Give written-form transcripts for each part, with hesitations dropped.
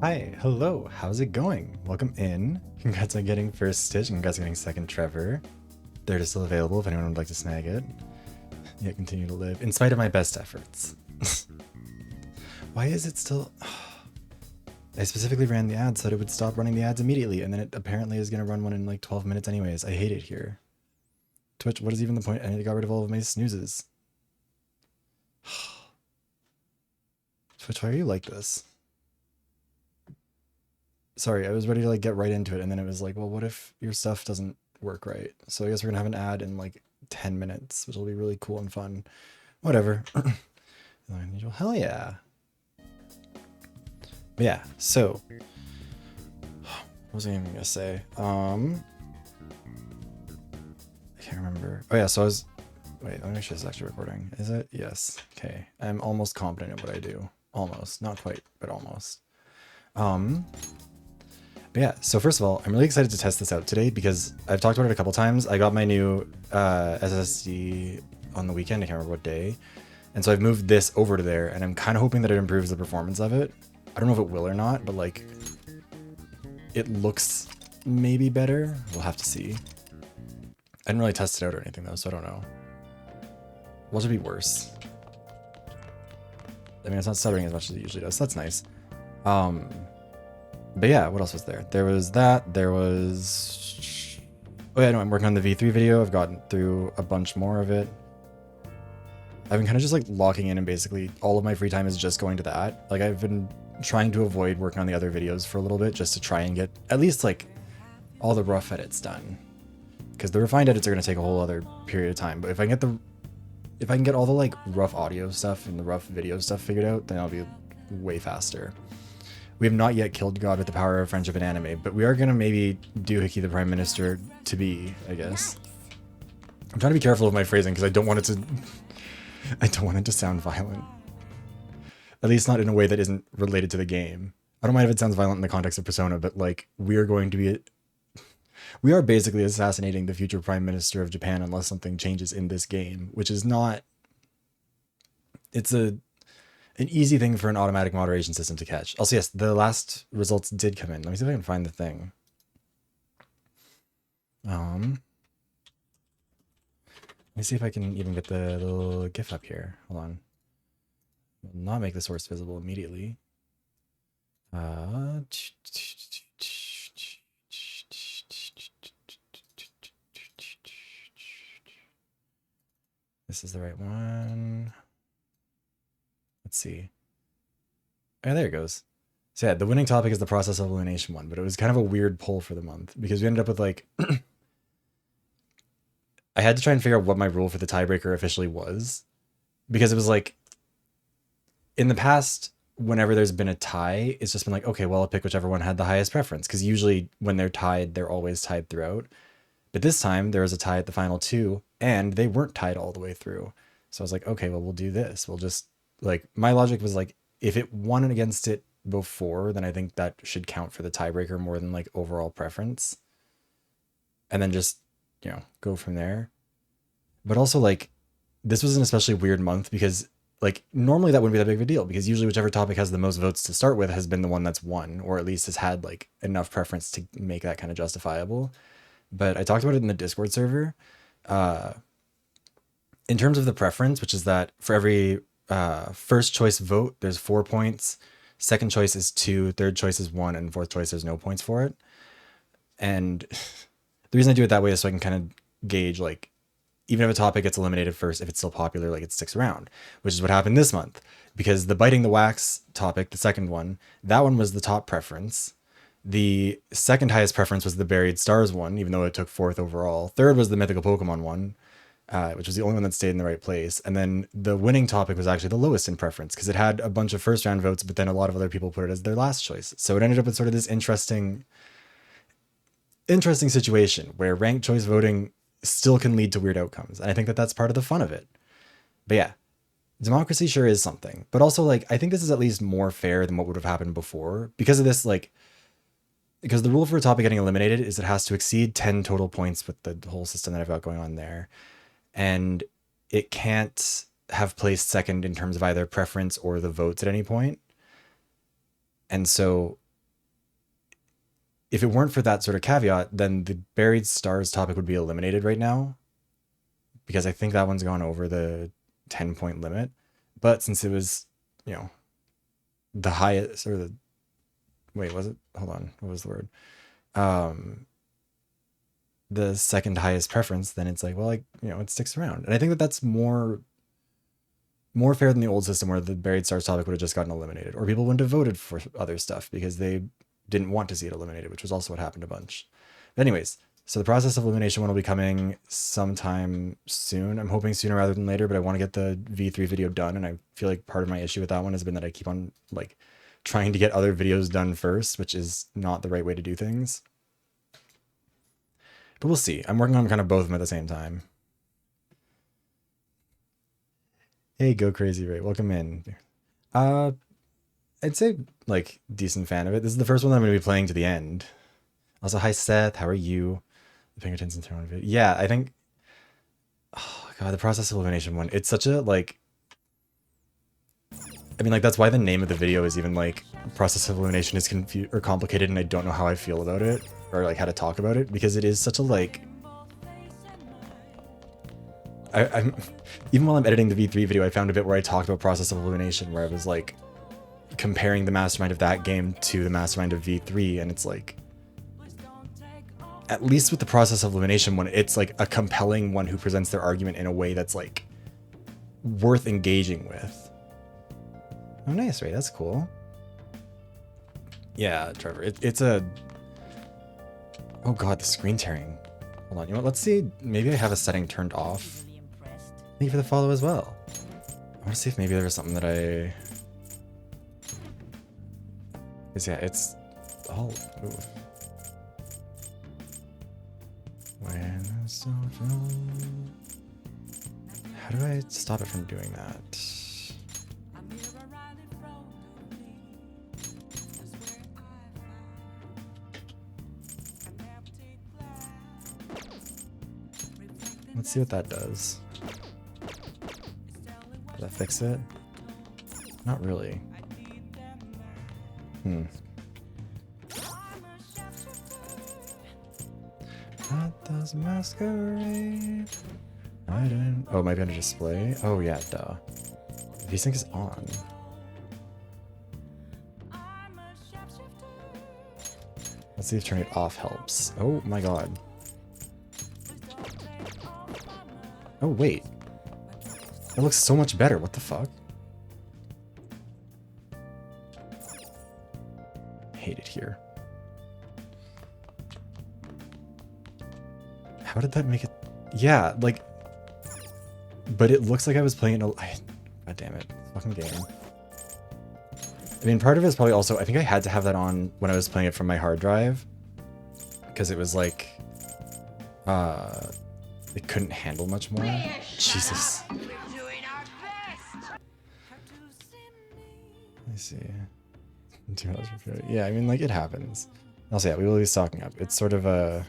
Hi, hello, how's it going? Welcome in. Congrats on getting first Stitch, and congrats on getting second Trevor. Third is still available if anyone would like to snag it. Yet continue to live, in spite of my best efforts. Why is it still... I specifically ran the ad so that it would stop running the ads immediately, and then it apparently is going to run one in like 12 minutes anyways. I hate it here. Twitch, what is even the point? I need to get rid of all of my snoozes. Twitch, why are you like this? Sorry, I was ready to like get right into it, and then it was like, well, what if your stuff doesn't work right? So I guess we're gonna have an ad in like 10 minutes, which will be really cool and fun. Whatever. Hell yeah. But yeah, so what was I even gonna say? I can't remember. Oh yeah, so I was wait, let me make sure this is actually recording. Is it? Yes. Okay. I'm almost competent at what I do. Almost. Not quite, but almost. But yeah, so first of all, I'm really excited to test this out today because I've talked about it a couple times. I got my new SSD on the weekend, I can't remember what day. And so I've moved this over to there, and I'm kind of hoping that it improves the performance of it. I don't know if it will or not, but like, it looks maybe better. We'll have to see. I didn't really test it out or anything though, so I don't know. What should be worse? I mean, it's not stuttering as much as it usually does, so that's nice. But yeah, what else was there? There was that, there was... Oh yeah, no, I'm working on the V3 video. I've gotten through a bunch more of it. I've been kind of just like locking in, and basically all of my free time is just going to that. Like, I've been trying to avoid working on the other videos for a little bit just to try and get at least like all the rough edits done. Because the refined edits are going to take a whole other period of time. But if I can get all the like rough audio stuff and the rough video stuff figured out, then I'll be way faster. We have not yet killed God with the power of friendship and anime, but we are going to maybe do Hiki the Prime Minister to be, I guess. I'm trying to be careful of my phrasing because I don't want it to sound violent. At least not in a way that isn't related to the game. I don't mind if it sounds violent in the context of Persona, but like, we are basically assassinating the future Prime Minister of Japan unless something changes in this game, which is not... It's an easy thing for an automatic moderation system to catch. Also, yes, the last results did come in. Let me see if I can find the thing. Let me see if I can even get the little GIF up here. Hold on. Will not make the source visible immediately. This is the right one. Let's see. Oh, there it goes. So yeah, the winning topic is the process of elimination one, but it was kind of a weird poll for the month because we ended up with like... I had to try and figure out what my rule for the tiebreaker officially was, because it was like, in the past, whenever there's been a tie, it's just been like, okay, well, I'll pick whichever one had the highest preference, because usually when they're tied, they're always tied throughout. But this time there was a tie at the final two, and they weren't tied all the way through. So I was like, okay, well, we'll do this. We'll just, like, my logic was like, if it won against it before, then I think that should count for the tiebreaker more than like overall preference. And then just, you know, go from there. But also, like, this was an especially weird month because, like, normally that wouldn't be that big of a deal because usually whichever topic has the most votes to start with has been the one that's won, or at least has had like enough preference to make that kind of justifiable. But I talked about it in the Discord server. In terms of the preference, which is that for every first choice vote, there's 4 points. Second choice is 2, third choice is 1, and fourth choice there's no points for it. And the reason I do it that way is so I can kind of gauge, like, even if a topic gets eliminated first, if it's still popular, like, it sticks around, which is what happened this month. Because the biting the wax topic, the second one, that one was the top preference. The second highest preference was the buried stars one, even though it took 4th overall. Third was the mythical Pokemon one, which was the only one that stayed in the right place. And then the winning topic was actually the lowest in preference because it had a bunch of first round votes, but then a lot of other people put it as their last choice. So it ended up with sort of this interesting situation where ranked choice voting still can lead to weird outcomes. And I think that that's part of the fun of it. But yeah, democracy sure is something, but also, like, I think this is at least more fair than what would have happened before because of this, like, because the rule for a topic getting eliminated is it has to exceed 10 total points with the whole system that I've got going on there. And it can't have placed second in terms of either preference or the votes at any point. And so if it weren't for that sort of caveat, then the buried stars topic would be eliminated right now, because I think that one's gone over the 10-point limit. But since it was, you know, the highest, or the, wait, was it? Hold on, what was the word? The second highest preference, then it's like, well, like, you know, it sticks around. And I think that that's more fair than the old system where the buried stars topic would have just gotten eliminated, or people wouldn't have voted for other stuff because they didn't want to see it eliminated, which was also what happened a bunch. But anyways, so the process of elimination one will be coming sometime soon. I'm hoping sooner rather than later, but I want to get the V3 video done. And I feel like part of my issue with that one has been that I keep on like trying to get other videos done first, which is not the right way to do things. But we'll see. I'm working on kind of both of them at the same time. Hey, Go Crazy Ray, welcome in. I'd say like decent fan of it. This is the first one that I'm going to be playing to the end. Also, hi Seth, how are you? Paying attention to one video. Yeah, I think. Oh god, the process of elimination one. It's such a like. I mean, like that's why the name of the video is even like process of elimination is confused or complicated, and I don't know how I feel about it or like how to talk about it because it is such a like. I'm even while I'm editing the V3 video, I found a bit where I talked about process of elimination, where I was like comparing the mastermind of that game to the mastermind of V3, and it's like, at least with the process of elimination one, it's like a compelling one who presents their argument in a way that's like worth engaging with. Oh, nice, Ray. That's cool. Yeah, Trevor. It's a. Oh god, the screen tearing. Hold on. You know what? Let's see. Maybe I have a setting turned off. Thank you for the follow as well. I want to see if maybe there was something that I. Because yeah, it's all. Ooh. When so how do I stop it from doing that? Let's see what that does. Did that fix it? Not really. What does masquerade? I didn't. Oh, maybe under display? Oh, yeah, duh. VSync is on. Let's see if turning it off helps. Oh my god. Oh, wait. That looks so much better. What the fuck? Hate it here. How did that make it? Yeah, like, but it looks like I was playing god damn it, fucking game. I mean, part of it is probably also, I think I had to have that on when I was playing it from my hard drive, because it was like, it couldn't handle much more. Jesus. Let me see. Yeah, I mean, like, it happens. Also, yeah, we will be stocking up. It's sort of a...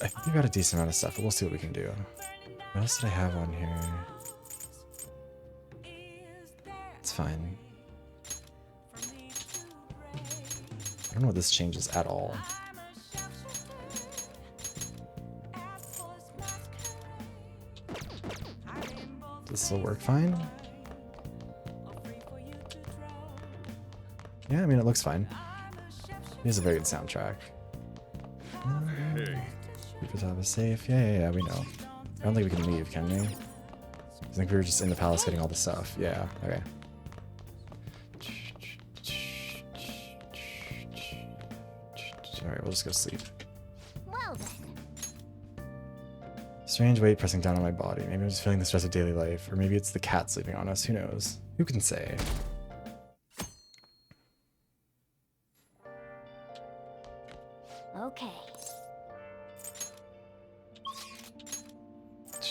I think we got a decent amount of stuff, but we'll see what we can do. What else did I have on here? It's fine. I don't know what this changes at all. Does this still work fine? Yeah, I mean, it looks fine. It has a very good soundtrack. Hey. Keep us out of safe. Yeah, we know. I don't think we can leave, can we? I think we were just in the palace getting all the stuff. Yeah, okay. Alright, we'll just go sleep. Well then. Strange weight pressing down on my body. Maybe I'm just feeling the stress of daily life. Or maybe it's the cat sleeping on us. Who knows? Who can say? Okay. Do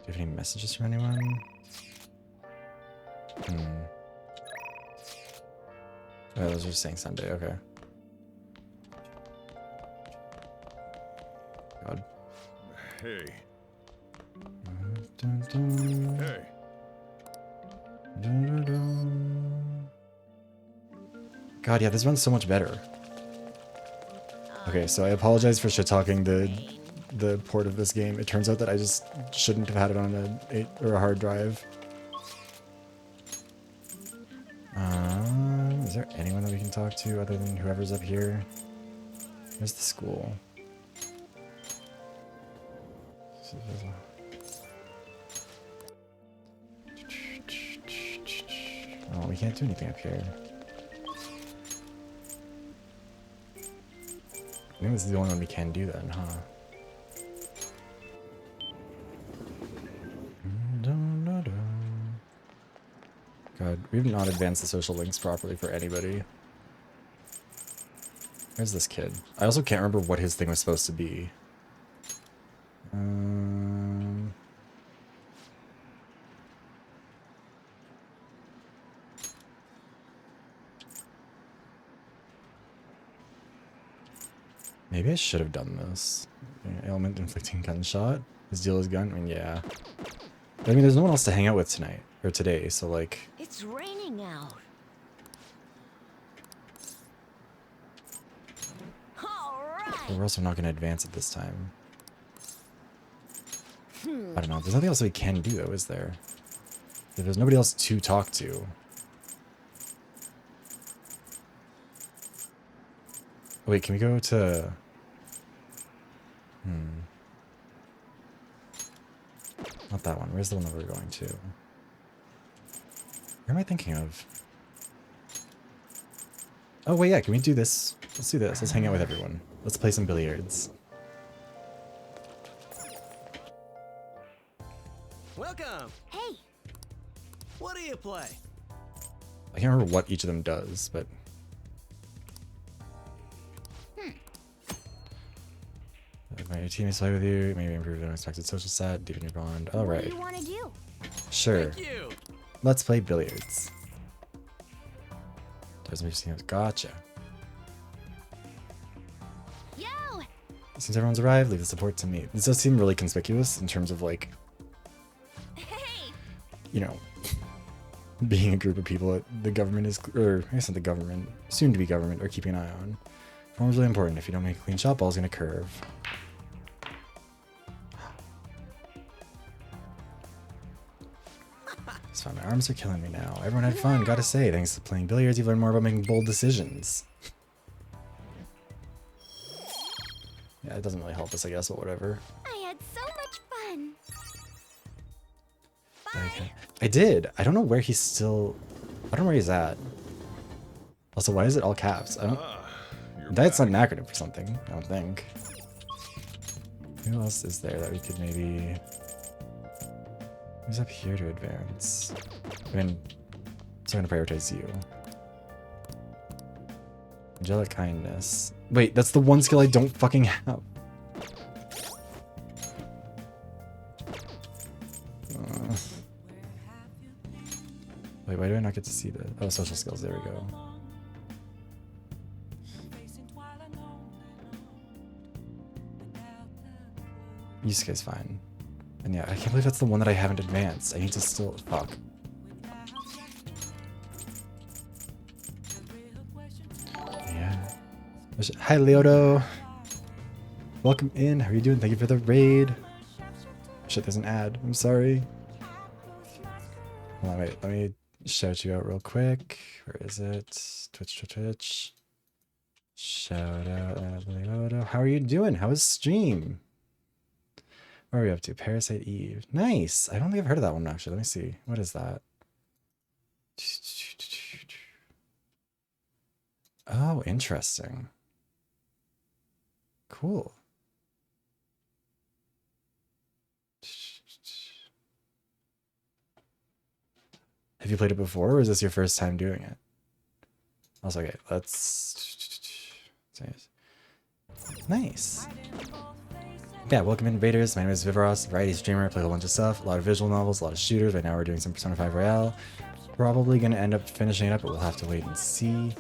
you have any messages from anyone? Oh, those are saying Sunday, okay. God. Hey. Dun, dun. Hey. Dun, dun, dun. God, yeah, this runs so much better. Okay, so I apologize for shit-talking the port of this game. It turns out that I just shouldn't have had it on a hard drive. Is there anyone that we can talk to other than whoever's up here? Where's the school? Oh, we can't do anything up here. I think this is the only one we can do then, huh? God, we've not advanced the social links properly for anybody. Where's this kid? I also can't remember what his thing was supposed to be. Maybe I should have done this. Ailment inflicting gunshot. His deal is gun. I mean, yeah. But I mean, there's no one else to hang out with tonight or today, so like. It's raining out. All right. We're also not going to advance at this time. I don't know. There's nothing else we can do, though, is there? There's nobody else to talk to. Wait, can we go to... Not that one. Where's the one that we're going to? Where am I thinking of? Oh, wait, yeah. Can we do this? Let's do this. Let's hang out with everyone. Let's play some billiards. Welcome. Hey. What do you play? I can't remember what each of them does, but... My teammates play with you, maybe improve an unexpected social set, deepen your bond. All What right. do you want to do? Sure. Thank you. Let's play billiards. Doesn't make sense. Gotcha. Yo. Since everyone's arrived, leave the support to me. This does seem really conspicuous in terms of like, Hey. you know, being a group of people that the government is, or I guess not the government, soon to be government, are keeping an eye on. Form's really important. If you don't make a clean shot, ball's gonna curve. It's fine. My arms are killing me now. Everyone had fun. Gotta say, thanks to playing billiards, you've learned more about making bold decisions. Yeah, it doesn't really help us, I guess, but whatever. I had so much fun. Okay. I did. I don't know where he's still... I don't know where he's at. Also, why is it all caps? I don't... That's not an acronym for something, I don't think. Who else is there that we could maybe... Who's up here to advance? I mean, I'm gonna prioritize you. Angelic kindness. Wait, that's the one skill I don't fucking have. Wait, why do I not get to see the... Oh, social skills, there we go. Yusuke's fine. And yeah, I can't believe that's the one that I haven't advanced. I need to still... Fuck. Yeah. Hi, Leoto. Welcome in. How are you doing? Thank you for the raid. Shit, there's an ad. I'm sorry. Hold on, wait. Let me shout you out real quick. Where is it? Twitch. Shout out Leoto. How are you doing? How is stream? What are we up to? Parasite Eve. Nice. I don't think I've heard of that one, actually. Let me see. What is that? Oh, interesting. Cool. Have you played it before, or is this your first time doing it? Also, okay, let's... Nice. Yeah, welcome invaders. My name is Vivaros, variety streamer. I play a whole bunch of stuff, a lot of visual novels, a lot of shooters. Right now we're doing some Persona 5 Royale. Probably going to end up finishing it up, but we'll have to wait and see.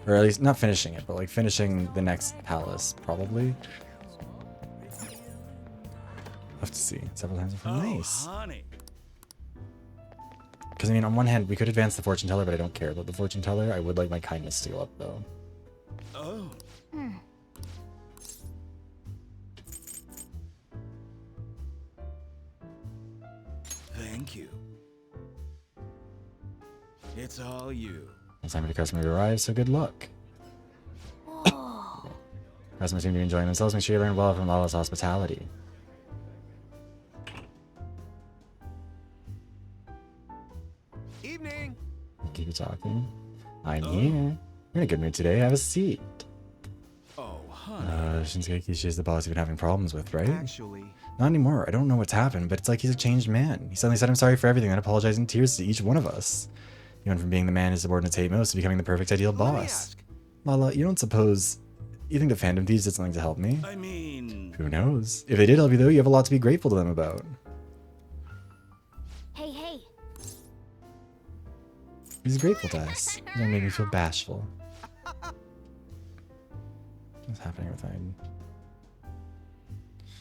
Or at least, not finishing it, but like finishing the next palace, probably. Have to see. Several times before. Nice. Honey. Because, I mean, on one hand, we could advance the fortune teller, but I don't care about the fortune teller. I would like my kindness to go up, though. Oh. Thank you. It's all you. It's time for the customer to arrive, so good luck. Whoa. Customers seem to be enjoying themselves. Make sure you learn well from Lala's hospitality. Evening. Keep talking. I'm here. You're in a good mood today. Have a seat. Oh, honey. Shinsuke Kishi is the boss you've been having problems with, right? Actually, Not anymore. I don't know what's happened, but it's like he's a changed man. He suddenly said I'm sorry for everything and apologized in tears to each one of us. He went from being the man his subordinates hate most to becoming the perfect ideal let me boss. ask. Lala, you don't suppose... You think the fandom thieves did something to help me? I mean, Who knows? If they did help you, though, you have a lot to be grateful to them about. Hey, hey. He's grateful to us. That made me feel bashful. What's happening with mine?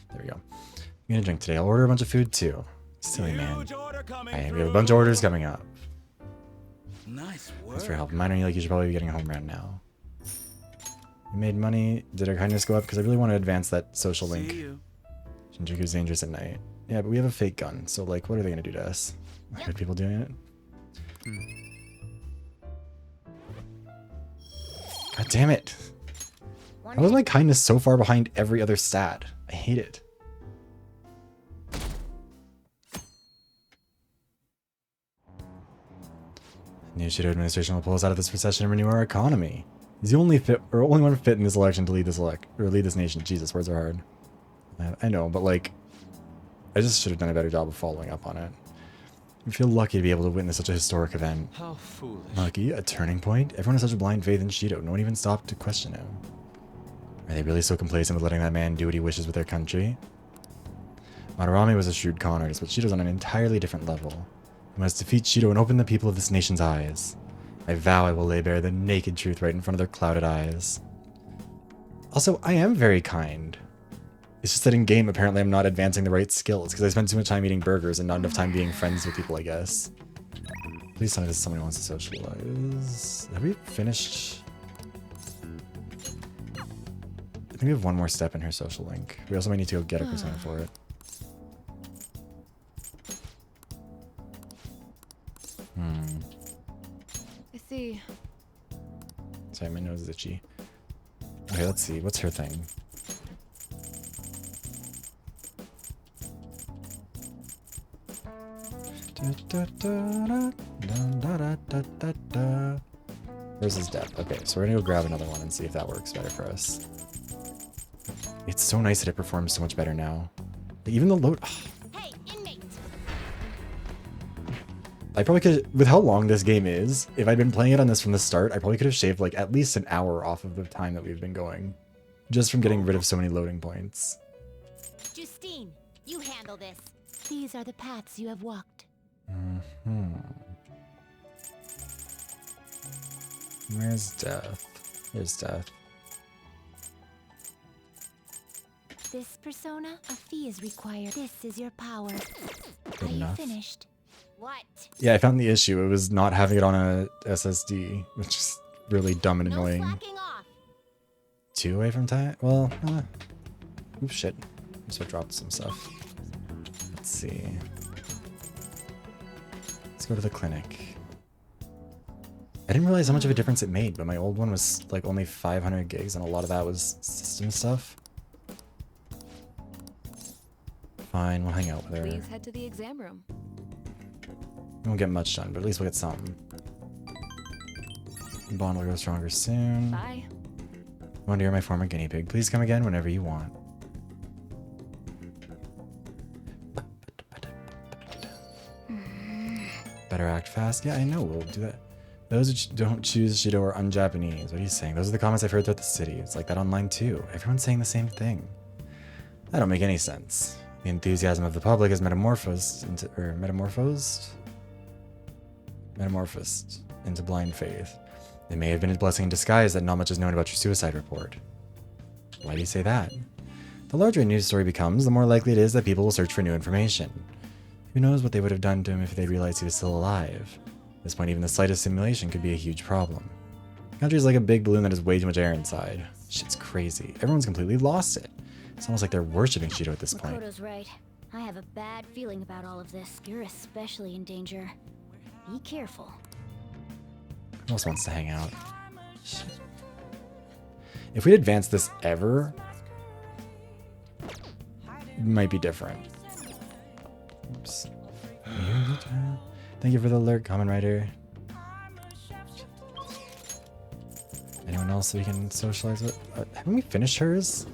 There we go. I'm gonna drink today. I'll order a bunch of food, too. Silly man. huge order coming Alright, we through. have a bunch of orders coming up. Nice work. Thanks for your help. Minor, you should probably be getting home around now. We made money. Did our kindness go up? Because I really want to advance that social See link. you. Shinjuku's dangerous at night. Yeah, but we have a fake gun. So, like, what are they going to do to us? I heard people doing it. God damn it. How was my kindness so far behind every other stat? I hate it. New Shido administration will pull us out of this recession and renew our economy. He's the only only one fit in this election to lead this lead this nation. Jesus, words are hard. I know, but like, I just should have done a better job of following up on it. I feel lucky to be able to witness such a historic event. How foolish. Lucky? A turning point? Everyone has such a blind faith in Shido. No one even stopped to question him. Are they really so complacent with letting that man do what he wishes with their country? Madarame was a shrewd con artist, but Shido's on an entirely different level. We must defeat Shido and open the people of this nation's eyes. I vow I will lay bare the naked truth right in front of their clouded eyes. Also, I am very kind. It's just that in game, apparently I'm not advancing the right skills because I spend too much time eating burgers and not enough time being friends with people, I guess. Please tell me this is someone who wants to socialize. Have we finished? I think we have one more step in her social link. We also might need to go get a persona for it. I see. Sorry, my nose is itchy. Okay, let's see. What's her thing? Where's his depth? Okay, so we're gonna go grab another one and see if that works better for us. It's so nice that it performs so much better now. Even the load... Hey, inmate. I probably could, with how long this game is, if I'd been playing it on this from the start, I probably could have shaved like at least an hour off of the time that we've been going. Just from getting rid of so many loading points. Justine, you handle this. These are the paths you have walked. Where's Death? Here's Death. This persona, a fee is required. This is your power. Good Are you enough. finished? What? Yeah, I found the issue. It was not having it on a SSD, which is really dumb and No annoying. slacking off. 2 away from time? Well, oops, shit. So I dropped some stuff. Let's see. Let's go to the clinic. I didn't realize how much of a difference it made, but my old one was like only 500 gigs, and a lot of that was system stuff. Fine, we'll hang out with her. Please head to the exam room. We won't get much done, but at least we'll get something. Bond will grow stronger soon. Bye. Wonder you're my former guinea pig. Please come again whenever you want. Better act fast? Yeah, I know, we'll do that. Those who don't choose Shido are un-Japanese. What are you saying? Those are the comments I've heard throughout the city. It's like that online too. Everyone's saying the same thing. That don't make any sense. The enthusiasm of the public is metamorphosed into blind faith. It may have been a blessing in disguise that not much is known about your suicide report. Why do you say that? The larger a news story becomes, the more likely it is that people will search for new information. Who knows what they would have done to him if they realized he was still alive? At this point, even the slightest simulation could be a huge problem. The country is like a big balloon that has way too much air inside. Shit's crazy. Everyone's completely lost it. It's almost like they're worshipping Shido at this point. Makoto's right. I have a bad feeling about all of this. You're especially in danger. Be careful. Who else wants to hang out? Shit. If we'd advanced this ever, it might be different. Oops. Thank you for the alert, Common Rider. Anyone else we can socialize with? Haven't we finished hers?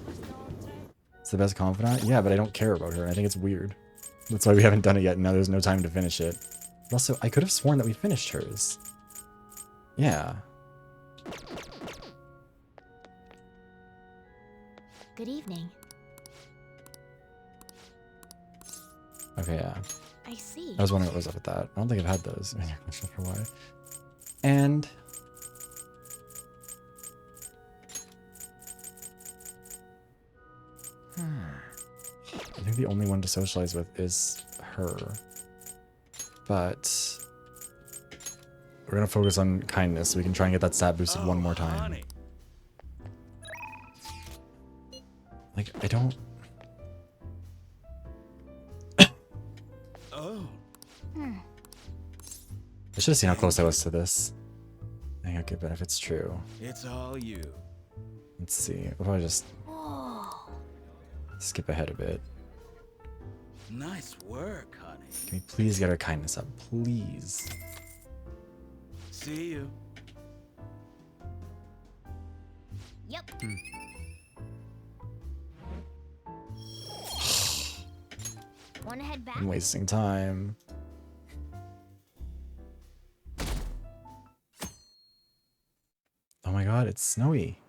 It's the best confidant? Yeah, but I don't care about her. I think it's weird. That's why we haven't done it yet. Now there's no time to finish it. But also, I could have sworn that we finished hers. Yeah. Good evening. Okay, yeah. I see. I was wondering what was up with that. I don't think I've had those in your question for a while. And I think the only one to socialize with is her. But we're gonna focus on kindness so we can try and get that stat boosted one more time. Honey. Like, I don't... Oh. I should have seen how close I was to this. I think I'll get benefits true. It's all you. Let's see. What if I just Whoa. skip ahead a bit? Nice work, honey. Can we please get our kindness up? Please. See you. Yep. Wanna head back? I'm wasting time. Oh my god, it's snowy.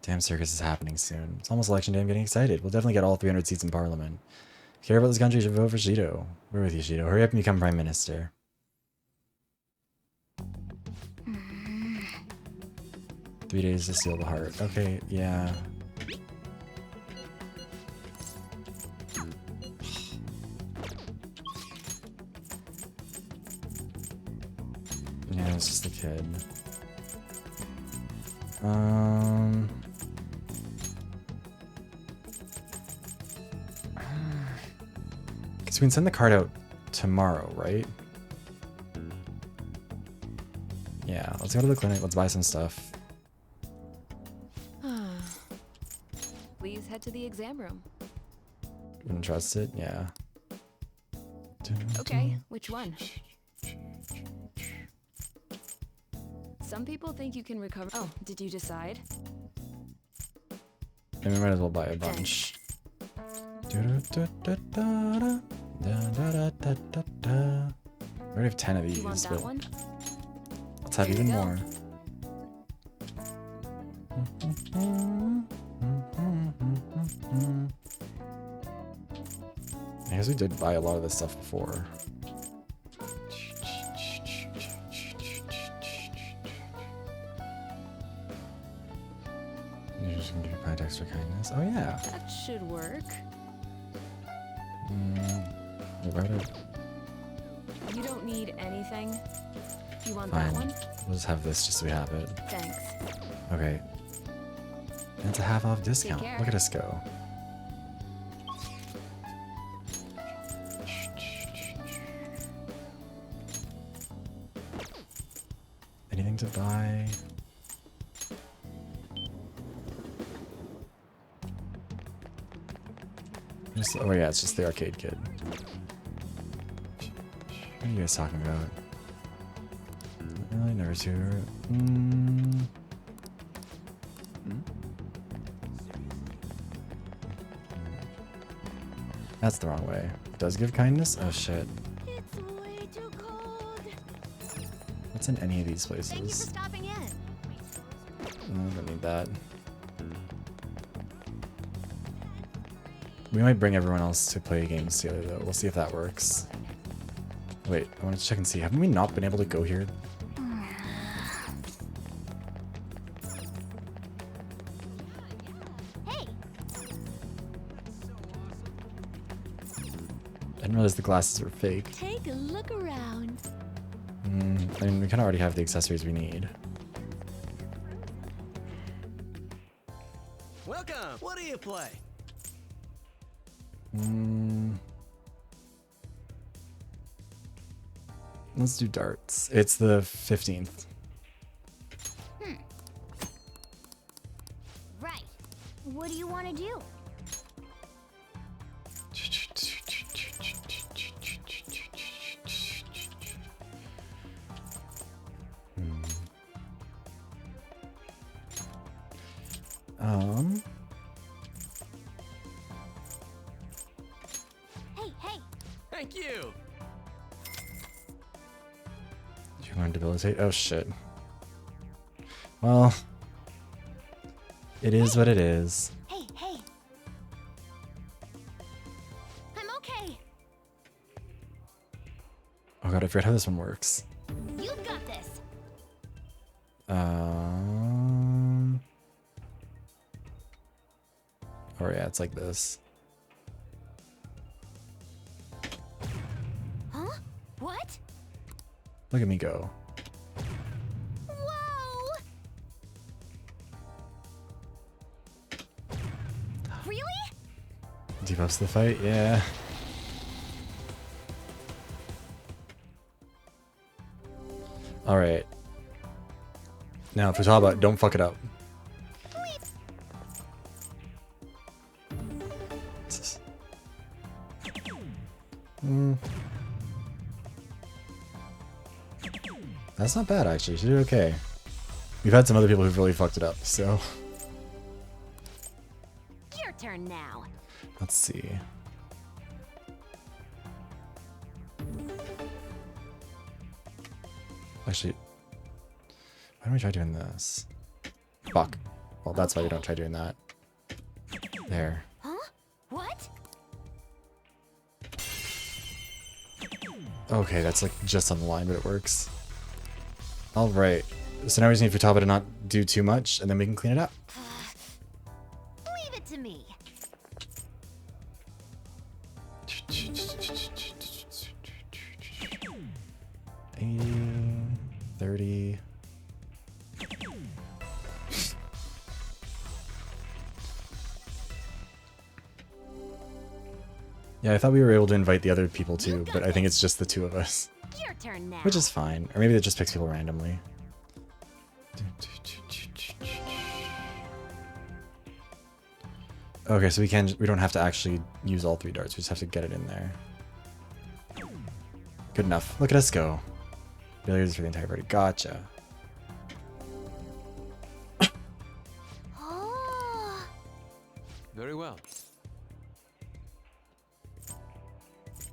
Damn, circus is happening soon. It's almost election day. I'm getting excited. We'll definitely get all 300 seats in parliament. If you care about this country, you should vote for Shido. We're with you, Shido. Hurry up and become prime minister. 3 days to steal the heart. Okay, yeah. Yeah, it's just a kid. Guess we can send the card out tomorrow, right? Yeah, let's go to the clinic. Let's buy some stuff. Please head to the exam room. Wouldn't trust it? Yeah. Okay, which one? Some people think you can recover. Oh, did you decide? Then we might as well buy a bunch. We already have 10 of these, You want that but one? let's have Here you even go. more. I guess we did buy a lot of this stuff before. You're just gonna give you pint extra kindness. Oh yeah. That should work. Wait, why would I- You don't need anything. You want Fine. that one? We'll just have this just so we have it. Thanks. Okay. And it's a half off discount. care. Look at us go. Anything to buy? Oh yeah, it's just the arcade kid. What are you guys talking about? Really, never too. That's the wrong way. Does give kindness? Oh shit. It's way too cold. What's in any of these Thank you for places? stopping in. No, I don't need that. We might bring everyone else to play games together though. We'll see if that works. Wait, I want to check and see. Haven't we not been able to go here? Hey, Didn't realize the glasses were fake. Take a look around. I mean, we kind of already have the accessories we need. Welcome. What do you play? Let's do darts. It's the 15th. Right. What do you want to do? Hey, hey. Thank you. You want to debilitate? Oh shit. Well, it is what it is. Hey, hey. I'm okay. Oh god, I forgot how this one works. You've got this. Oh yeah, it's like this. Huh? What? Look at me go. Whoa! Really? Debuffs the fight? Yeah. Alright. Now, Futaba, don't fuck it up. That's not bad, actually. She did okay. We've had some other people who've really fucked it up, so... Your turn now. Let's see. Actually, why don't we try doing this? Fuck. Well, that's why we don't try doing that. There. Huh? What? Okay, that's like just on the line, but it works. Alright. So now we just need Futaba to not do too much, and then we can clean it up. Leave it to me. $80, $30. Yeah, I thought we were able to invite the other people too, but I think it's just the two of us. Your turn now. Which is fine. Or maybe it just picks people randomly. Okay, so we don't have to actually use all 3 darts. We just have to get it in there. Good enough. Look at us go. Failures for the entire party. Gotcha. Oh. Very well.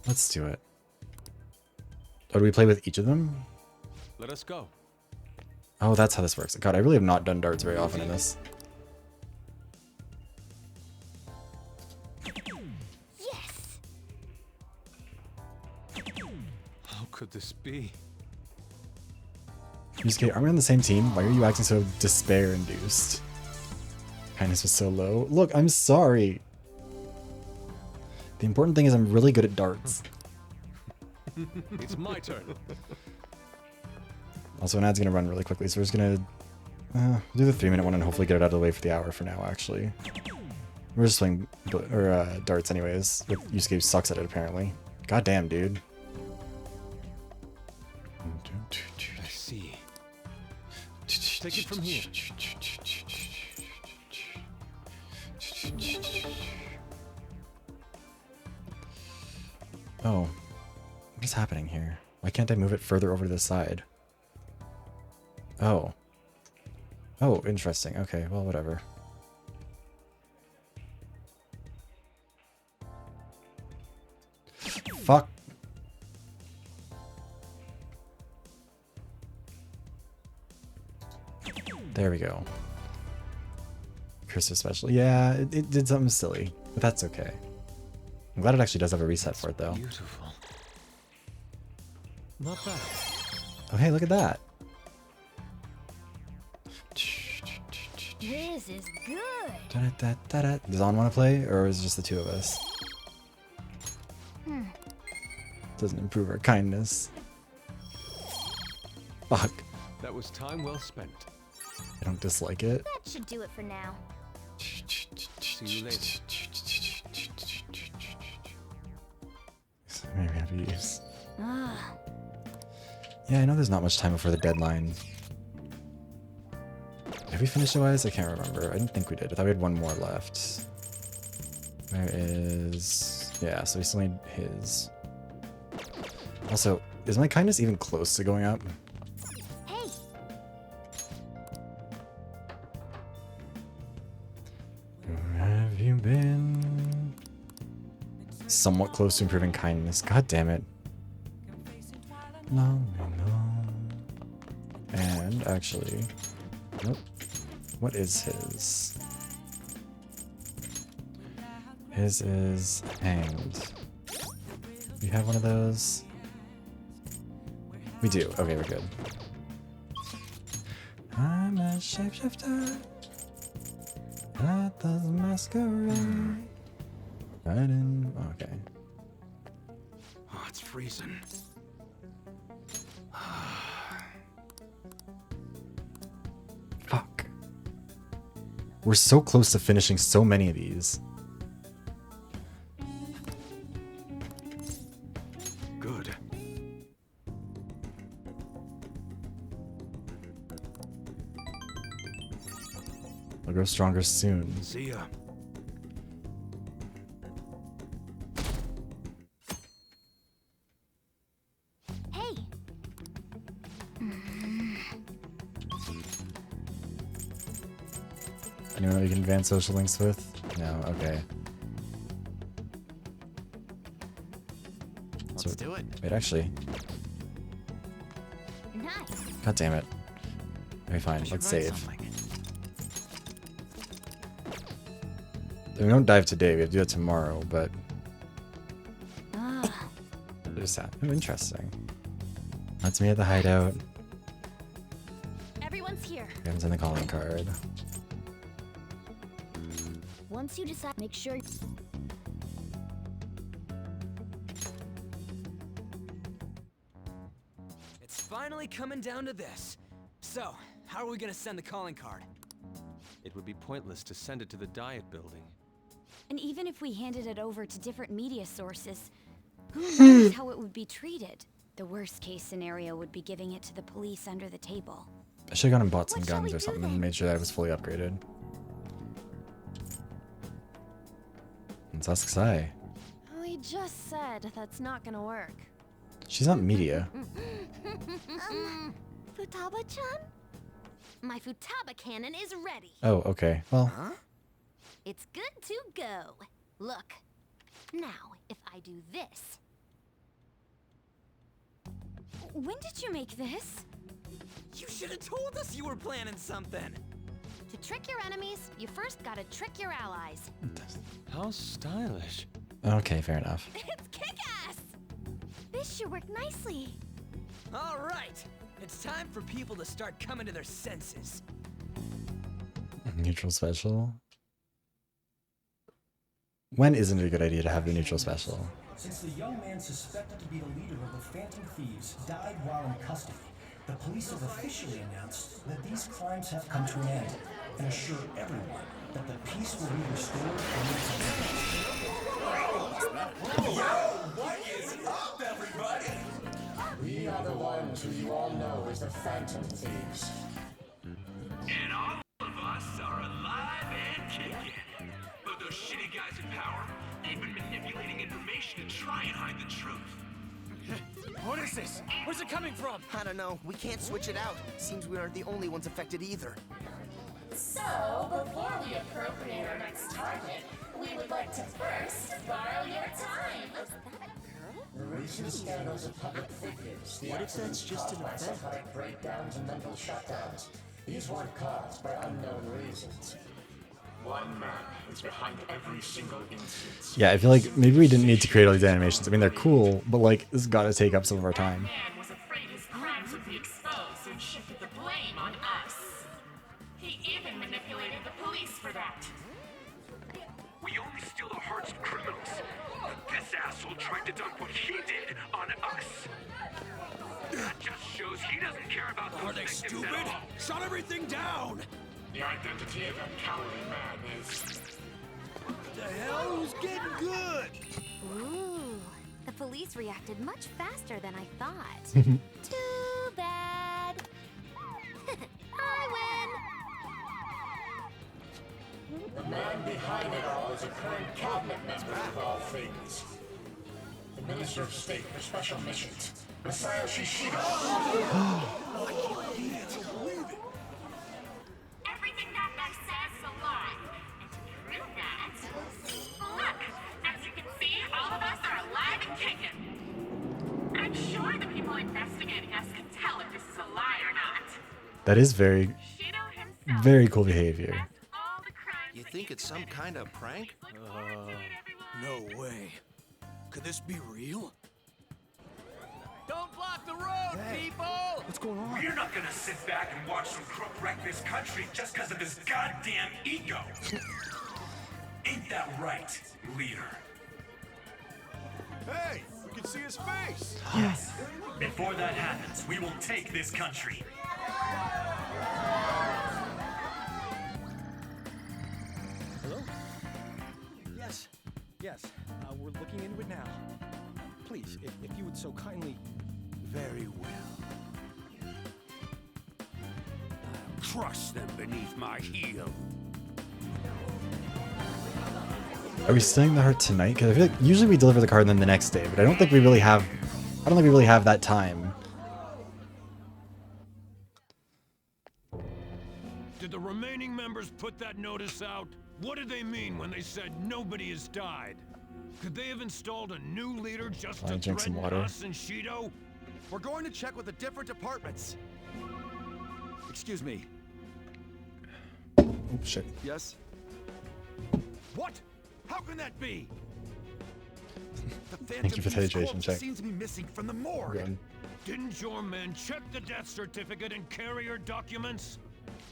Let's do it. Oh, do we play with each of them? Let us go. Oh, that's how this works. God, I really have not done darts very often in this. Yes. How could this be? Yusuke, aren't we on the same team? Why are you acting so despair-induced? Kindness was so low. Look, I'm sorry. The important thing is I'm really good at darts. It's my turn. Also, an ad's gonna run really quickly, so we're just gonna do the 3-minute one and hopefully get it out of the way for the hour for now, actually. We're just playing darts anyways. But Yusuke sucks at it, apparently. God damn, dude. I see. Take it from here. Oh. What is happening here? Why can't I move it further over to the side? Oh. Oh, interesting. Okay, well, whatever. Fuck. There we go. Christmas special. Yeah, it did something silly, but that's okay. I'm glad it actually does have a reset for it, though. Beautiful. Not bad. Oh, hey, look at that. This is good. Da-da-da-da-da. Does On want to play, or is it just the two of us? Doesn't improve our kindness. Fuck. That was time well spent. I don't dislike it. That should do it for now. See you later. Maybe have to use. Ah, Yeah, I know there's not much time before the deadline. Have we finished it, wise? I can't remember. I didn't think we did. I thought we had one more left. Where is... Yeah, so we still need his. Also, is my kindness even close to going up? hey, Where have you been? Somewhat close to improving kindness. God damn it. Long and long. And actually... Nope. What is his? His is hanged. We have one of those? We do. Okay, we're good. I'm a shapeshifter at the masquerade. Right in. Okay. Oh, it's freezing. Fuck. We're so close to finishing so many of these. Good. I'll grow stronger soon. See ya. hey. Anyone that you can advance social links with? No, okay. Let's do it. Wait, actually. Nice. God damn it. Okay, fine. Should Let's write save. something. We don't dive today. We have to do that tomorrow, but Ah, there's that. Oh, interesting. That's me at the hideout. everyone's here. Guns in the calling card. Once you decide, make sure. It's finally coming down to this. So, how are we gonna send the calling card? It would be pointless to send it to the Diet Building. And even if we handed it over to different media sources, who knows how it would be treated? The worst case scenario would be giving it to the police under the table. I should have gone and bought some What shall guns we or do something then? and made sure that I was fully upgraded. Let's ask Sai. We just said that's not gonna work. She's not media. Futaba-chan? My Futaba cannon is ready. Oh, okay. Well, It's good to go. Look. Now, if I do this. When did you make this? You should have told us you were planning something. To trick your enemies, you first gotta trick your allies. How stylish. okay, fair enough. It's kick-ass! This should work nicely. All right, it's time for people to start coming to their senses. Neutral special. When isn't it a good idea to have the neutral special? Since the young man suspected to be the leader of the Phantom Thieves died while in custody, the police have officially announced that these crimes have come to an end and assure everyone that the peace will be restored We are the ones who you all know as the Phantom Thieves. And all of us are alive and kicking. But those shitty guys in power, they've been manipulating information to try and hide the truth. What is this? Where's it coming from? I don't know. We can't switch it out. Seems we aren't the only ones affected either. So, before we appropriate our next target, we would like to first borrow your time. The recent scandals of public figures, what if that's just an effect? Psychotic breakdowns and mental shutdowns. These weren't caused by unknown reasons. One man is behind every single instance. Yeah, I feel like maybe we didn't need to create all these animations. I mean, they're cool, but like, this has got to take up some of our time. Man was afraid his crimes would be exposed and shifted the blame on us. He even manipulated the police for that. We only steal the hearts of criminals. But this asshole tried to dump what he did on stupid! Shut everything down! The identity of that cowardly man is... The hell? Who's getting good? Ooh, the police reacted much faster than I thought. Too bad. I win. The man behind it all is a current cabinet member of all things. The Minister of State for Special Missions, Messiah Shishido. Everything that guy says is a lie. And to prove that, look, as you can see, all of us are alive and kicking. I'm sure the people investigating us can tell if this is a lie or not. That is very, very cool behavior. You think it's some kind of prank? No way. Could this be real? Don't block the road, people! What's going on? We're not gonna sit back and watch some crook wreck this country just because of his goddamn ego. Ain't that right, leader? Hey, we can see his face. Yes. Before that happens, we will take this country. Hello? Yes. Yes. We're looking into it now. Please, if you would so kindly... Very well. I'll crush them beneath my heel. Are we sending the heart tonight? Because I feel like usually we deliver the card and then the next day, but I don't think we really have. I don't think we really have that time. Did the remaining members put that notice out? What did they mean when they said nobody has died? Could they have installed a new leader just to Drink some threaten water. us and Shido? We're going to check with the different departments. Excuse me. Oh shit. Yes? What? How can that be? The Thank you for the Thieves' hydration corpse check. seems to be missing from the morgue. Good. Didn't your men check the death certificate and carrier documents?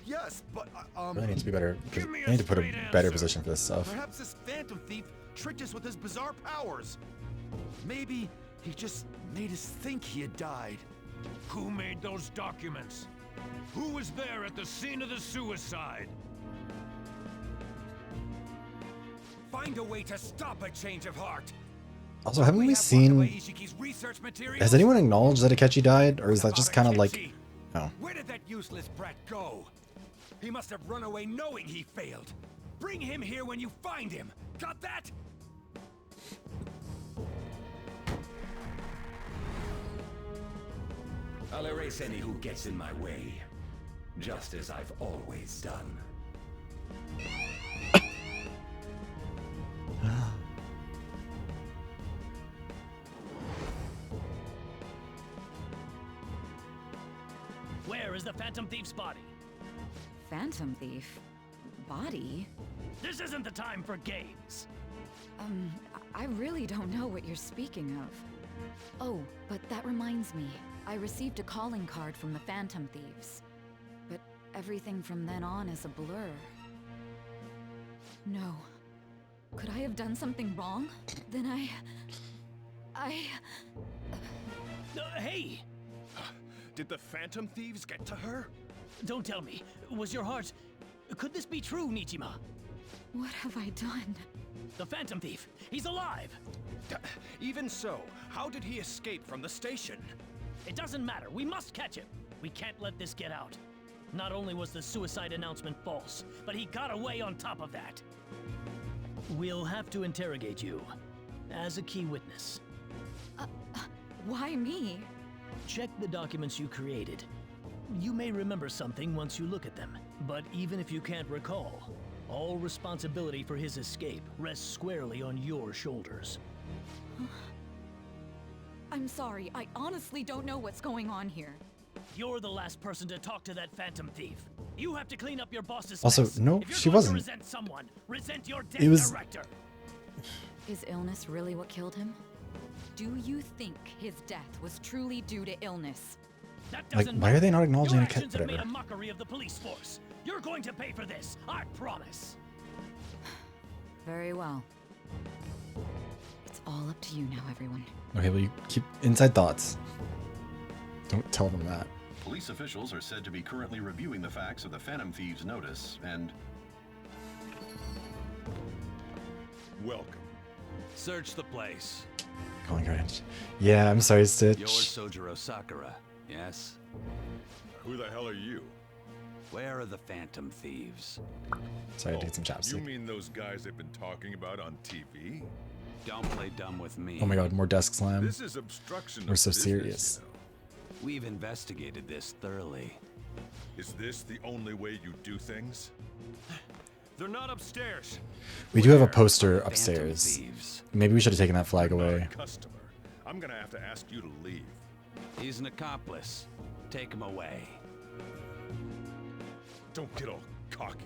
Yes, but Really needs to be better. Give me I need to put a straight better answer. position for this stuff. perhaps this Phantom Thief tricked us with his bizarre powers. Maybe he just made us think he had died. Who made those documents? Who was there at the scene of the suicide? Find a way to stop a change of heart. Also, haven't we have seen? Ishiki's research materials. Has anyone acknowledged that Akechi died, or is that just kind of like? Oh. Where did that useless brat go? He must have run away knowing he failed. Bring him here when you find him. Got that? I'll erase any who gets in my way, just as I've always done. Where is the Phantom Thief's body? Phantom Thief? Body? This isn't the time for games. I really don't know what you're speaking of. Oh, but that reminds me. I received a calling card from the Phantom Thieves. But everything from then on is a blur. No. Could I have done something wrong? Then Hey! Did the Phantom Thieves get to her? Don't tell me. Was your heart... Could this be true, Nichima? What have I done? The Phantom Thief! He's alive! Even so, how did he escape from the station? It doesn't matter. We must catch him. We can't let this get out. Not only was the suicide announcement false, but he got away on top of that. We'll have to interrogate you as a key witness. Why me? Check the documents you created. You may remember something once you look at them, but even if you can't recall, all responsibility for his escape rests squarely on your shoulders. I'm sorry, I honestly don't know what's going on here. You're the last person to talk to that Phantom Thief. You have to clean up your boss's Also, mess. no, If you're she going wasn't. To resent someone, resent your dead It was- director. Is illness really what killed him? Do you think his death was truly due to illness? That Like, doesn't why are they not matter. acknowledging Your a actions have made a whatever? mockery of the police force. You're going to pay for this, I promise. Very well. It's all up to you now, everyone. Okay, well, you keep inside thoughts. Don't tell them that. Police officials are said to be currently reviewing the facts of the Phantom Thieves notice, and... Welcome. Search the place. Calling her in. Yeah, I'm sorry, Stitch. You're Sojiro Sakura, yes? Who the hell are you? Where are the Phantom Thieves? Sorry, I did some chapstick. You mean those guys they've been talking about on TV? Don't play dumb with me. Oh my god, more desk slam. This is obstruction. We're so of business, serious. you know. We've investigated this thoroughly. Is this the only way you do things? They're not upstairs. We do have a poster upstairs. Maybe we should have taken that flag away. Customer. I'm gonna have to ask you to leave. He's an accomplice. Take him away. Don't get all cocky.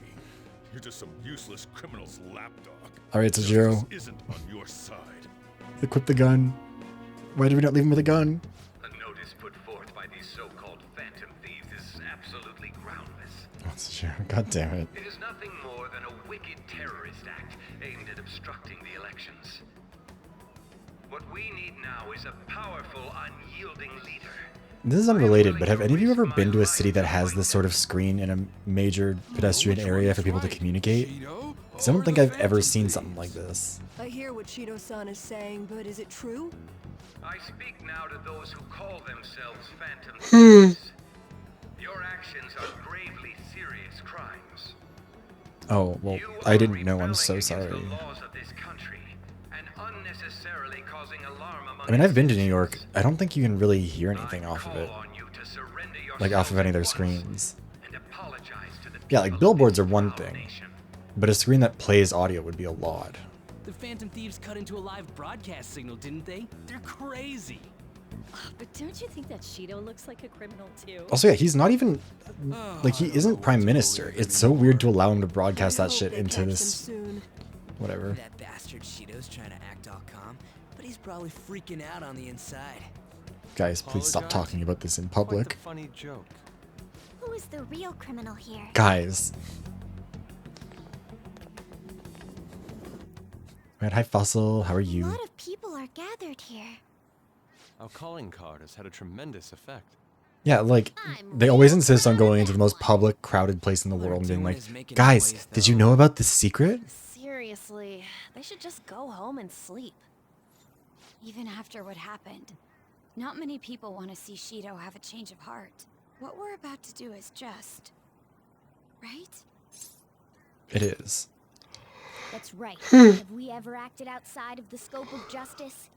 You're just some useless criminal's lapdog. Alright, Sojiro. Justice isn't on your side. Equip the gun. Why did we not leave him with a gun? A notice put forth by these so-called Phantom Thieves is absolutely groundless. Oh, Sojiro, god damn it. It is nothing more than a wicked terrorist act aimed at obstructing the elections. What we need now is a powerful, unyielding leader. This is unrelated, but have any of you ever been to a city that has this sort of screen in a major pedestrian area for people to communicate? Because I don't think I've ever seen something like this. I hear what Shido-san is saying, but is it true? I speak now to those who call themselves Phantom Thieves. Your actions are gravely serious crimes. Oh, well, I didn't know. I'm so sorry. Laws of this country and unnecessarily causing alarm among I mean, I've been to New York. I don't think you can really hear anything off of it. Like, off of any of their screens. Yeah, like, billboards are one thing. But a screen that plays audio would be a lot. The Phantom Thieves cut into a live broadcast signal, didn't they? They're crazy. But don't you think that Shido looks like a criminal too? Also, yeah, he's not even... Like, he isn't Prime Minister. It's so weird to allow him to broadcast that shit into this... Whatever. That bastard Shido's trying to act all calm, but he's probably freaking out on the inside. Guys, please stop talking about this in public. Funny joke. Who is the real criminal here? Guys. Alright, hi Fossil, how are you? A lot of people are gathered here. Our calling card has had a tremendous effect. Yeah, like, they always insist on going into the most public, crowded place in the world and being like, guys, did you know about this secret? Seriously, they should just go home and sleep. Even after what happened, not many people want to see Shido have a change of heart. What we're about to do is just... right? It is. That's right. Have we ever acted outside of the scope of justice?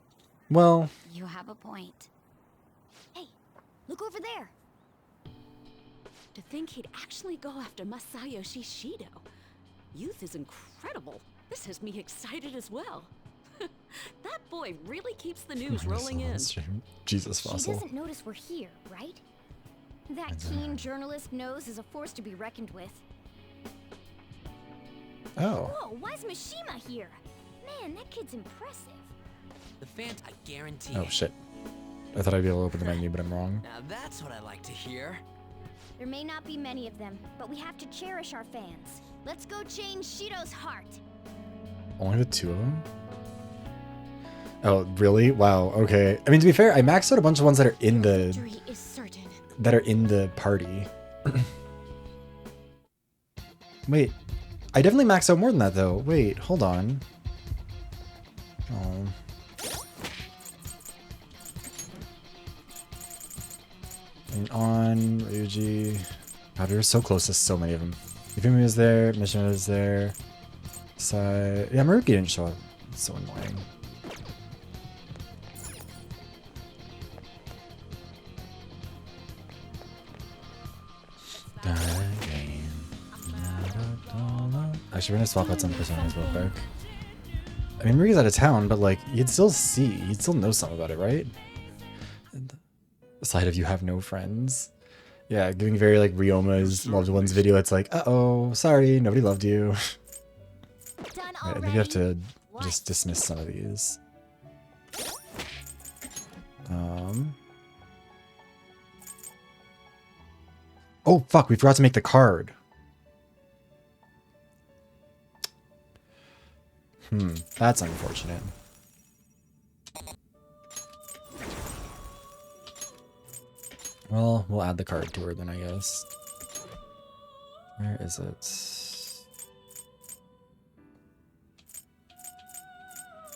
Well... You have a point. Hey, look over there. To think he'd actually go after Masayoshi Shido. Youth is incredible. This has me excited as well. That boy really keeps the news rolling in. Jesus, Fossil. She doesn't notice we're here, right? That keen journalist knows is a force to be reckoned with. Oh. Whoa, why's Mishima here? Man, that kid's impressive. The Phantom, I guarantee. Oh shit. I thought I'd be able to open the menu, but I'm wrong. Now that's what I like to hear. There may not be many of them, but we have to cherish our fans. Let's go change Shido's heart. Only the two of them? Oh, really? Wow, okay. I mean, to be fair, I maxed out a bunch of ones that are in the... that are in the party. Wait. I definitely maxed out more than that, though. Wait, hold on. Oh. And on, Ryuji. God, we were so close to so many of them. Yufumi is there, Mishima is there. Sai... Yeah, Maruki didn't show up. It's so annoying. Actually, we're gonna swap out some personas real quick. I mean, Mari's out of town, but like, you'd still know something about it, right? Aside of you have no friends. Yeah, giving very like Ryoma's loved ones video. It's like, uh-oh, sorry, nobody loved you. Right, I think you have to just dismiss some of these. Oh fuck, we forgot to make the card. That's unfortunate. Well, we'll add the card to her then, I guess. Where is it?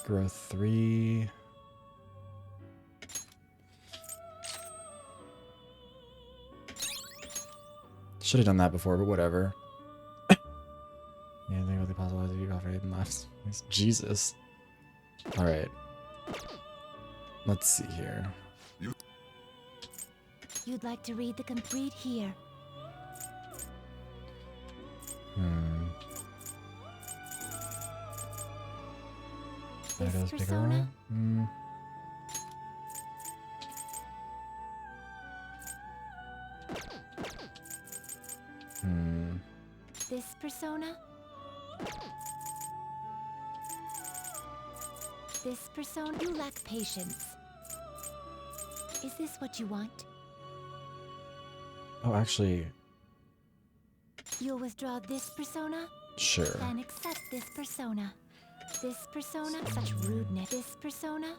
Growth 3. Should have done that before, but whatever. Yeah, they really possible to be off right and left. Jesus. Alright. Let's see here. You'd like to read the complete here. There This goes bigger persona? one. This persona? This persona? You lack patience. Is this what you want? Oh, actually, You'll withdraw this persona? sure. And accept this persona. This persona? Such rudeness. This persona?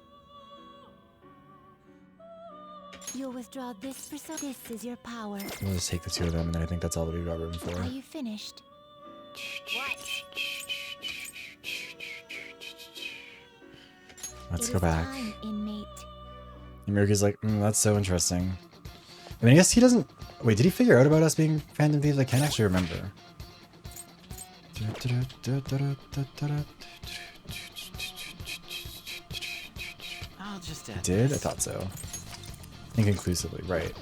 You'll withdraw this persona. This is your power. We'll just take the two of them, and then I think that's all that we've got room for. Are you finished? Let's It go is back. time, inmate. And Miruki's like, that's so interesting. I mean, I guess he doesn't... Wait, did he figure out about us being Phantom Thieves? I can't actually remember. I'll just He add did? I this. thought so. Inconclusively, right.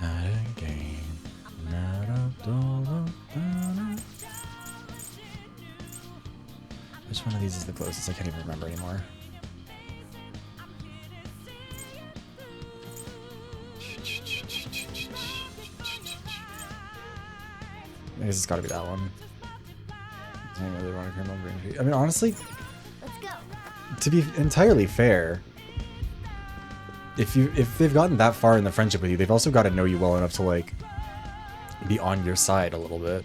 Not a game. Which one of these is the closest? I can't even remember anymore. I guess it's gotta be that one. I don't really want to criminal green feet. I mean, honestly, to be entirely fair, if they've gotten that far in the friendship with you, they've also got to know you well enough to like be on your side a little bit.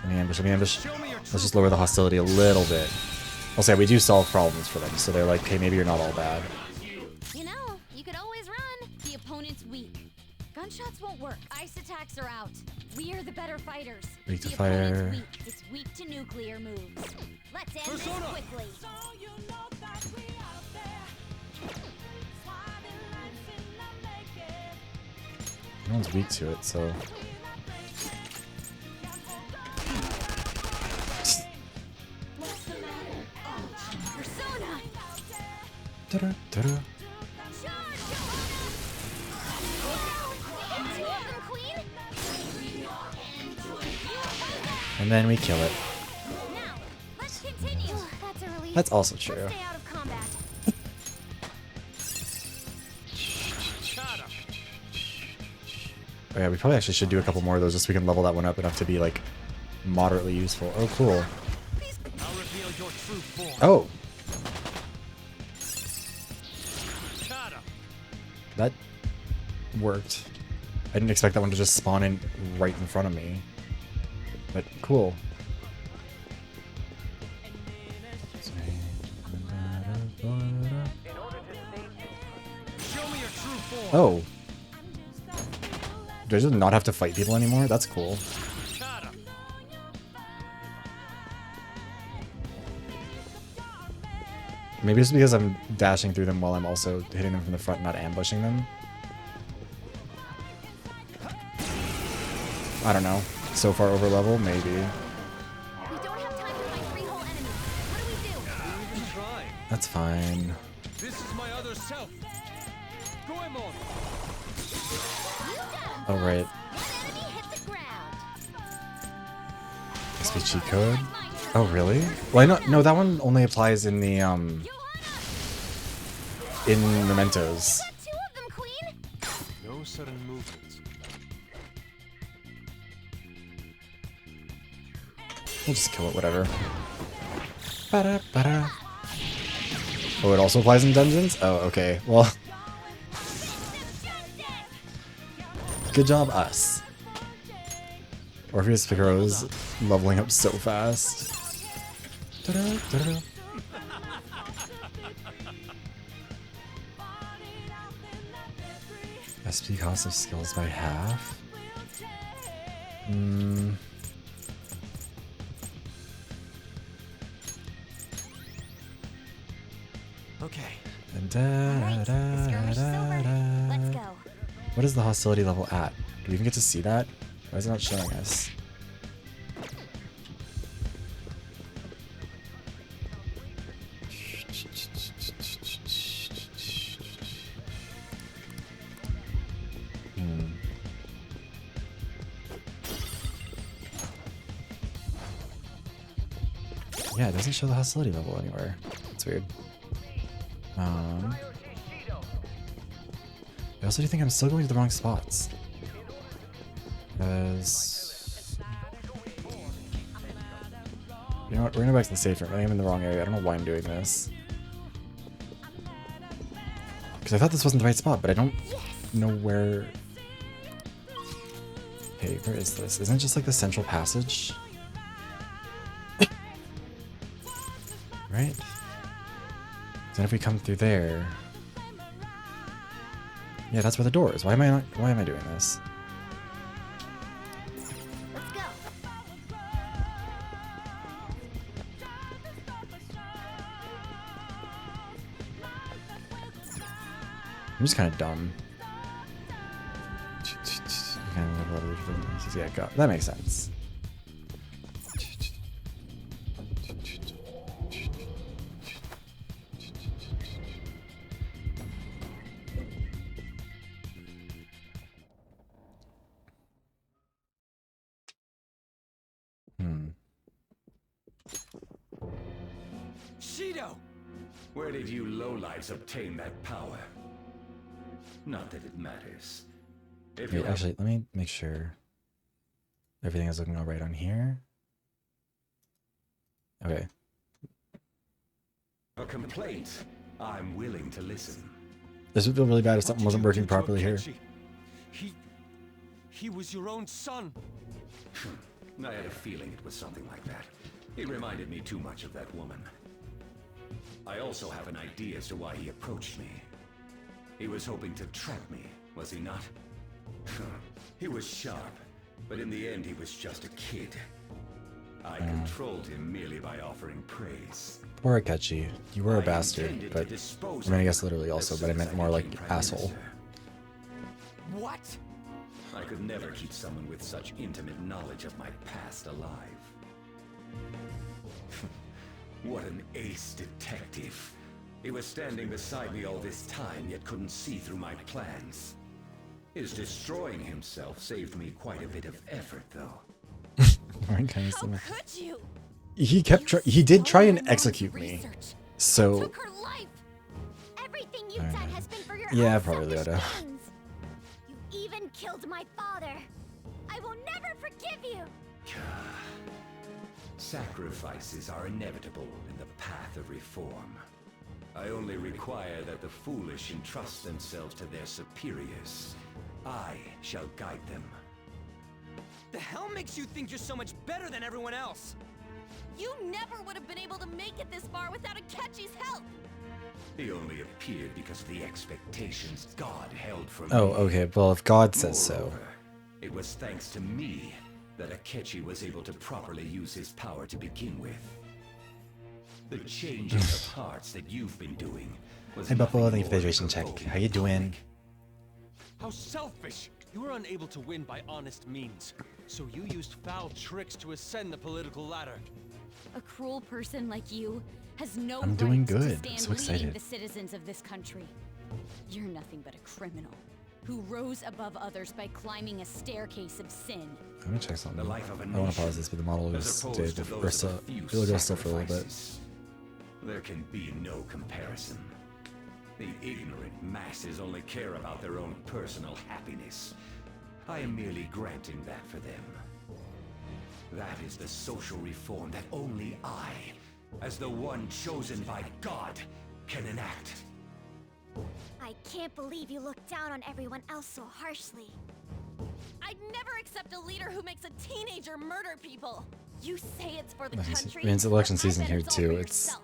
Let me ambush, let me ambush. Let's just lower the hostility a little bit. I'll say we do solve problems for them, so they're like, hey, maybe you're not all bad. You know, you could always run. The opponent's weak. Gunshots won't work. Ice attacks are out. We are the better fighters. Weak to the fire. opponent's weak. It's weak to nuclear moves. Let's end this quickly. No one's weak to it, so... Persona! Ta-da, ta-da. Two of them, Queen! And then we kill it. Now, let's continue. That's a relief. That's also true. Stay out of combat. Oh yeah, we probably actually should do a couple more of those just so we can level that one up enough to be like moderately useful. Oh, cool. I'll reveal your true form. Oh! That worked. I didn't expect that one to just spawn in right in front of me. But cool. Oh. Do I just not have to fight people anymore? That's cool. Maybe it's because I'm dashing through them while I'm also hitting them from the front, not ambushing them. I don't know. So far over level, maybe. We don't have time to fight three whole enemies. What do we do? Try. That's fine. This is my other self. Goemon. Oh, right. Must be cheat code. Oh, really? Well, I know. No, that one only applies in the, in Mementos. No sudden movements. We'll just kill it, whatever. Ba-da-ba-da. Oh, it also applies in dungeons? Oh, okay. Well, Good job, us. Orpheus Figaro's leveling up so fast. Ta-da, ta-da. SP cost of skills by half. Okay. Let's go. What is the hostility level at? Do we even get to see that? Why is it not showing us? Yeah, it doesn't show the hostility level anywhere. It's weird. I also do think I'm still going to the wrong spots. Because... You know what, we're gonna go back to the safe room. I am in the wrong area. I don't know why I'm doing this. Because I thought this wasn't the right spot, but I don't know where... Hey, where is this? Isn't it just like the central passage? Right? Then if we come through there... Yeah, that's where the door is. Why am I doing this? Let's go. I'm just kind of dumb. Yeah, go. That makes sense. Shido! Where did you lowlights obtain that power? Not that it matters. If Wait, actually, let me make sure everything is looking all right on here. Okay. A complaint, I'm willing to listen. This would feel really bad if something wasn't working properly here. He was your own son. I had a feeling it was something like that. He reminded me too much of that woman. I also have an idea as to why he approached me. He was hoping to trap me, was he not? He was sharp, but in the end he was just a kid. I controlled him merely by offering praise. Poor Akechi. You were a bastard, but I mean, I guess literally also, but I meant more like asshole. What? I could never keep someone with such intimate knowledge of my past alive. What an ace detective. He was standing beside me all this time, yet couldn't see through my plans. His destroying himself saved me quite a bit of effort, though. How could you? He did try and execute me. So Took her life. Everything you've done has been for your yeah, own probably selfish Leota. gains. You even killed my father. I will never forgive you. Sacrifices are inevitable in the path of reform. I only require that the foolish entrust themselves to their superiors. I shall guide them. The hell makes you think you're so much better than everyone else? You never would have been able to make it this far without Akechi's help! He only appeared because of the expectations God held for me. Oh, okay. Well, if God says so. Moreover, it was thanks to me that Akechi was able to properly use his power to begin with. The changing of hearts that you've been doing was Hey, Buffalo, thank you for the nothing hydration more check. than How you doing? How selfish! You were unable to win by honest means, so you used foul tricks to ascend the political ladder. A cruel person like you has no I'm doing right to good. stand So leading excited. the citizens of this country. You're nothing but a criminal who rose above others by climbing a staircase of sin. I'm gonna check something. The life of a I don't want to nation, pause this, but the model as is opposed to Dave. those Or of so, a few it'll go still for a little bit. sacrifices. There can be no comparison. The ignorant masses only care about their own personal happiness. I am merely granting that for them. That is the social reform that only I, as the one chosen by God, can enact. I can't believe you look down on everyone else so harshly. I'd never accept a leader who makes a teenager murder people. You say it's for the Nice. country. I mean, it's election season here too. It's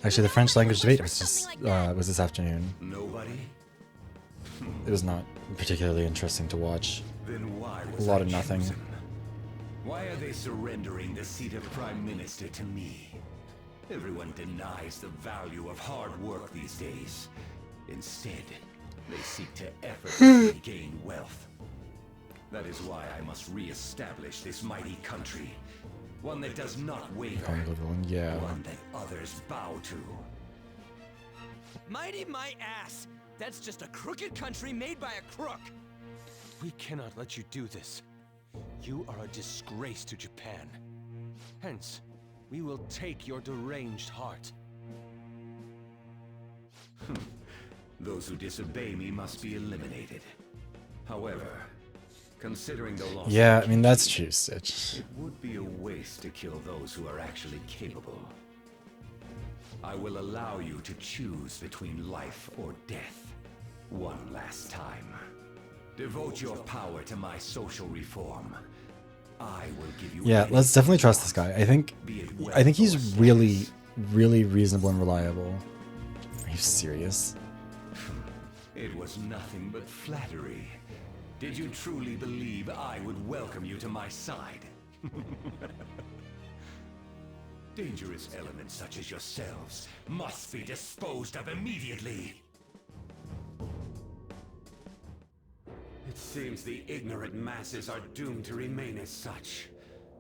actually the French language debate was just was this afternoon. Nobody? It was not particularly interesting to watch. Then why A was lot I of nothing. chosen? Why are they surrendering the seat of Prime Minister to me? Everyone denies the value of hard work these days. Instead, they seek to effortlessly gain wealth. That is why I must re-establish this mighty country. One that does not waver. Yeah. One that others bow to. Mighty my ass! That's just a crooked country made by a crook! We cannot let you do this. You are a disgrace to Japan. Hence, we will take your deranged heart. Those who disobey me must be eliminated. However, considering the loss Yeah, of I mean that's true, Stitch. it would be a waste to kill those who are actually capable. I will allow you to choose between life or death. One last time. Devote your power to my social reform. I will give you Yeah, let's definitely trust this guy. I think he's really, really reasonable and reliable. Are you serious? It was nothing but flattery. Did you truly believe I would welcome you to my side? Dangerous elements such as yourselves must be disposed of immediately. It seems the ignorant masses are doomed to remain as such.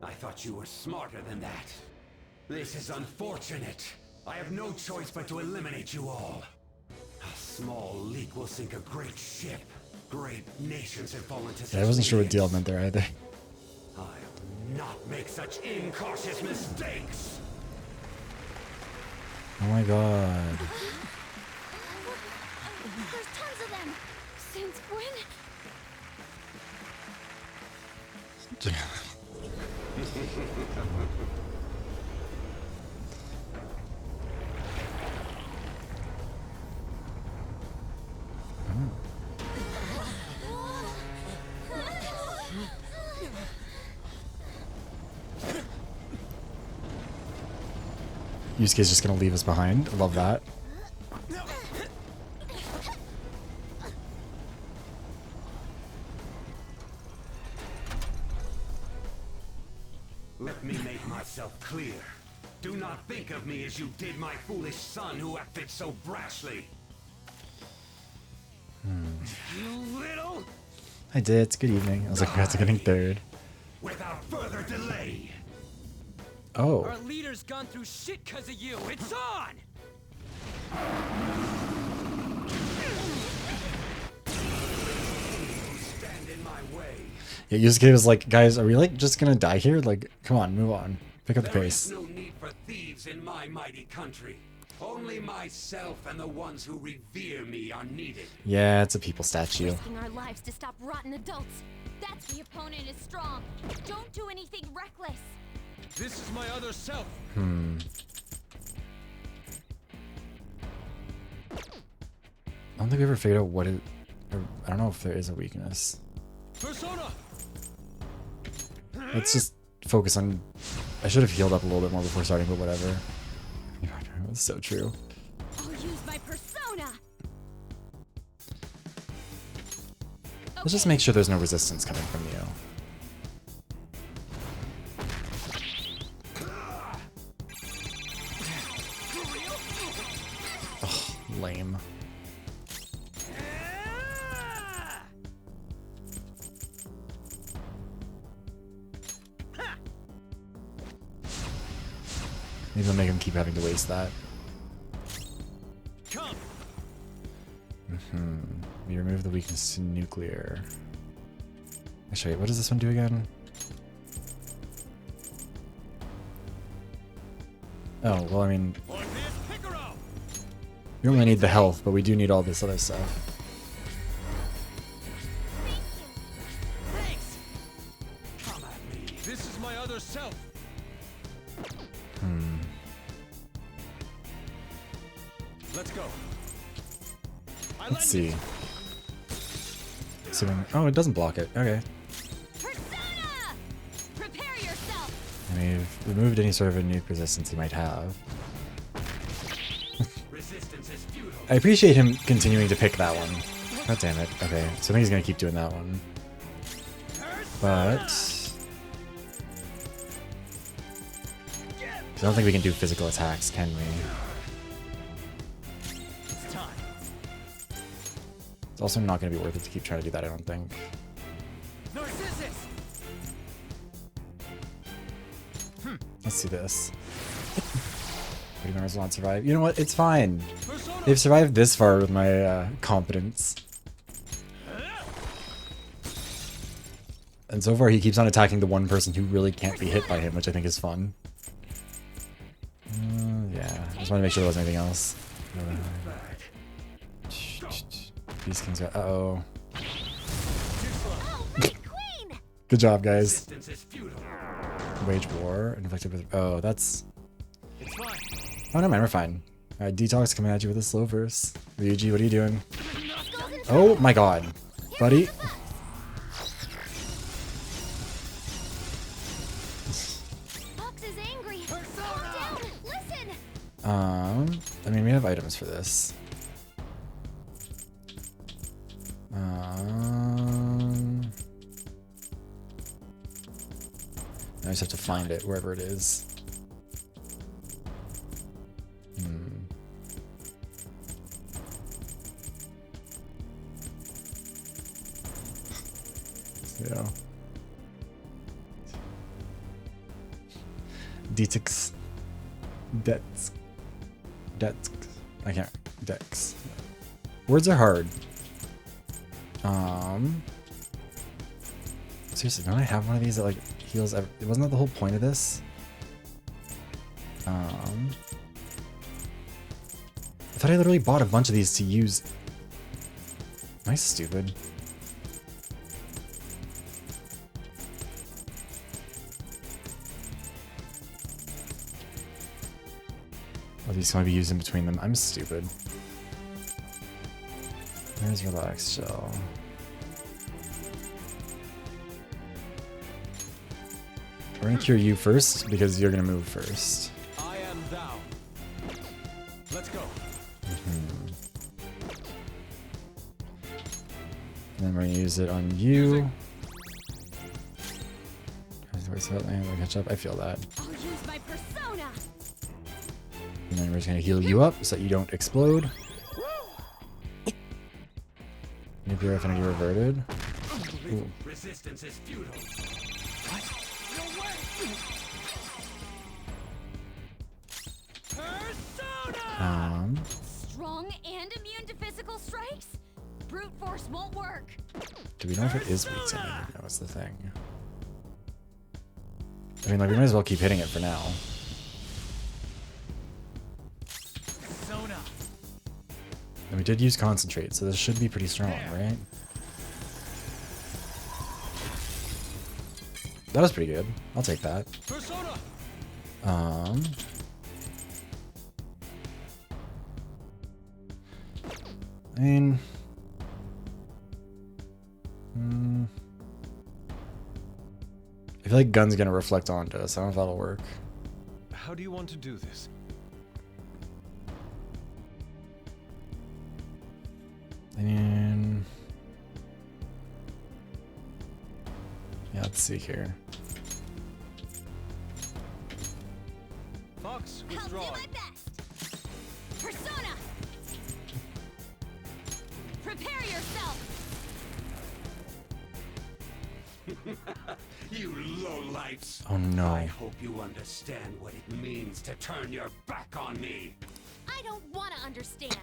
I thought you were smarter than that. This is unfortunate. I have no choice but to eliminate you all. A small leak will sink a great ship. Great nations have fallen to Yeah, I wasn't sure what disobedience. deal meant there either. I'll not make such incautious mistakes. Oh my god. There's tons of them. Since when? Yusuke's just gonna leave us behind. I love that. Let me make myself clear. Do not think of me as you did my foolish son who acted so brashly. You little... I did. It's good evening. I was like, congrats on getting third. Without further delay. Oh. Our leader's gone through shit because of you. It's on! Stand in my way. Yeah, Yusuke was like, guys, are we like just gonna die here? Like, come on, move on. Pick up the There pace. is no need for thieves in my mighty country. Only myself and the ones who revere me are needed. Yeah, it's a people statue. Risking our lives to stop rotten adults. That's the opponent is strong. Don't do anything reckless. This is my other self. I don't think we ever figured out what it... I don't know if there is a weakness. Persona. Let's just focus on... I should have healed up a little bit more before starting, but whatever. It's so true. I'll use my persona. Let's just make sure there's no resistance coming from you. Ugh, lame. Maybe I'll make him keep having to waste that. We remove the weakness to nuclear. Actually, what does this one do again? Oh, well, I mean... We only need the health, but we do need all this other stuff. Come at me. This is my other self. Let's go. Let's see. Oh, it doesn't block it. Okay. We've removed any sort of renewed resistance he might have. I appreciate him continuing to pick that one. God damn it. Okay, so I think he's gonna keep doing that one. But I don't think we can do physical attacks, can we? It's also not gonna be worth it to keep trying to do that, I don't think. Let's do this. Pretty much will not survive. You know what? It's fine. They've survived this far with my competence. And so far he keeps on attacking the one person who really can't be hit by him, which I think is fun. Yeah, I just want to make sure there wasn't anything else. These kings are... Uh-oh. Good job, guys. Wage war, inflicted with... Oh, that's... Oh, no, man, we're fine. Alright, Detox coming at you with a slow verse. Ryuji, what are you doing? Oh my god. Buddy. I mean, we have items for this. I just have to find it, wherever it is. Yeah. Detox. Dets. I can't. Dex. Words are hard. Seriously, don't I have one of these that like heals? Wasn't that the whole point of this? I thought I literally bought a bunch of these to use. Am I stupid? Oh, these can only be used in between them. I'm stupid. Where's Relax Shell? We're gonna cure you first because you're gonna move first. I am thou. Let's go. And then we're gonna use it on you. Catch up. I feel that. I'll use my persona. And then we're just gonna heal you up so that you don't explode. Nuclear affinity reverted. Ooh. Resistance is futile. Strong and immune to physical strikes? Brute force won't work. Do we know if it is weak to anything? That was the thing. I mean, like, we might as well keep hitting it for now. And we did use concentrate, so this should be pretty strong, right? That was pretty good. I'll take that. I mean... I feel like Gun's gonna reflect onto us. I don't know if that'll work. How do you want to do this? I mean... Yeah, let's see here. Fox, withdraw. I'll do my best. Persona. Prepare yourself. You lowlifes! Oh no. I hope you understand what it means to turn your back on me. I don't want to understand.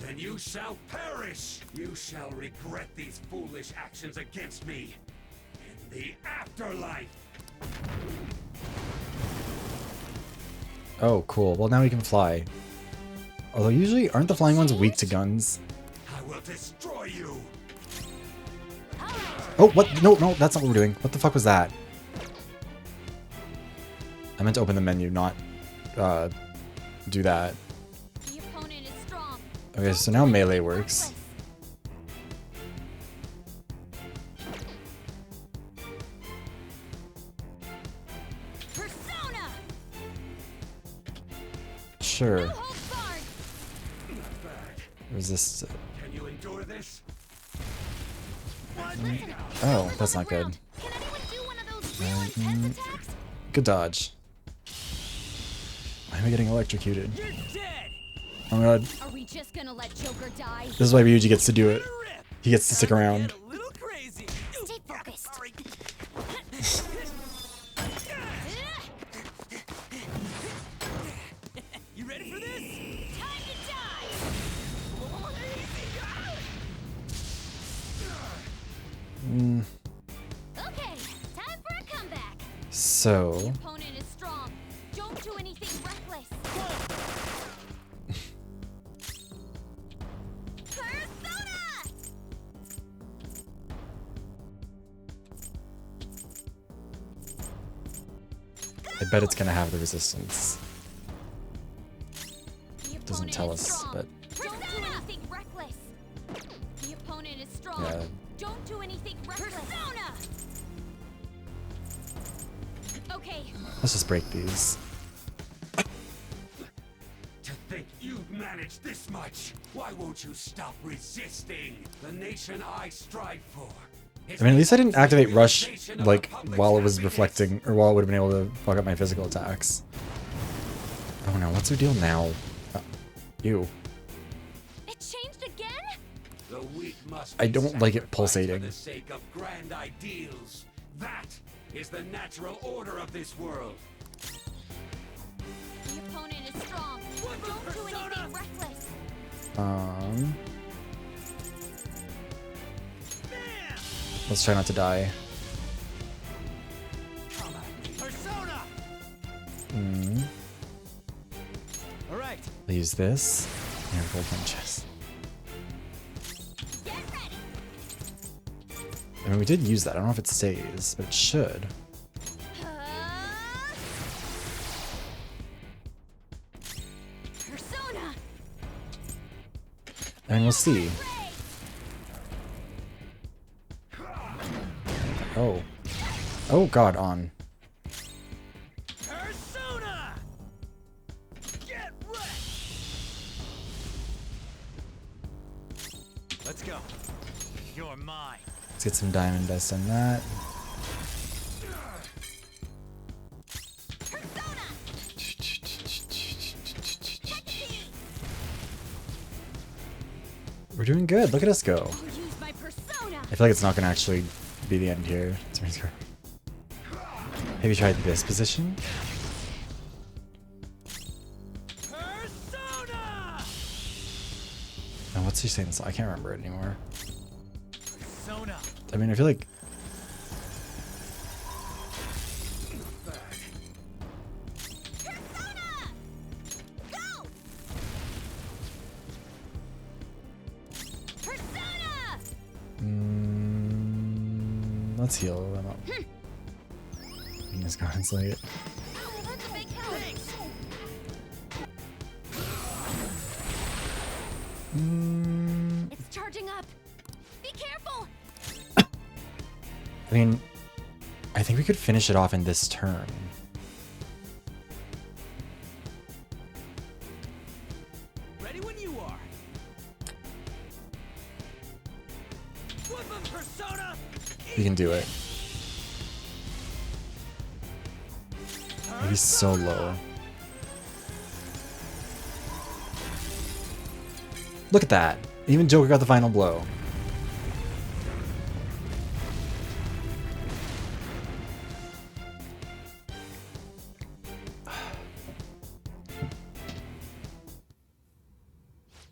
Then you shall perish! You shall regret these foolish actions against me in the afterlife! Oh, cool. Well, now we can fly. Although usually, aren't the flying ones weak to guns? I will destroy you! Oh, what? No, no, that's not what we're doing. What the fuck was that? I meant to open the menu, not do that. The opponent is strong. Okay, so now melee works. sure. Resist. Can you endure this? Oh, that's not good. Good dodge. Why am I getting electrocuted? Oh my god. Are we just gonna let Joker die? This is why Ryuji gets to do it. He gets to stick around. Stay focused. You ready for this? Time to die. Okay, time for a comeback. So. The opponent is strong. Don't do anything reckless. Persona! I bet it's gonna have the resistance. Doesn't tell us, but Don't do anything reckless. The opponent is strong. yeah. Don't do anything reckless. Persona! Okay. Let's just break these. To think you've managed this much! Why won't you stop resisting? The nation I strive for. I mean, at least I didn't activate Rush, like, while it was reflecting, or while it would have been able to fuck up my physical attacks. Oh no, what's her deal now? Ew. It changed again? The weak must I be don't like it sacrificed pulsating. For the sake of grand ideals. That is the natural order of this world. The opponent is strong. Don't do anything reckless. Let's try not to die. Persona! All right. I'll use this. And full punches. I mean, we did use that. I don't know if it stays, but it should. Persona! I mean, we'll see. Oh. Oh god, on. Persona! Get wrecked! Let's go. You're mine. Let's get some diamond dust on that. We're doing good. Look at us go. I feel like it's not going to actually be the end here. Have you tried this position? Persona! Oh, what's he saying? I can't remember it anymore. Persona! I mean, I feel like... Let's heal them up. Venus God's Light. It's charging up. Be careful. I mean, I think we could finish it off in this turn. Ready when you are. Persona! We can do it. Maybe so low. Look at that. Even Joker got the final blow.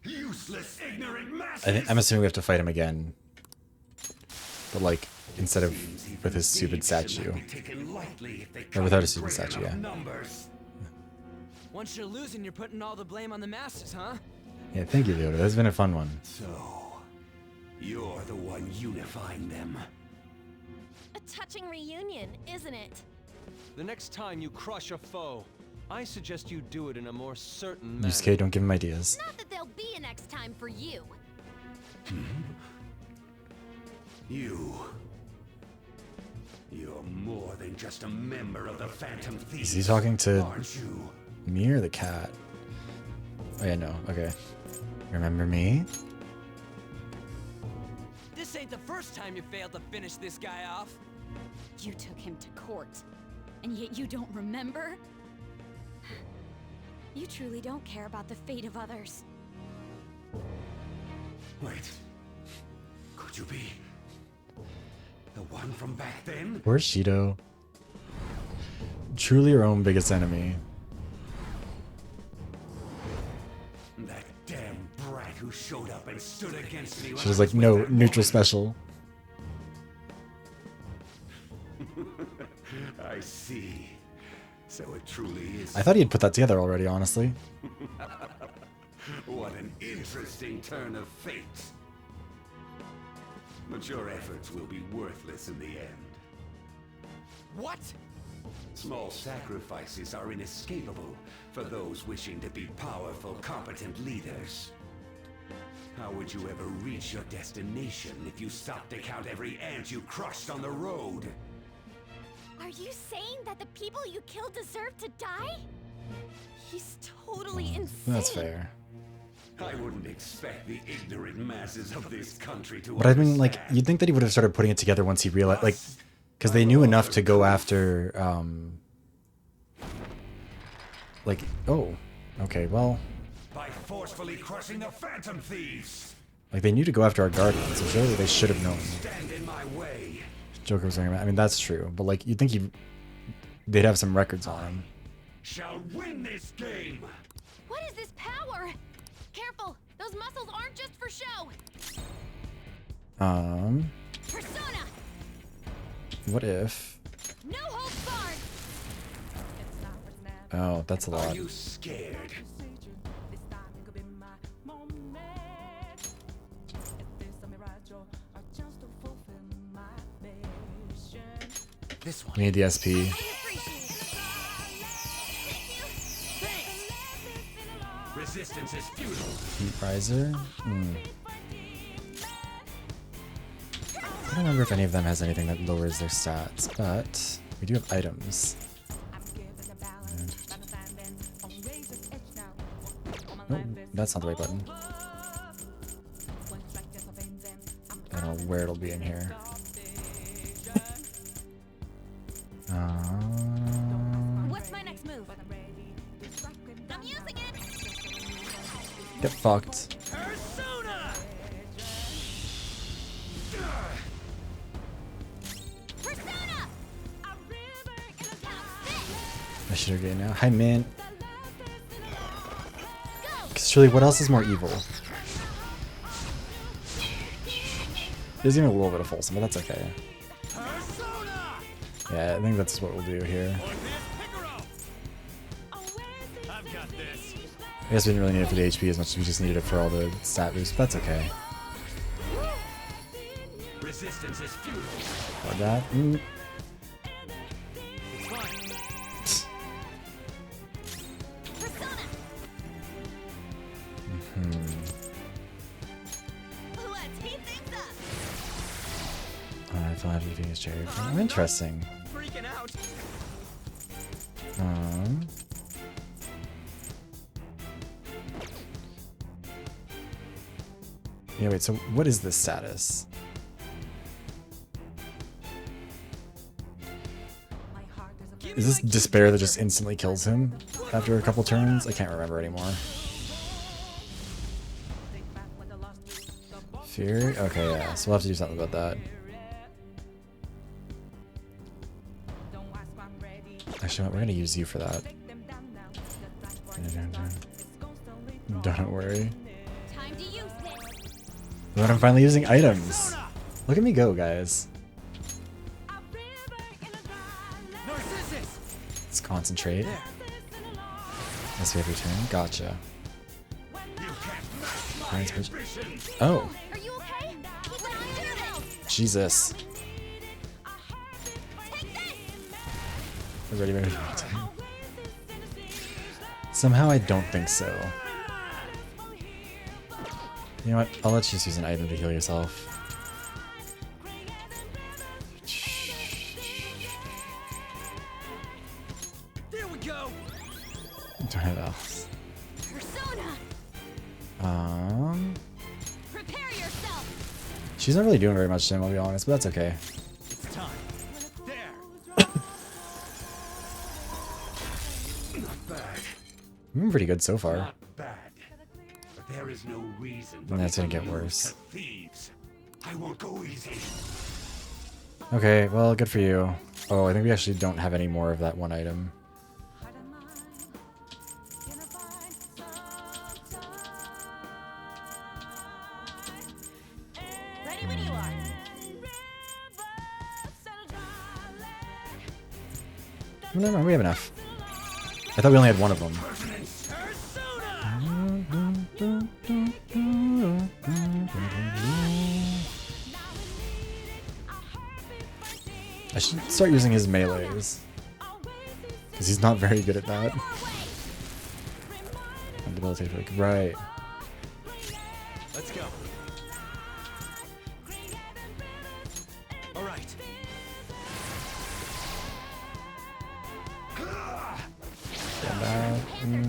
Useless, ignorant masses. I'm assuming we have to fight him again. But like, instead of with his stupid statue. Or without a stupid statue, yeah. Once you're losing, you're putting all the blame on the masses, huh? Yeah, thank you, Yoda. That's been a fun one. So, you're the one unifying them. A touching reunion, isn't it? The next time you crush a foe, I suggest you do it in a more certain manner. Yusuke, don't give him ideas. Not that there'll be a next time for you. You're more than just a member of the Phantom Thieves. Is he talking to aren't you? me or the cat? Oh yeah, no. Okay. Remember me? This ain't the first time you failed to finish this guy off. You took him to court, and yet you don't remember? You truly don't care about the fate of others. Wait. Could you be the one from back then? Poor Shido. Truly her own biggest enemy. That damn brat who showed up and stood against me. She was like, no, neutral special. I see. So it truly is. I thought he had put that together already, honestly. What an interesting turn of fate. But your efforts will be worthless in the end. What? Small sacrifices are inescapable for those wishing to be powerful, competent leaders. How would you ever reach your destination if you stopped to count every ant you crushed on the road? Are you saying that the people you killed deserve to die? He's totally insane. That's fair. I wouldn't expect the ignorant masses of this country to But I mean, like, you'd think that he would have started putting it together once he realized, like, because they knew enough to go after, like, oh, okay, well, by forcefully crushing the Phantom Thieves. like, they knew to go after our guardians, so surely they should have known. Stand in my way. Joker was saying, I mean, that's true, but like, you'd think they'd have some records on him. Shall win this game. What is this power? Careful, those muscles aren't just for show. Persona. What if? No holds barred. Oh, that's a lot. Are you scared? This one. We need the SP. Resistance is futile. Heat riser. I don't remember if any of them has anything that lowers their stats, but we do have items. Oh, that's not the right button. I don't know where it'll be in here. What's my next move? I'm using it. Get fucked. Persona. Persona. I should have getting now. Hi, Mint. Because surely, what else is more evil? There's even a little bit of Folsom, but that's okay. Yeah, I think that's what we'll do here. I guess we didn't really need it for the HP as much as we just needed it for all the stat boosts, but that's okay. Resistance is futile. Or that. I feel like eating his cherry. Oh, interesting. Freaking out. Yeah, wait, so what is this status? Is this despair that just instantly kills him after a couple turns? I can't remember anymore. Fear? Okay, yeah, so we'll have to do something about that. Actually, we're gonna use you for that. Don't worry. But I'm finally using items. Look at me go, guys. Let's concentrate. Yes, we have your turn. Gotcha. Oh. Are you okay? Jesus. Ready, ready. Somehow I don't think so. You know what? I'll let you just use an item to heal yourself. There we go. Don't have else. Persona. Prepare yourself. She's not really doing very much to him, I'll be honest, but that's okay. It's time. There. Not bad. I'm pretty good so far. Not bad. But there is no reason for And that's me gonna to get lose worse. to thieves. I won't go easy. Okay, well, good for you. Oh, I think we actually don't have any more of that one item. Ready when you are. Oh, never mind, we have enough. I thought we only had one of them. I should start using his melees. Because he's not very good at that. And debilitate freak. Right. Let's go. All right.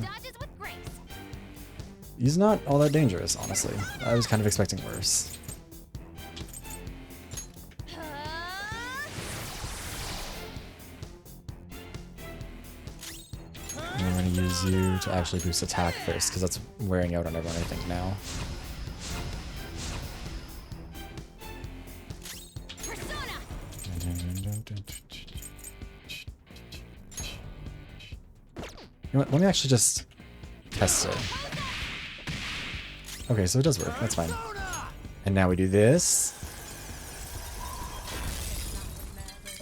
Dodges with grace. He's not all that dangerous, honestly. I was kind of expecting worse. And I'm going to use you to actually boost attack first, because that's wearing out on everyone, I think, now. You know what, let me actually just test it. Okay, so it does work, that's fine. And now we do this.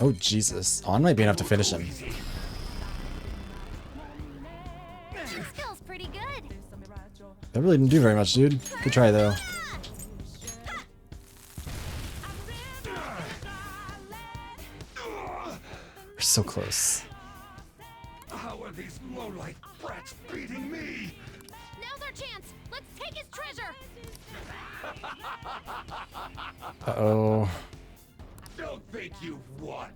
Oh, Jesus. On might be enough to finish him. Your skill's pretty good. That really didn't do very much, dude. Good try, though. We're so close. How are these low-life brats beating me? Now's our chance. Let's take his treasure. Uh-oh. Don't think you've won.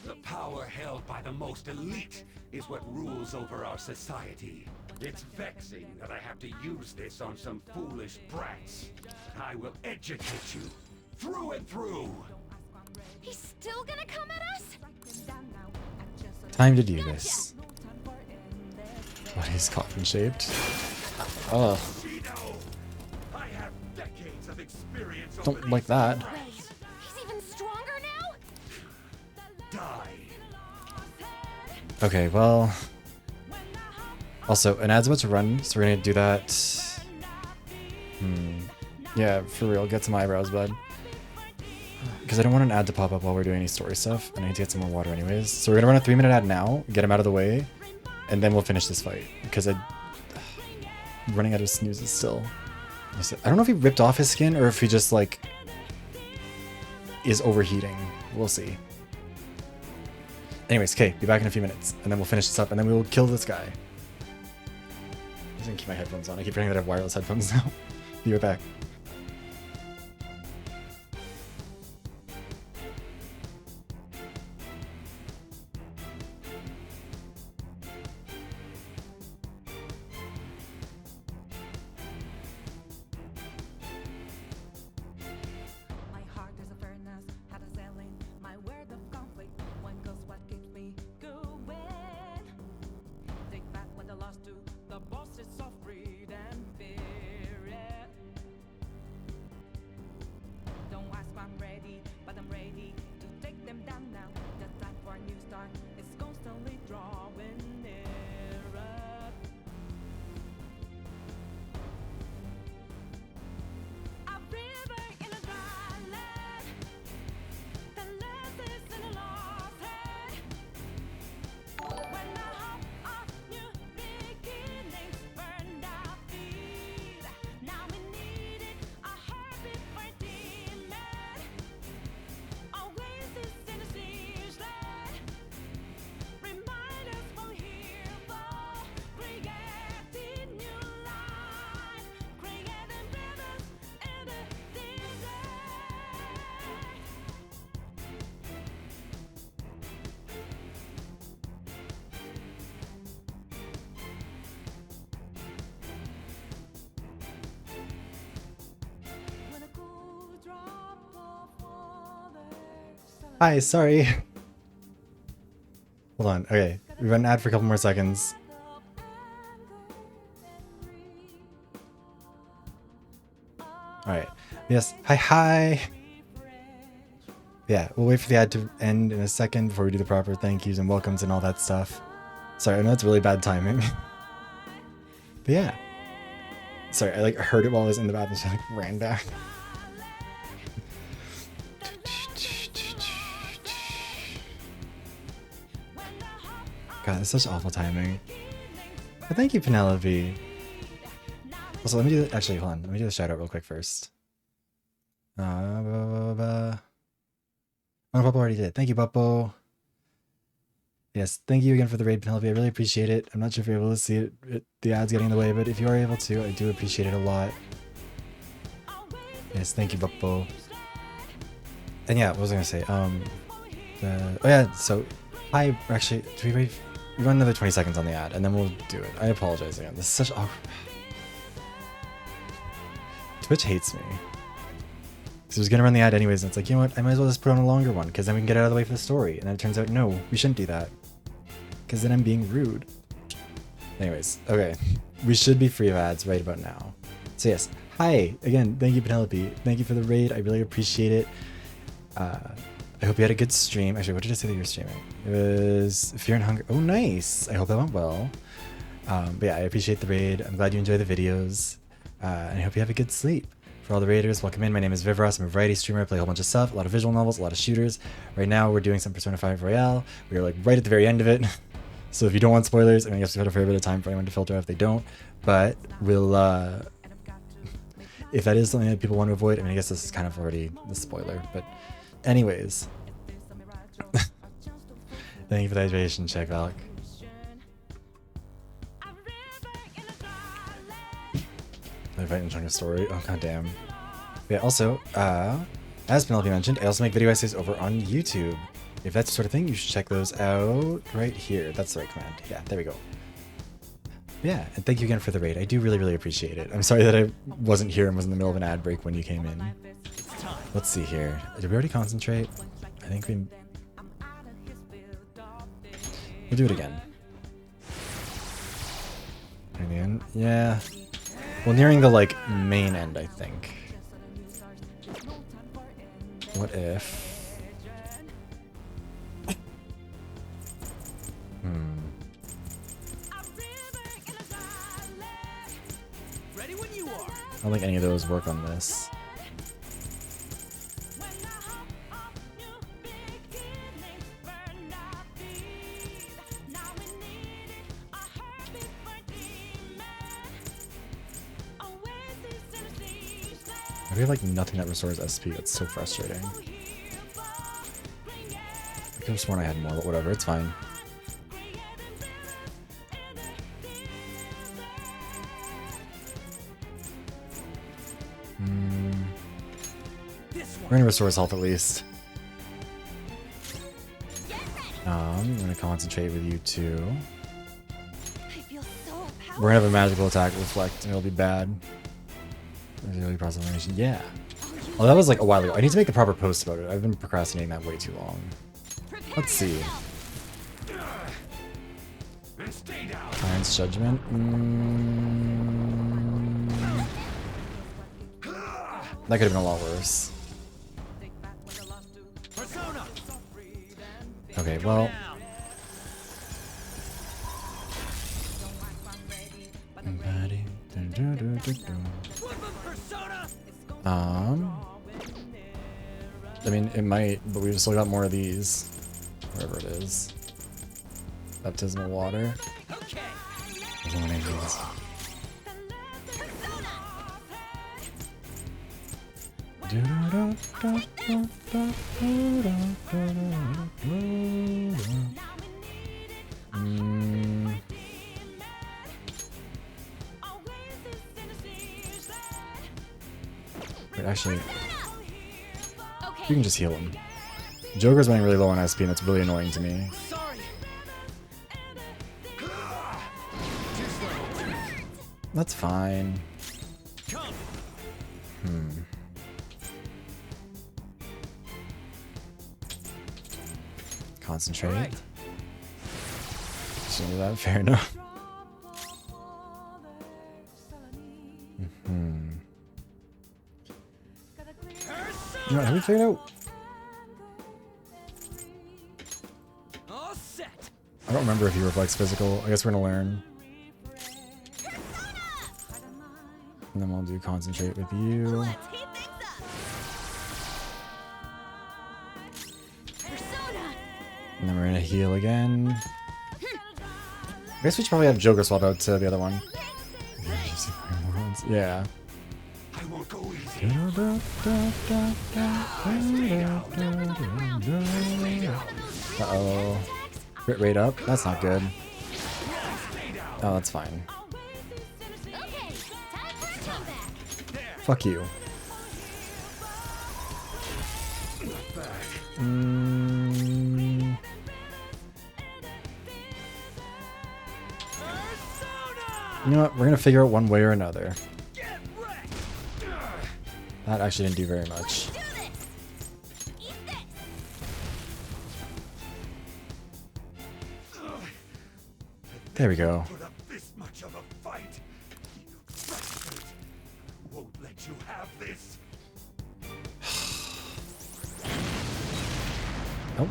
The power held by the most elite is what rules over our society. It's vexing that I have to use this on some foolish brats. I will educate you through and through. He's still gonna come at us? Time to do this. What is coffin shaped? Oh. I have decades of experience. Don't like that. Wait, he's even stronger now? Die. Okay, well. Also, an ad's about to run, so we're gonna do that. Yeah, for real, get some eyebrows, bud. Because I don't want an ad to pop up while we're doing any story stuff, and I need to get some more water anyways. So we're gonna run a 3-minute ad now, get him out of the way, and then we'll finish this fight. Because I'm running out of snoozes still. I don't know if he ripped off his skin, or if he just, like, is overheating. We'll see. Anyways, okay, be back in a few minutes, and then we'll finish this up, and then we will kill this guy. I'm just gonna keep my headphones on. I keep forgetting that I have wireless headphones now. Be right back. Hi, sorry. Hold on. Okay, we've got an ad for a couple more seconds. Alright. Yes. Hi. Yeah, we'll wait for the ad to end in a second before we do the proper thank yous and welcomes and all that stuff. Sorry, I know it's really bad timing. But yeah. Sorry, I like heard it while I was in the bathroom, so I like ran back. God, that's such awful timing. But thank you, Penelope. Also, let me do the, actually, hold on. Let me do the shout out real quick first. Oh, Buppo already did. Thank you, Buppo. Yes, thank you again for the raid, Penelope. I really appreciate it. I'm not sure if you're able to see it, the ads getting in the way, but if you are able to, I do appreciate it a lot. Yes, thank you, Buppo. And yeah, what was I gonna say? Oh yeah, so hi. Actually, do we wait? We run another 20 seconds on the ad, and then we'll do it. I apologize again. This is such awkward. Twitch hates me. So I was gonna run the ad anyways, and it's like, you know what? I might as well just put on a longer one, because then we can get out of the way for the story. And then it turns out, no, we shouldn't do that, because then I'm being rude. Anyways, okay, we should be free of ads right about now. So yes, hi again. Thank you, Penelope. Thank you for the raid. I really appreciate it. I hope you had a good stream. Actually, what did I say that you were streaming? It was Fear and Hunger. Oh, nice. I hope that went well. But yeah, I appreciate the raid. I'm glad you enjoy the videos. And I hope you have a good sleep. For all the raiders, welcome in. My name is Vivros. I'm a variety streamer. I play a whole bunch of stuff, a lot of visual novels, a lot of shooters. Right now, we're doing some Persona 5 Royale. We are like right at the very end of it. So if you don't want spoilers, I mean, I guess we've got a fair bit of time for anyone to filter out if they don't. But we'll, if that is something that people want to avoid, I mean, I guess this is kind of already the spoiler. But anyways. Thank you for the hydration check, Alec. I invite and chunk a story. Oh, goddamn. Yeah, also, as Penelope mentioned, I also make video essays over on YouTube. If that's the sort of thing, you should check those out right here. That's the right command. Yeah, there we go. Yeah, and thank you again for the raid. I do really, really appreciate it. I'm sorry that I wasn't here and was in the middle of an ad break when you came in. Let's see here. Did we already concentrate? I think we... We'll do it again. Near the end? Yeah. Well, nearing the, like, main end, I think. What if... I don't think any of those work on this. We have like nothing that restores SP. That's so frustrating. I could have sworn I had more, but whatever, it's fine. We're gonna restore his health at least. I'm gonna concentrate with you two. We're gonna have a magical attack reflect, and it'll be bad. Yeah. Oh, that was like a while ago. I need to make a proper post about it. I've been procrastinating that way too long. Let's see. Iron's Judgment. That could have been a lot worse. Okay, well. I mean, it might, but we've still got more of these. Wherever it is. Baptismal water. Illuminations. Wait, actually, you can just heal him. Joker's running really low on SP, and that's really annoying to me. That's fine. Concentrate. Shouldn't do that. Fair enough. You know, have we figured out? I don't remember if he reflects physical. I guess we're gonna learn. And then we'll do concentrate with you. And then we're gonna heal again. I guess we should probably have Joker swap out to the other one. Yeah. I won't go easy. Uh-oh. Crit rate up? That's not good. Oh, that's fine. Fuck you. You know what? We're gonna figure out one way or another. That actually didn't do very much. There we go. Put up this much of a fight. You bastard. I won't let you have this. Nope.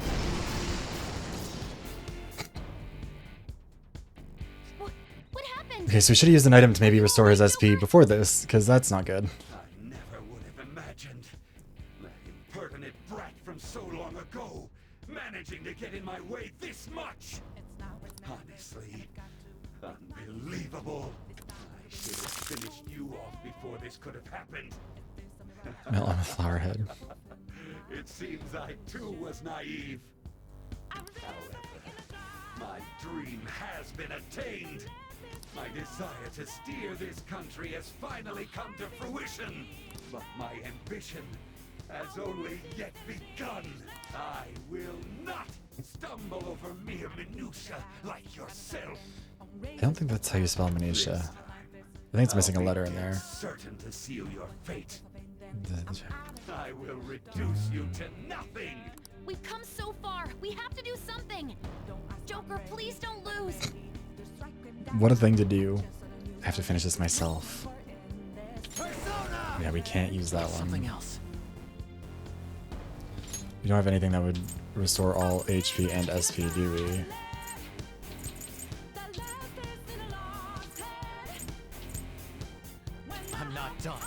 What happened? Okay, so we should have used an item to maybe restore his SP before this, because that's not good. I never would have imagined that impertinent brat from so long ago managing to get in my way this much. Honestly, unbelievable. I should have finished you off before this could have happened. Melt on a flower head. It seems I too was naive. However, my dream has been attained. My desire to steer this country has finally come to fruition. But my ambition has only yet begun. I will not stumble over mere minutia like yourself. I don't think that's how you spell minutia. I think it's missing a letter in there. Certain to seal your fate. I will reduce you to nothing. We've come so far. We have to do something. Joker, please don't lose. What a thing to do. I have to finish this myself. Yeah, we can't use that one. Something else. We don't have anything that would restore all HP and SP, do we? I'm not done.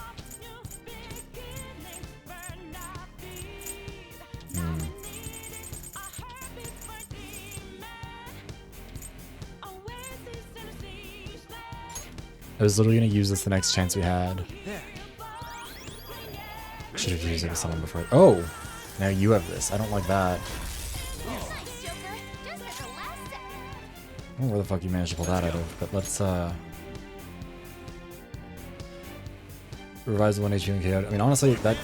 I was literally gonna use this the next chance we had. Should have used it with someone before. Oh! Now you have this. I don't like that. I don't know where the fuck you managed to pull that out of, but let's revise the 1 HP and KO. I mean, honestly, that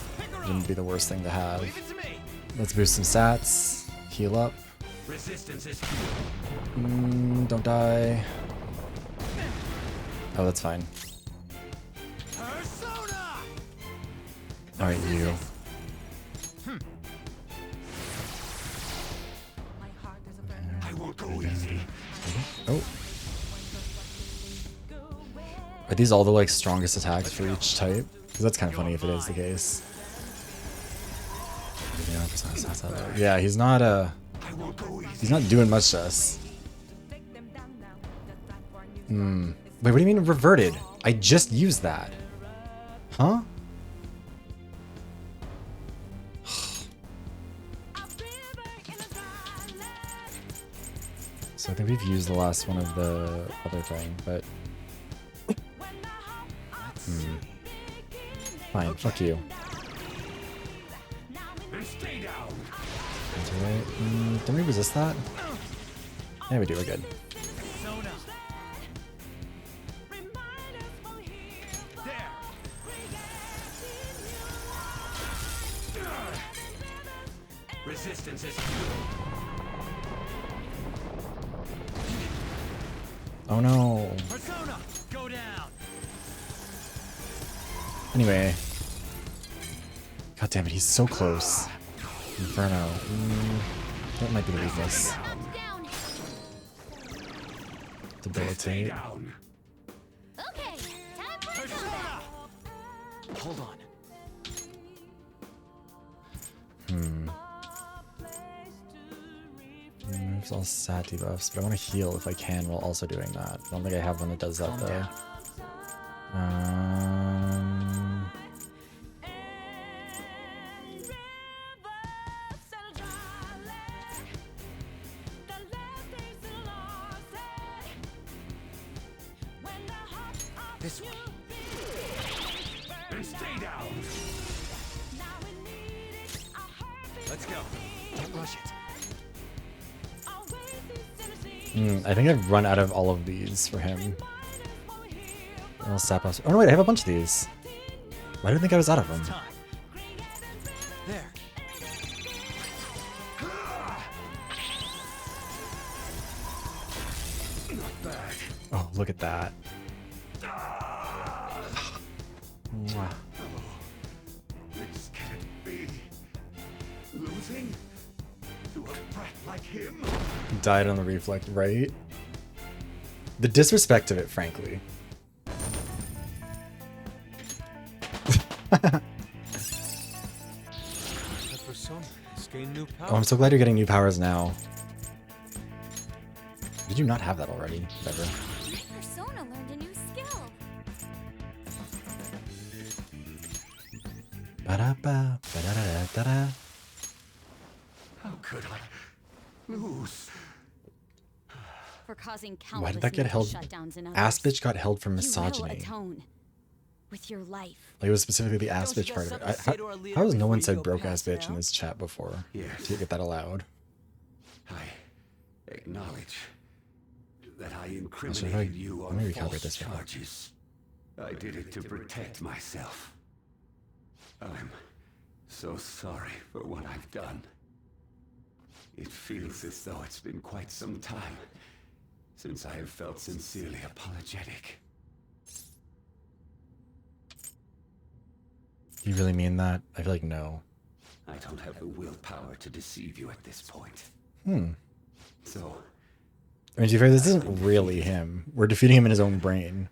wouldn't be the worst thing to have. Let's boost some stats. Heal up. Don't die. Oh, that's fine. Alright, you. I won't go easy. Oh. Are these all the like strongest attacks for each type? Because that's kind of funny if it is the case. Yeah, he's not doing much to us. Wait, what do you mean reverted? I just used that. Huh? So I think we've used the last one of the other thing, but... Fine, fuck you. Don't we resist that? Yeah, we do, we're good. Resistance is Oh no. Persona, go down. Anyway. God damn it, he's so close. Inferno. That might be weakness. Debilitate. Okay, time for Persona! Hold on. There's all stat debuffs, but I want to heal if I can while also doing that. I don't think I have one that does that though. This way. And stay down. Let's go. Don't rush it. I think I've run out of all of these for him. All stat buffs. Oh no, wait, I have a bunch of these. Why did I think I was out of them? There. Not bad. Oh, look at that. Mwah. This can't be. Losing to a brat like him? Died on the reflect, right? The disrespect of it, frankly. Oh, I'm so glad you're getting new powers now. Did you not have that already? Whatever. My persona learned a new skill. Ba-da-ba, ba-da-da-da-da-da. How could I lose? For causing countless Why did that get mental held? shutdowns in Ass others. bitch got held for You will misogyny. atone with your life. Like, it was specifically the ass Don't you bitch part got of it. something to say to our leader How has no before one you said go broke ass past bitch in now? this chat before? Yes. To get that allowed. I acknowledge that I Actually, incriminated you let on me false recalibrate this real quick. charges. I did it to protect myself. I'm so sorry for what I've done. It feels as though it's been quite some time since I have felt sincerely apologetic. You really mean that? I feel like no. I don't have the willpower to deceive you at this point. So, I mean, to be fair, this isn't really him. We're defeating him in his own brain.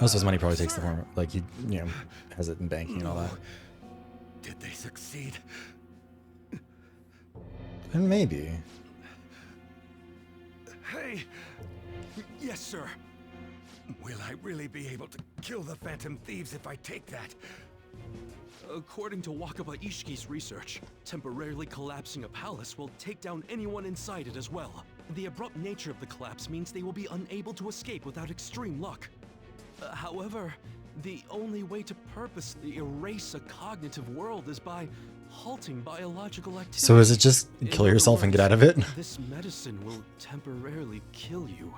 Most of his money probably takes the form of, like, he, you know, has it in banking and all that. did they succeed? And maybe. Hey! Yes, sir. Will I really be able to kill the Phantom Thieves if I take that? According to Wakaba Ishiki's research, temporarily collapsing a palace will take down anyone inside it as well. The abrupt nature of the collapse means they will be unable to escape without extreme luck. However, the only way to purposely erase a cognitive world is by halting biological activity. So is it just kill yourself and get out of it? This medicine will temporarily kill you.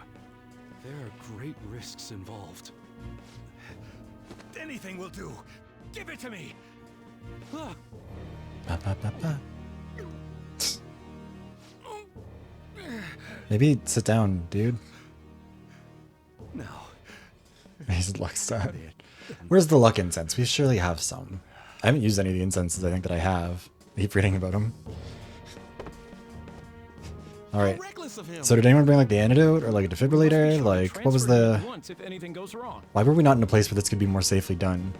There are great risks involved. Anything will do. Give it to me. Ba, ba, ba, ba. Maybe sit down, dude. No. He's luck stat. Where's the luck incense? We surely have some. I haven't used any of the incenses I think that I have. I keep reading about them. Alright. So did anyone bring like the antidote or like a defibrillator? Like what was the... If anything goes wrong. Why were we not in a place where this could be more safely done?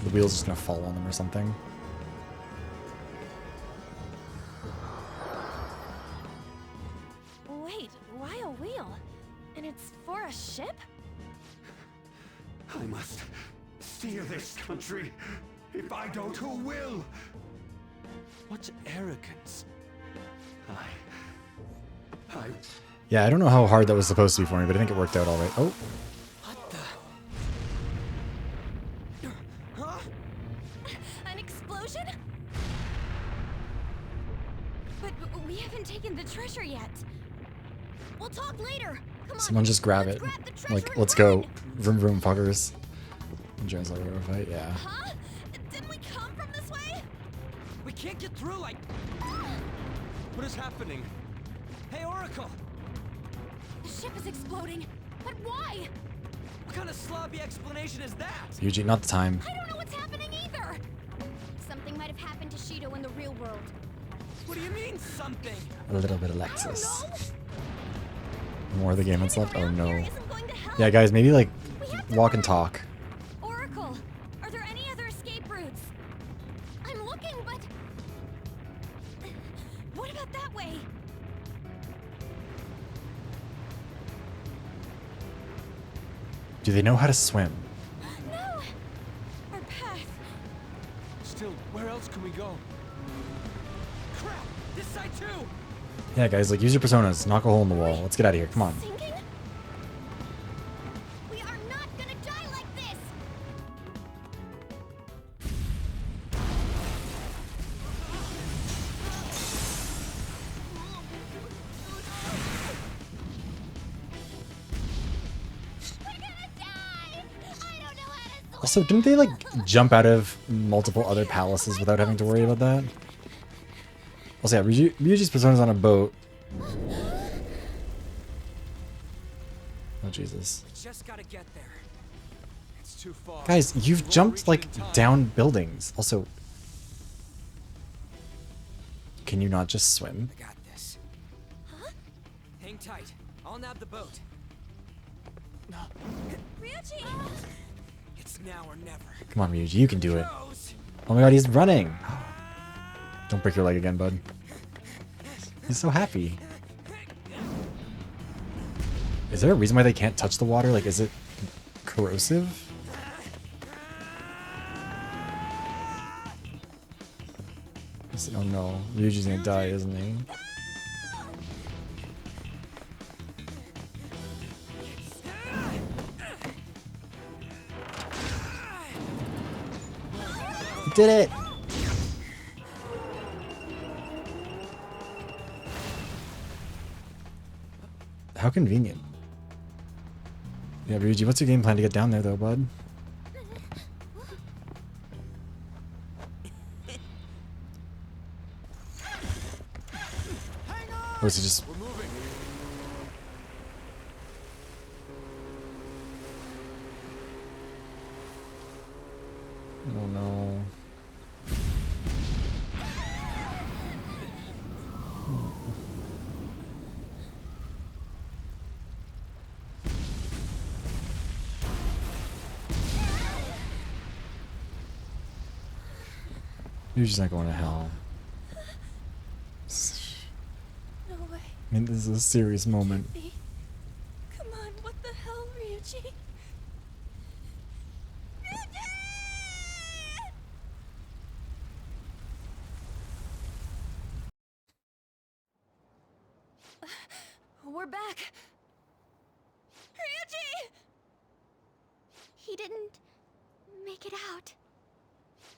The wheel's just gonna fall on them or something. Wait, why a wheel? And it's for a ship? I must steer this country. If I don't, who will? What arrogance. Yeah, I don't know how hard that was supposed to be for me, but I think it worked out alright. Oh. An explosion? But we haven't taken the treasure yet. We'll talk later. Come on. Someone just grab it. Like, let's go. Vroom vroom fuckers. Jones like a fight, yeah. Huh? Didn't we come from this way? We can't get through like... What is happening? Hey, Oracle! ship is exploding. But why? What kind of sloppy explanation is that? Yuji, not the time. I don't know what's happening either. Something might have happened to Shido in the real world. What do you mean, something? A little bit of Lexus. More of the game that's left? Oh no. Yeah, guys, maybe like walk and talk. Oracle, are there any other escape routes? I'm looking, but what about that way? Do they know how to swim? No, our path. Still, where else can we go? Crap! This side too! Yeah, guys, like use your personas. Knock a hole in the wall. Let's get out of here. Come on. Sinking? We are not gonna die like this. Also, didn't they like jump out of multiple other palaces without having to worry about that? Also, yeah, Ryuji's persona's on a boat. Oh, Jesus. We just gotta get there. It's too far. Guys, you've jumped like down buildings. Also, can you not just swim? I got this. Huh? Hang tight. I'll nab the boat. Ryuji! It's now or never. Come on, Ryuji, you can do it. Oh my god, he's running. Don't break your leg again, bud. He's so happy. Is there a reason why they can't touch the water? Like, is it corrosive? Oh no, Ryuji's gonna die, isn't he? He did it! How convenient. Yeah, Ryuji, what's your game plan to get down there though, bud? Or is he just... Oh no. You're just not going to hell. No way. I mean, this is a serious moment. Come on, what the hell, Ryuji? We're back. Ryuji! He didn't make it out.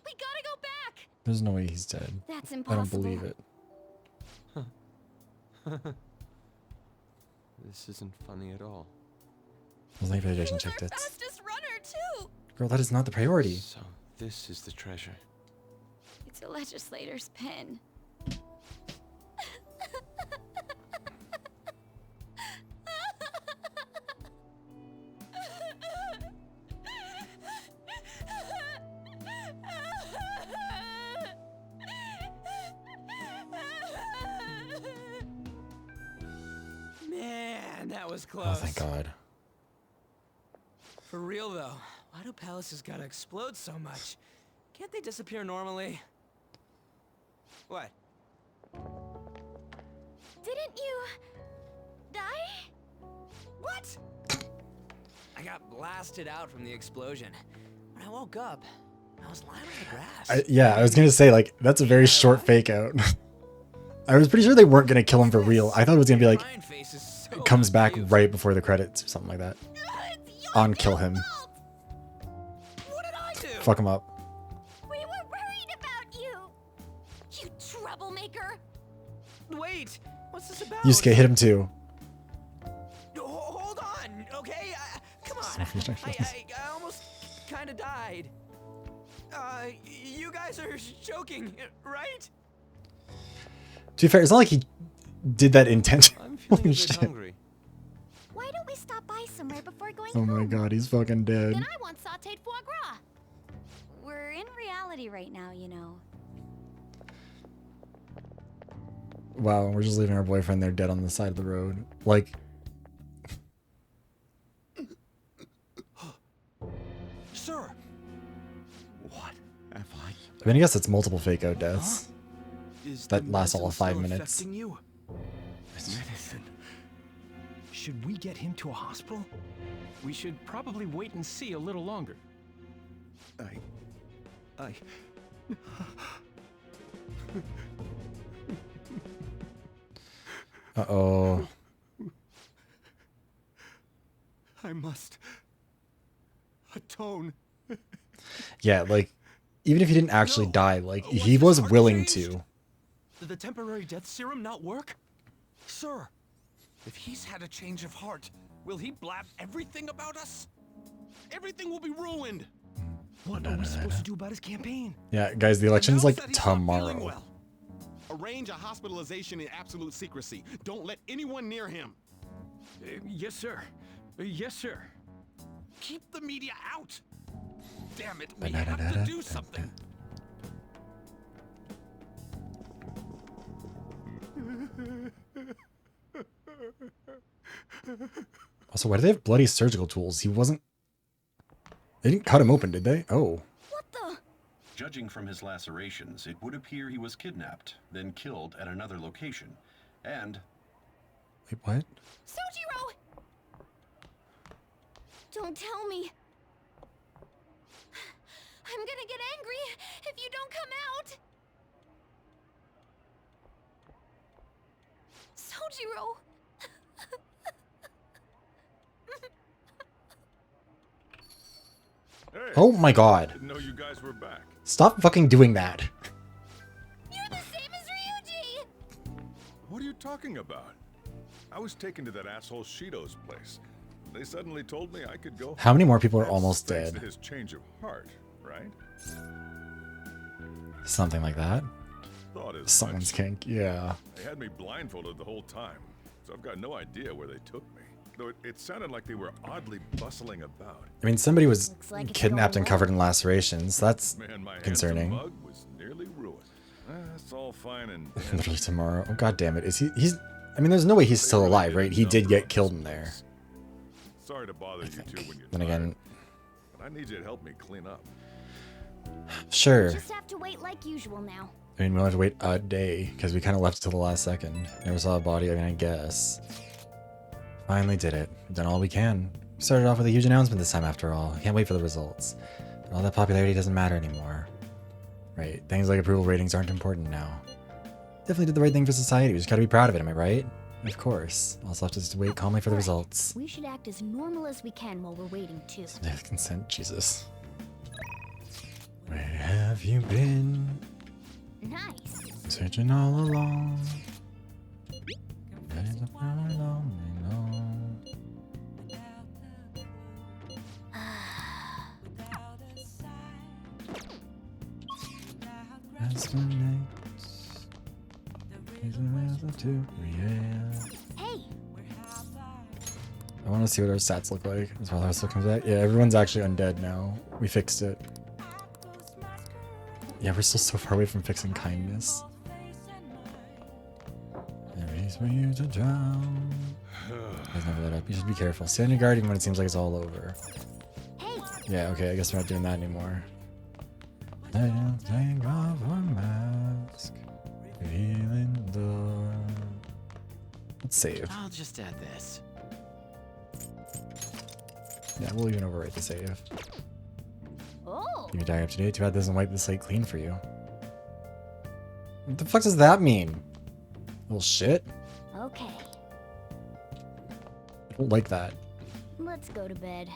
We gotta go back! There's no way he's dead. That's I don't impossible. believe it. This isn't funny at all. I was like, I checked it. Fastest runner, too! Girl, that is not the priority. So, this is the treasure. It's a legislator's pen. Man, that was close. Oh, thank God. For real though, why do palaces gotta explode so much? Can't they disappear normally? What? Didn't you... die? What? I got blasted out from the explosion. When I woke up, I was lying on the grass. Yeah, I was gonna say, like, that's a very short fake out. I was pretty sure they weren't gonna kill him for real. I thought it was gonna be like, it comes back right before the credits or something like that. On kill him. What did I do? Fuck him up. We were worried about you! You troublemaker! Wait, what's this about? Yusuke, hit him too. Hold on, okay? Come on. I almost kind of died. You guys are joking, right? To be fair, it's not like he did that intentionally. I'm feeling a bit Shit. hungry. Why somewhere before going Oh home. my god, he's fucking dead. Then I want sauteed foie gras. We're in reality right now, you know. Wow, we're just leaving our boyfriend there dead on the side of the road. Like, Sir! What have I... I mean, I guess it's multiple fake out deaths. Is That the lasts all of medicine 5 still minutes. affecting you? Medicine. Should we get him to a hospital? We should probably wait and see a little longer. Uh-oh. I must atone. Yeah, like, even if he didn't actually die, like, he was willing to. Did the temporary death serum not work? Sir, if he's had a change of heart, will he blab everything about us? Everything will be ruined. What are we supposed to do about his campaign? Yeah, guys, the election's like tomorrow. Arrange a hospitalization in absolute secrecy. Don't let anyone near him. Yes, sir. Yes, sir. Keep the media out. Damn it, we have to do something. Also, why do they have bloody surgical tools? He wasn't... They didn't cut him open, did they? Oh. What the? Judging from his lacerations, it would appear he was kidnapped, then killed at another location. And... Wait, what? Sojiro! Don't tell me. I'm gonna get angry if you don't come out. Sojiro! Hey, Oh my god. didn't know you guys were back. Stop fucking doing that. You're the same as Ryuji! What are you talking about? I was taken to that asshole Shido's place. They suddenly told me I could go. How many more people are That's almost thanks dead? to his change of heart, right? Something like that. Thought as Someone's kink, yeah. They had me blindfolded the whole time, so I've got no idea where they took me. Though it sounded like they were oddly bustling about. I mean, somebody was like it's kidnapped going and covered in lacerations. That's Man, my handsome concerning. mug was nearly ruined. That's all fine and Literally tomorrow. Oh god damn it. Is he's I mean, there's no way he's still alive, right? He did get killed in there. Sorry to bother you two when you're Then again, but I need you to help me clean up. sure. Just have to wait like usual now. I mean, we'll have to wait a day, because we kind of left it till the last second. Never saw a body, I mean, I guess. Finally did it. We've done all we can. We started off with a huge announcement this time, after all. I can't wait for the results. But all that popularity doesn't matter anymore. Right, things like approval ratings aren't important now. Definitely did the right thing for society. We just gotta be proud of it, am I right? Of course. Also have to just wait calmly for the results. We should act as normal as we can while we're waiting too. Death consent, Jesus. Where have you been? Nice. Searching all along. There's a fire along me long. As the nights is a razor to create. Hey! I want to see what our stats look like as well as still comes back. Yeah, everyone's actually undead now. We fixed it. Yeah, we're still so far away from fixing kindness. There is for you to drown. Guys, never let up. You should be careful. Stay on your guard even when it seems like it's all over. Hey! Yeah, okay, I guess we're not doing that anymore. They'll take off her mask. Feeling the... Let's save. I'll just add this. Yeah, we'll even overwrite the save. Oh! You die up today. Too bad it doesn't wipe the slate clean for you. What the fuck does that mean? Little shit. Okay, I don't like that. let's go to bed.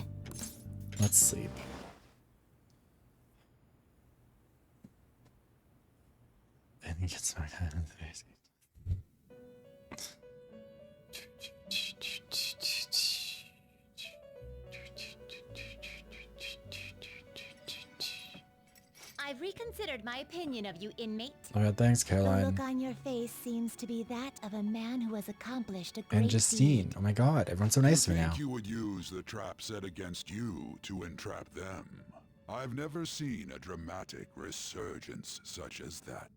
Let's sleep. And he gets smacked in the face. I've considered my opinion of you, inmate. Oh yeah, thanks, The Caroline. look on your face seems to be that of a man who has accomplished a And great Justine. deed. Oh my god, everyone's so nice to me now. Think you would use the trap set against you to entrap them? I've never seen a dramatic resurgence such as that.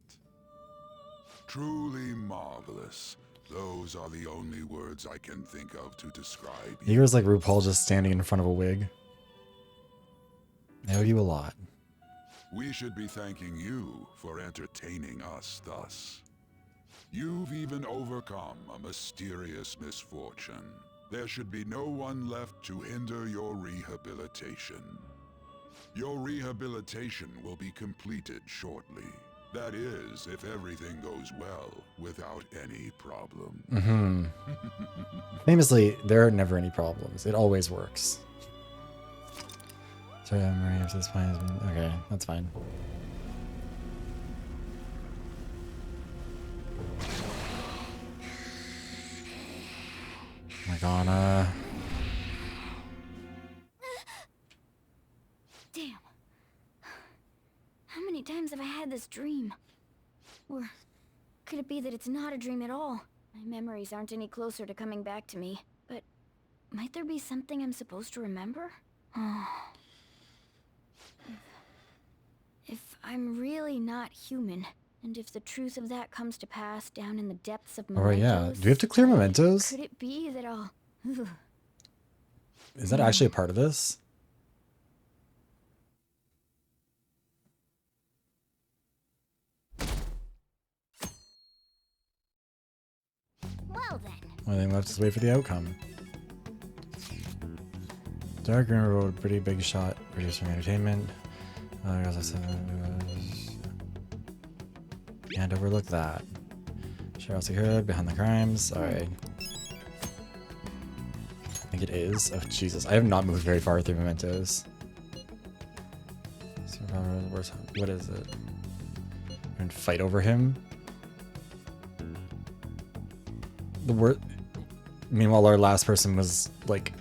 Truly marvelous. Those are the only words I can think of to describe you. He was like RuPaul just standing in front of a wig. I owe you a lot. We should be thanking you for entertaining us thus. You've even overcome a mysterious misfortune. There should be no one left to hinder your rehabilitation. Your rehabilitation will be completed shortly. That is, if everything goes well, without any problem. Mm-hmm. Famously, there are never any problems. It always works. Sorry, I'm worried if this fine has been... Okay, that's fine. Morgana. Damn. How many times have I had this dream? Or could it be that it's not a dream at all? My memories aren't any closer to coming back to me. But might there be something I'm supposed to remember? If I'm really not human, and if the truth of that comes to pass down in the depths of mementos... Oh yeah, do we have to clear mementos? Could it be that I'll... Is that actually a part of this? Well then. Only thing left is wait for the outcome. Dark River Road, pretty big shot, producing entertainment. Can't overlook that. Cheryl Secure, behind the crimes. Alright. I think it is. Oh, Jesus. I have not moved very far through mementos. What is it? And fight over him? The word. Meanwhile, our last person was like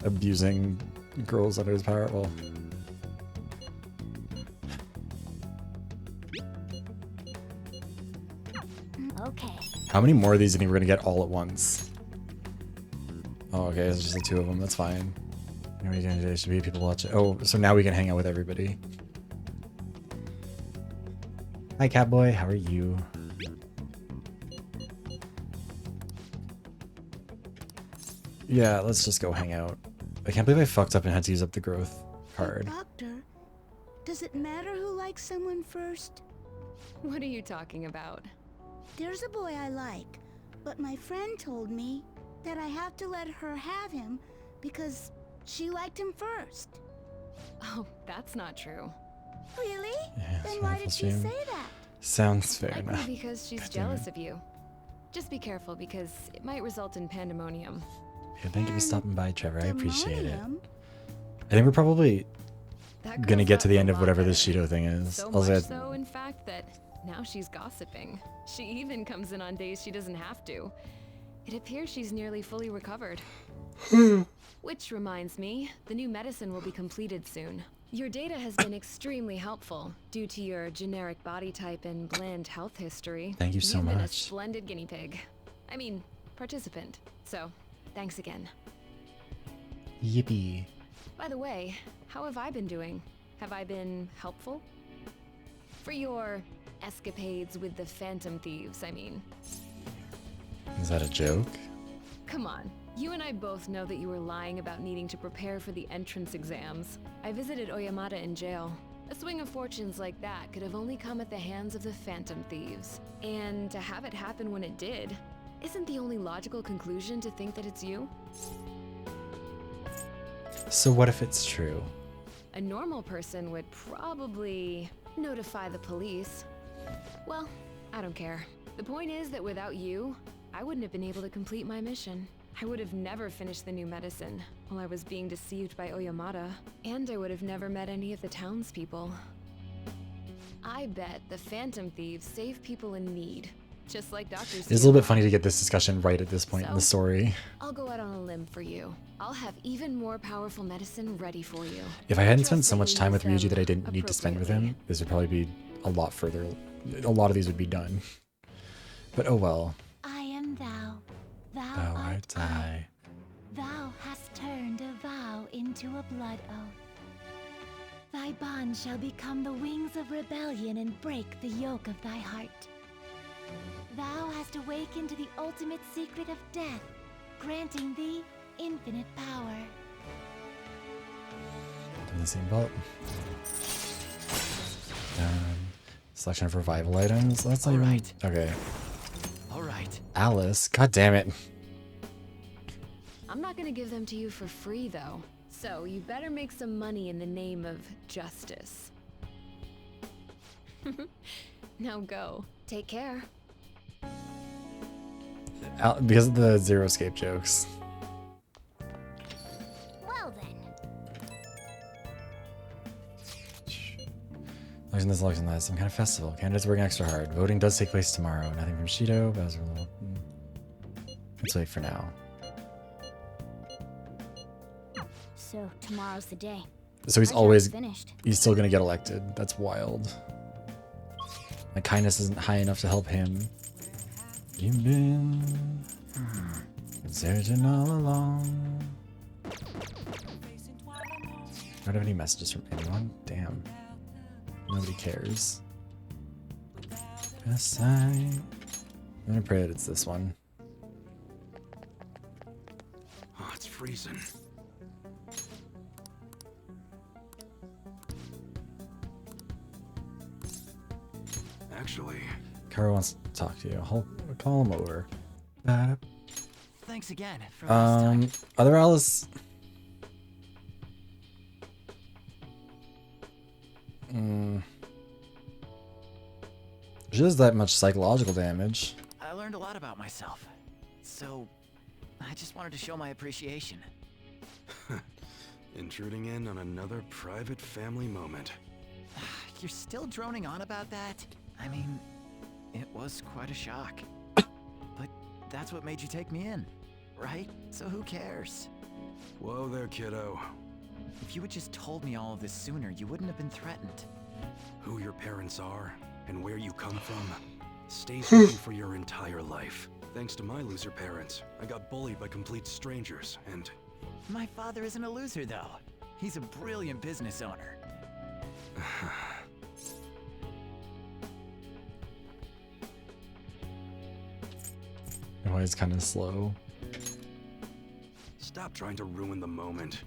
abusing girls under his power. Well, okay. how many more of these do you think we're gonna get all at once? Oh, okay, it's just the two of them. That's fine. What are you gonna do? There should be people watching. Oh, so now we can hang out with everybody. Hi, Catboy. How are you? Yeah, let's just go hang out. I can't believe I fucked up and had to use up the growth card. Doctor, does it matter who likes someone first? What are you talking about? There's a boy I like, but my friend told me that I have to let her have him because she liked him first. Oh, that's not true. Really? Yeah, then why did she stream. say that? Sounds fair Likely enough. because she's jealous of you. Just be careful because it might result in pandemonium. Yeah, thank you for stopping by, Trevor. I appreciate it. Pandemonium? I think we're probably That gonna girl's get to got the a end of lot whatever better. this Shido thing is. So Also, much so, in fact, that now she's gossiping. She even comes in on days she doesn't have to. It appears she's nearly fully recovered. Which reminds me, the new medicine will be completed soon. Your data has been extremely helpful due to your generic body type and bland health history. Thank you so You've been a much. splendid guinea pig. I mean, participant. So, thanks again. Yippee. By the way, how have I been doing? Have I been helpful? For your escapades with the Phantom Thieves, I mean. Is that a joke? Come on. You and I both know that you were lying about needing to prepare for the entrance exams. I visited Oyamata in jail. A swing of fortunes like that could have only come at the hands of the Phantom Thieves. And to have it happen when it did, isn't the only logical conclusion to think that it's you? So what if it's true? A normal person would probably notify the police. Well, I don't care. The point is that without you, I wouldn't have been able to complete my mission. I would have never finished the new medicine while I was being deceived by Oyamata, and I would have never met any of the townspeople. I bet the Phantom Thieves save people in need, Just like doctors. It's a little bit funny to get this discussion right at this point in the story. I'll go out on a limb for you. I'll have even more powerful medicine ready for you. If I hadn't spent so much time with Ryuji that I didn't need to spend with him, this would probably be a lot further. A lot of these would be done. But oh well. I am thou. Thou art I. Thou hast turned a vow into a blood oath. Thy bond shall become the wings of rebellion and break the yoke of thy heart. Thou hast awakened to the ultimate secret of death, granting thee infinite power. In the same boat. Selection of revival items. That's not even okay. All right. Alice, god damn it. I'm not gonna give them to you for free, though. So you better make some money in the name of justice. Now go. Take care. Because of the zero escape jokes. Well then. Looks in this, looks in that. Some kind of festival. Candidates working extra hard. Voting does take place tomorrow. Nothing from Shido. Bowser. Let's wait for now. So tomorrow's the day. So he's Our job's always finished. he's still gonna get elected. That's wild. My kindness isn't high enough to help him. You've been searching all along. Don't have any messages from anyone? Damn. Nobody cares. I'm gonna pray that it's this one. Oh, it's freezing. Actually, Kara wants to talk to you. I'll call him over. Thanks again for last time. Other Alice. She does that much psychological damage. I learned a lot about myself, so I just wanted to show my appreciation. intruding in on another private family moment. You're still droning on about that? I mean, it was quite a shock. But that's what made you take me in, right? So who cares? Whoa there, kiddo. If you had just told me all of this sooner, you wouldn't have been threatened. Who your parents are and where you come from stays with you for your entire life. Thanks to my loser parents, I got bullied by complete strangers, and... My father isn't a loser, though. He's a brilliant business owner. Always kind of slow. Stop trying to ruin the moment.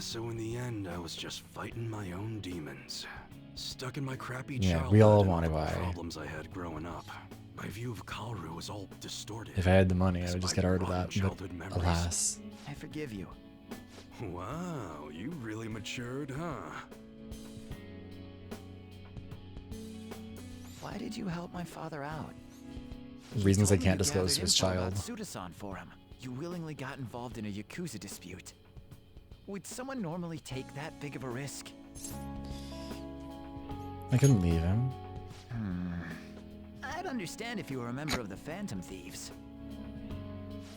So in the end, I was just fighting my own demons. Stuck in my crappy childhood. We all and want the to buy. problems I had growing up. My view of Kaoru was all distorted. If I had the money, I would just Despite get rid of rotten that. childhood But memories. alas. I forgive you. Wow, you really matured, huh? Why did you help my father out? Reasons I Told me can't you disclose to gathered his info child. about Suda-san for him. You willingly got involved in a Yakuza dispute. Would someone normally take that big of a risk? I couldn't leave him. I'd understand if you were a member of the Phantom Thieves.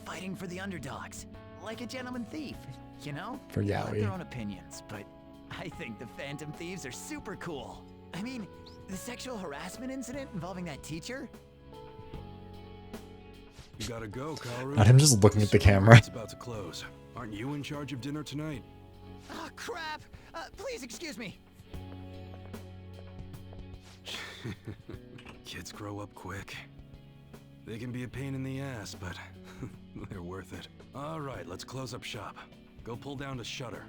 Fighting for the underdogs, like a gentleman thief, you know? For They have Yaoi. their own opinions, but I think the Phantom Thieves are super cool. I mean, the sexual harassment incident involving that teacher? You gotta go, Kaoru. Not him just looking at the camera. It's about to close. Aren't you in charge of dinner tonight? Oh, crap! Please excuse me. Kids grow up quick. They can be a pain in the ass, but they're worth it. All right, let's close up shop. Go pull down the shutter.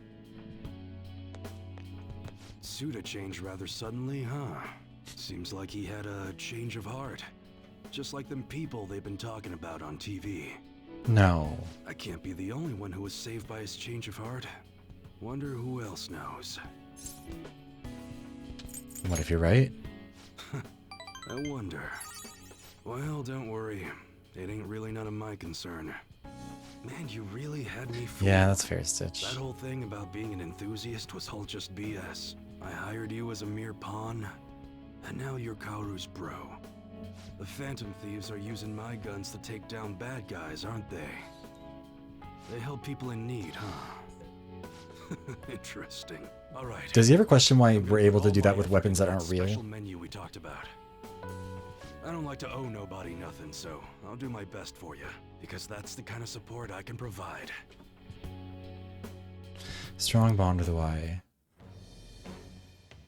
Suda changed rather suddenly, huh? Seems like he had a change of heart. Just like them people they've been talking about on TV. No. I can't be the only one who was saved by his change of heart. Wonder who else knows. What if you're right? I wonder. Well, don't worry. It ain't really none of my concern. Man, you really had me fooled. Yeah, that's fair, Stitch. That whole thing about being an enthusiast was all just BS. I hired you as a mere pawn, and now you're Kaoru's bro. The Phantom Thieves are using my guns to take down bad guys, aren't they? They help people in need, huh? Interesting. All right. Does he ever question why we're able to do that with weapons that aren't real? Special menu we talked about. I don't like to owe nobody nothing, so I'll do my best for you, because that's the kind of support I can provide. Strong bond with Y.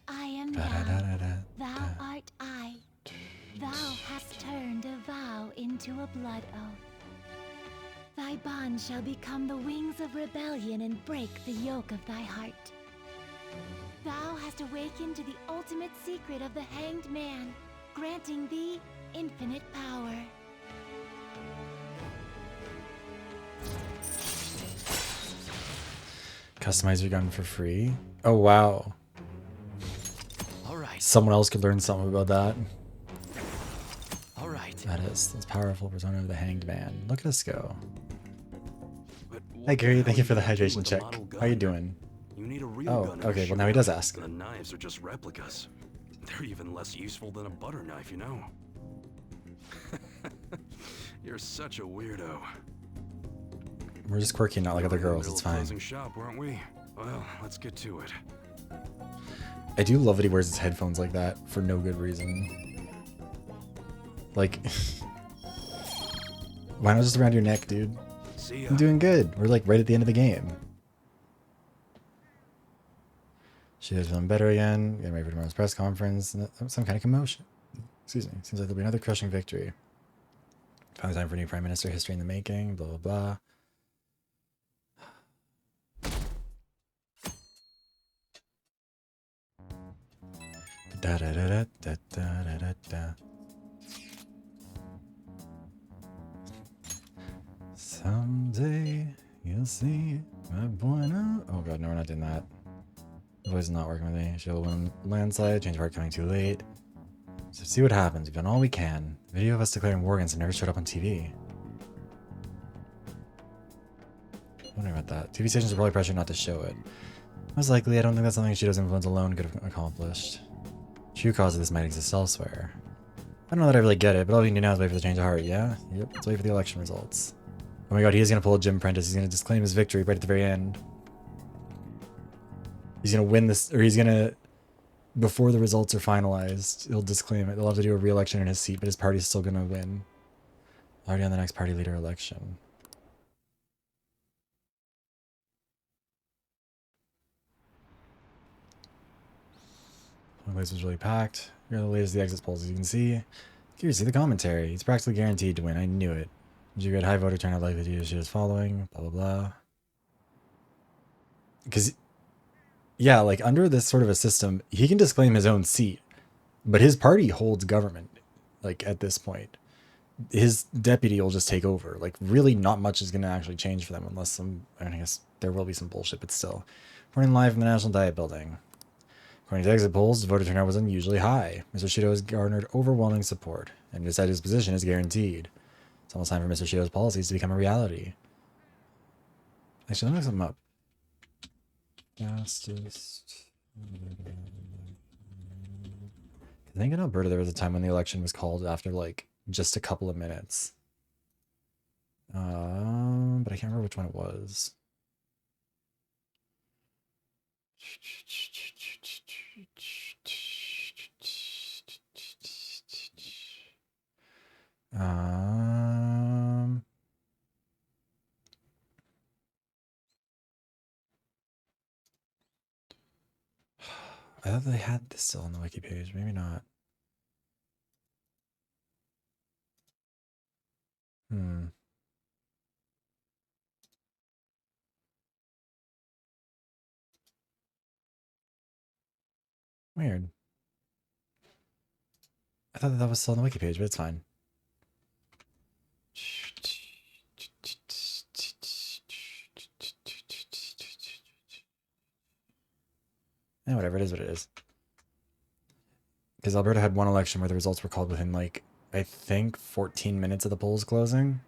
I am thou, thou art I. Thou hast turned a vow into a blood oath. Thy bond shall become the wings of rebellion and break the yoke of thy heart. Thou hast awakened to the ultimate secret of the hanged man, granting thee infinite power. Customize your gun for free. Oh wow. All right. Someone else could learn something about that. All right. That's powerful persona of the hanged man. Look at us go. Hi Gary, thank you for the hydration check. How you doing? You need a real Oh, gun okay, well now he does ask. The knives are just replicas. They're even less useful than a butter knife, you know. You're such a weirdo. We're just quirky, not like other girls, it's fine. Closing shop, weren't we? Well, let's get to it. I do love that he wears his headphones like that for no good reason. Like, why not just around your neck, dude? See ya. I'm doing good. We're like right at the end of the game. She is feeling better again. Getting ready for tomorrow's press conference. Some kind of commotion. Excuse me. Seems like there'll be another crushing victory. Finally time for a new prime minister. History in the making. Blah, blah, blah. Da da da da da da da da. Someday you'll see my boy now. Oh god, no, we're not doing that. The voice is not working with me. She'll win landslide. Change part coming too late. So see what happens. We've done all we can. Video of us declaring war against it never showed up on TV. Wondering about that. TV stations are probably pressured not to show it. Most likely, I don't think that's something Shido's influence alone could have accomplished. True cause of this might exist elsewhere. I don't know that I really get it, but all we can do now is wait for the change of heart, yeah? Yep, let's wait for the election results. Oh my god, he is going to pull a Jim Prentice. He's going to disclaim his victory right at the very end. He's going to win this, or he's going to, before the results are finalized, he'll disclaim it. They'll have to do a re-election in his seat, but his party's still going to win. Already on the next party leader election. The place was really packed. Here are the latest the exit polls, as you can see. Curious, see the commentary. It's practically guaranteed to win. I knew it. Did you get high voter turnout likely to use his following? Blah, blah, blah. Because, yeah, like, under this sort of a system, he can disclaim his own seat. But his party holds government, like, at this point. His deputy will just take over. Like, really not much is going to actually change for them unless some, I mean, I guess there will be some bullshit, but still. Reporting live from the National Diet Building. According to exit polls, voter turnout was unusually high. Mr. Shido has garnered overwhelming support, and decided his position is guaranteed. It's almost time for Mr. Shido's policies to become a reality. Actually, let me look something up. Fastest. I think in Alberta there was a time when the election was called after like just a couple of minutes. But I can't remember which one it was. I thought they had this still on the wiki page. Maybe not. Weird. I thought that was still on the wiki page, but it's fine. Yeah, whatever, it is what it is. Because Alberta had one election where the results were called within, like, I think 14 minutes of the polls closing. And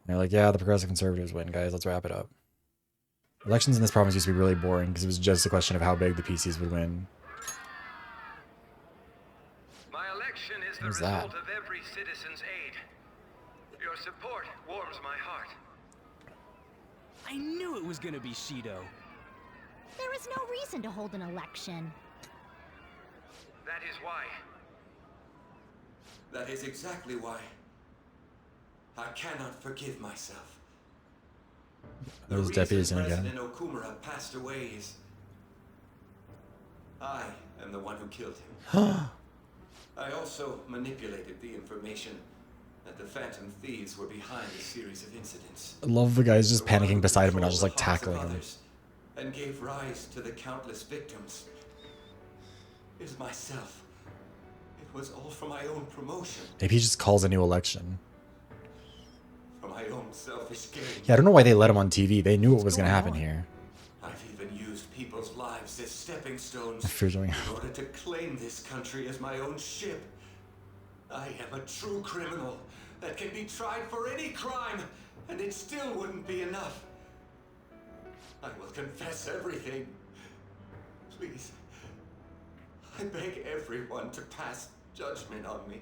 they're like, yeah, the Progressive Conservatives win, guys, let's wrap it up. Elections in this province used to be really boring because it was just a question of how big the PCs would win. My election is the Who's result that? of every citizen's aid. Your support warms my heart. I knew it was gonna be Shido. There is no reason to hold an election. That is why. That is exactly why. I cannot forgive myself. Those deputies in again. President Okumura passed away is... I am the one who killed him. I also manipulated the information that the Phantom Thieves were behind a series of incidents. I love the guys just panicking beside him and not just like tackling him. And gave rise to the countless victims. It is myself. It was all for my own promotion. Maybe he just calls a new election. For my own selfish gain. Yeah, I don't know why they let him on TV. They knew what was going to happen here. I've even used people's lives as stepping stones in order to claim this country as my own ship. I am a true criminal that can be tried for any crime, and it still wouldn't be enough. I will confess everything. Please. I beg everyone to pass judgment on me.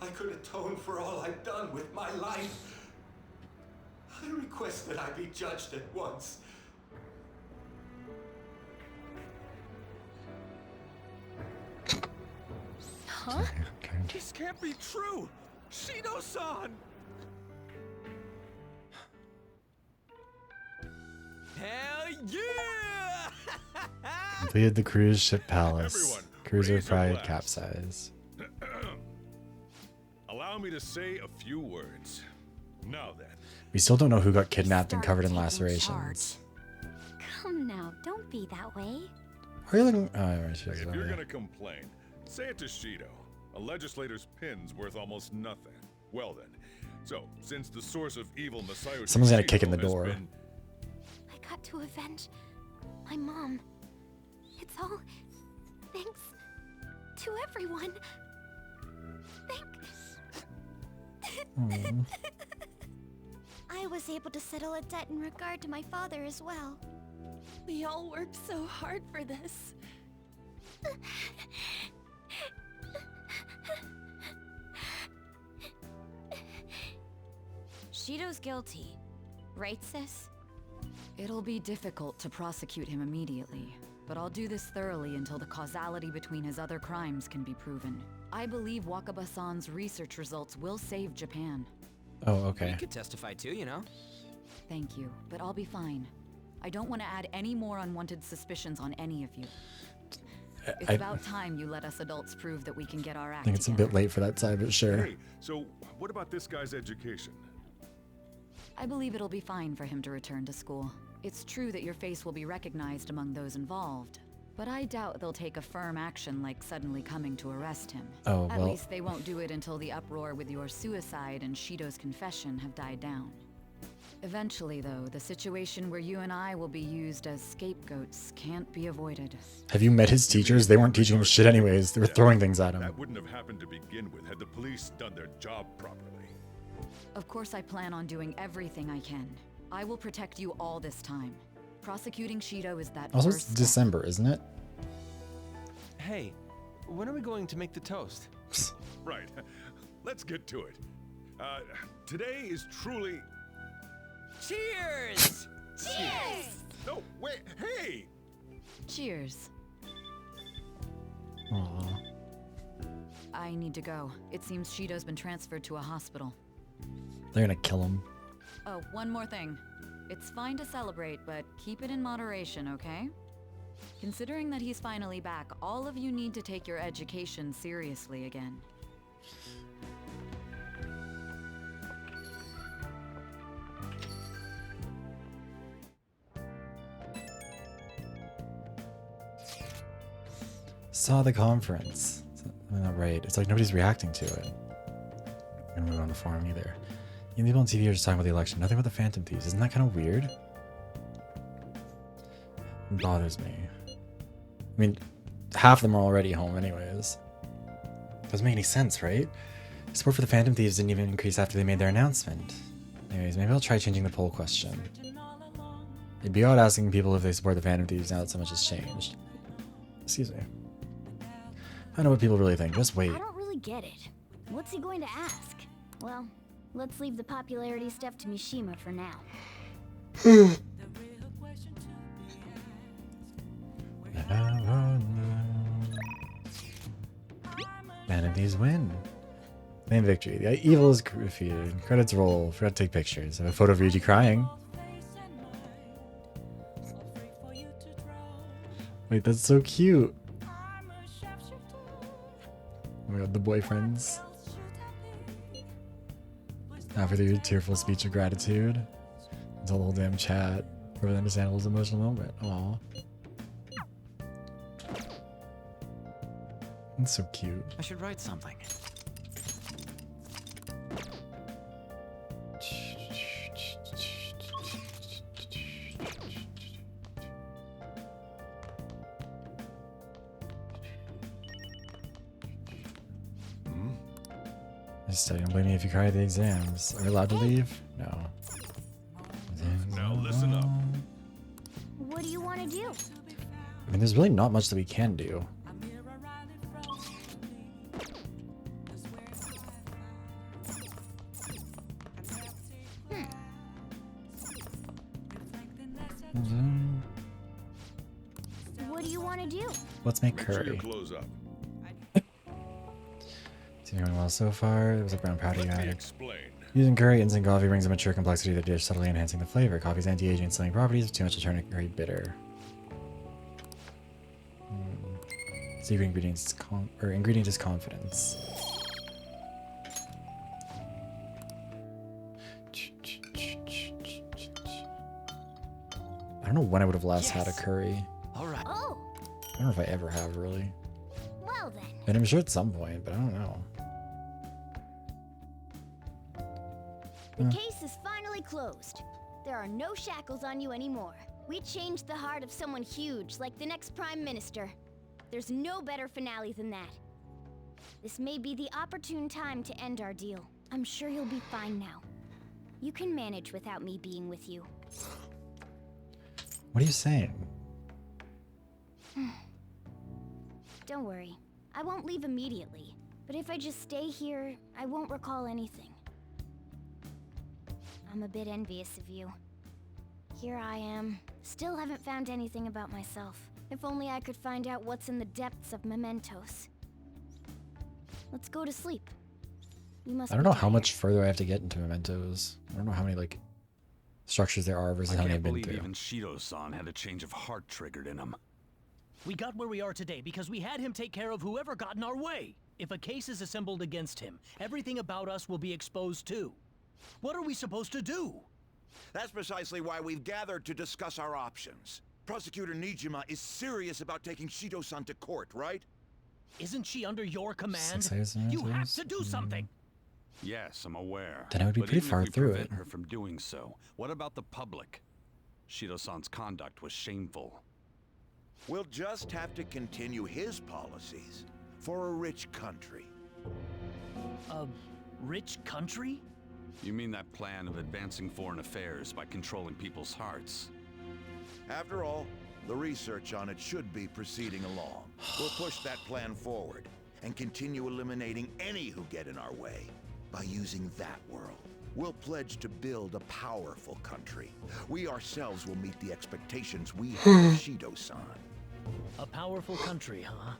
I could atone for all I've done with my life. I request that I be judged at once. Huh? This can't be true! Shido-san! Hell yeah! Completed the cruise ship palace. Everyone, Cruiser raise your Pride glass. capsize. Allow me to say a few words. Now then. We still don't know who got kidnapped and covered in lacerations. Come now, don't be that way. Are you looking? Oh, right, she does If that, you're yeah. gonna complain, say it to Shido. A legislator's pin's worth almost nothing. Well then, so since the source of evil Masayoshi Someone's gonna kick in the Shido has door. been- I got to avenge my mom. It's all thanks to everyone. Aw. I was able to settle a debt in regard to my father as well. We all worked so hard for this. Shido's guilty, right, sis? It'll be difficult to prosecute him immediately, but I'll do this thoroughly until the causality between his other crimes can be proven. I believe Wakaba-san's research results will save Japan. Oh, okay. You could testify too, you know? Thank you, but I'll be fine. I don't want to add any more unwanted suspicions on any of you. It's about time you let us adults prove that we can get our I act think it's a together. bit late for that side, but sure. Hey, so what about this guy's education? I believe it'll be fine for him to return to school. It's true that your face will be recognized among those involved, but I doubt they'll take a firm action like suddenly coming to arrest him. Oh, At well. least they won't do it until the uproar with your suicide and Shido's confession have died down. Eventually, though, the situation where you and I will be used as scapegoats can't be avoided. Have you met his teachers? They weren't teaching him shit anyways. They were throwing things at him. That wouldn't have happened to begin with had the police done their job properly. Of course, I plan on doing everything I can. I will protect you all this time. Prosecuting Shido is that Also, it's first step. December, isn't it? Hey, when are we going to make the toast? Right. Let's get to it. Today is truly... Cheers! Cheers! No, wait, hey! Cheers. Aw. I need to go. It seems Shido's been transferred to a hospital. They're gonna kill him. Oh, one more thing. It's fine to celebrate, but keep it in moderation, okay? Considering that he's finally back, all of you need to take your education seriously again. Saw the conference. Not right. It's like nobody's reacting to it. I'm gonna move on the forum either. You people on TV are just talking about the election. Nothing about the Phantom Thieves. Isn't that kind of weird? It bothers me. I mean, half of them are already home anyways. Doesn't make any sense, right? Support for the Phantom Thieves didn't even increase after they made their announcement. Anyways, maybe I'll try changing the poll question. It'd be odd asking people if they support the Phantom Thieves now that so much has changed. Excuse me. I know what people really think. Just wait. I don't really get it. What's he going to ask? Well, let's leave the popularity stuff to Mishima for now. Enemies win. Main victory. The evil is defeated. Credits roll. Forgot to take pictures. I have a photo of Ryuji crying. Wait, that's so cute. Oh my god, the boyfriends. After your tearful speech of gratitude. Until the whole damn chat. For the understandable emotional moment. Aw. That's so cute. I should write something. Just don't blame me if you cry at the exams. Are we allowed to leave? No. Now listen up. What do you want to do? I mean, there's really not much that we can do. What do you want to do? Let's make Make sure curry. your clothes up. It's going well so far. There was a brown powder you Let me added. explain. Using curry instant coffee brings a mature complexity to the dish, subtly enhancing the flavor. Coffee's anti-aging and slimming properties, too much to turn a curry bitter. Secret ingredients ingredient is confidence. I don't know when I would have last had a curry. All right. Oh, I don't know if I ever have really. well then. And I'm sure at some point, but I don't know. The case is finally closed. There are no shackles on you anymore. We changed the heart of someone huge, like the next Prime Minister. There's no better finale than that. This may be the opportune time to end our deal. I'm sure you'll be fine now. You can manage without me being with you. What are you saying? Don't worry. I won't leave immediately. But if I just stay here, I won't recall anything. I'm a bit envious of you. Here I am. Still haven't found anything about myself. If only I could find out what's in the depths of mementos. Let's go to sleep. You must I don't be know how tired. much further I have to get into mementos. I don't know how many like structures there are versus I how many can't I've been believe through. even Shido-san had a change of heart triggered in him. We got where we are today because we had him take care of whoever got in our way. If a case is assembled against him, everything about us will be exposed too. What are we supposed to do? That's precisely why we've gathered to discuss our options. Prosecutor Nijima is serious about taking Shido-san to court, right? Isn't she under your command? 6 hours and You have hours? to do something. Yes, I'm aware. Then I would be But pretty even far if we through prevent it. her from doing so, what about the public? Shido-san's conduct was shameful. We'll just have to continue his policies for a rich country. A rich country? You mean that plan of advancing foreign affairs by controlling people's hearts? After all, the research on it should be proceeding along. We'll push that plan forward and continue eliminating any who get in our way. By using that world, we'll pledge to build a powerful country. We ourselves will meet the expectations we have of Shido-san. A powerful country, huh?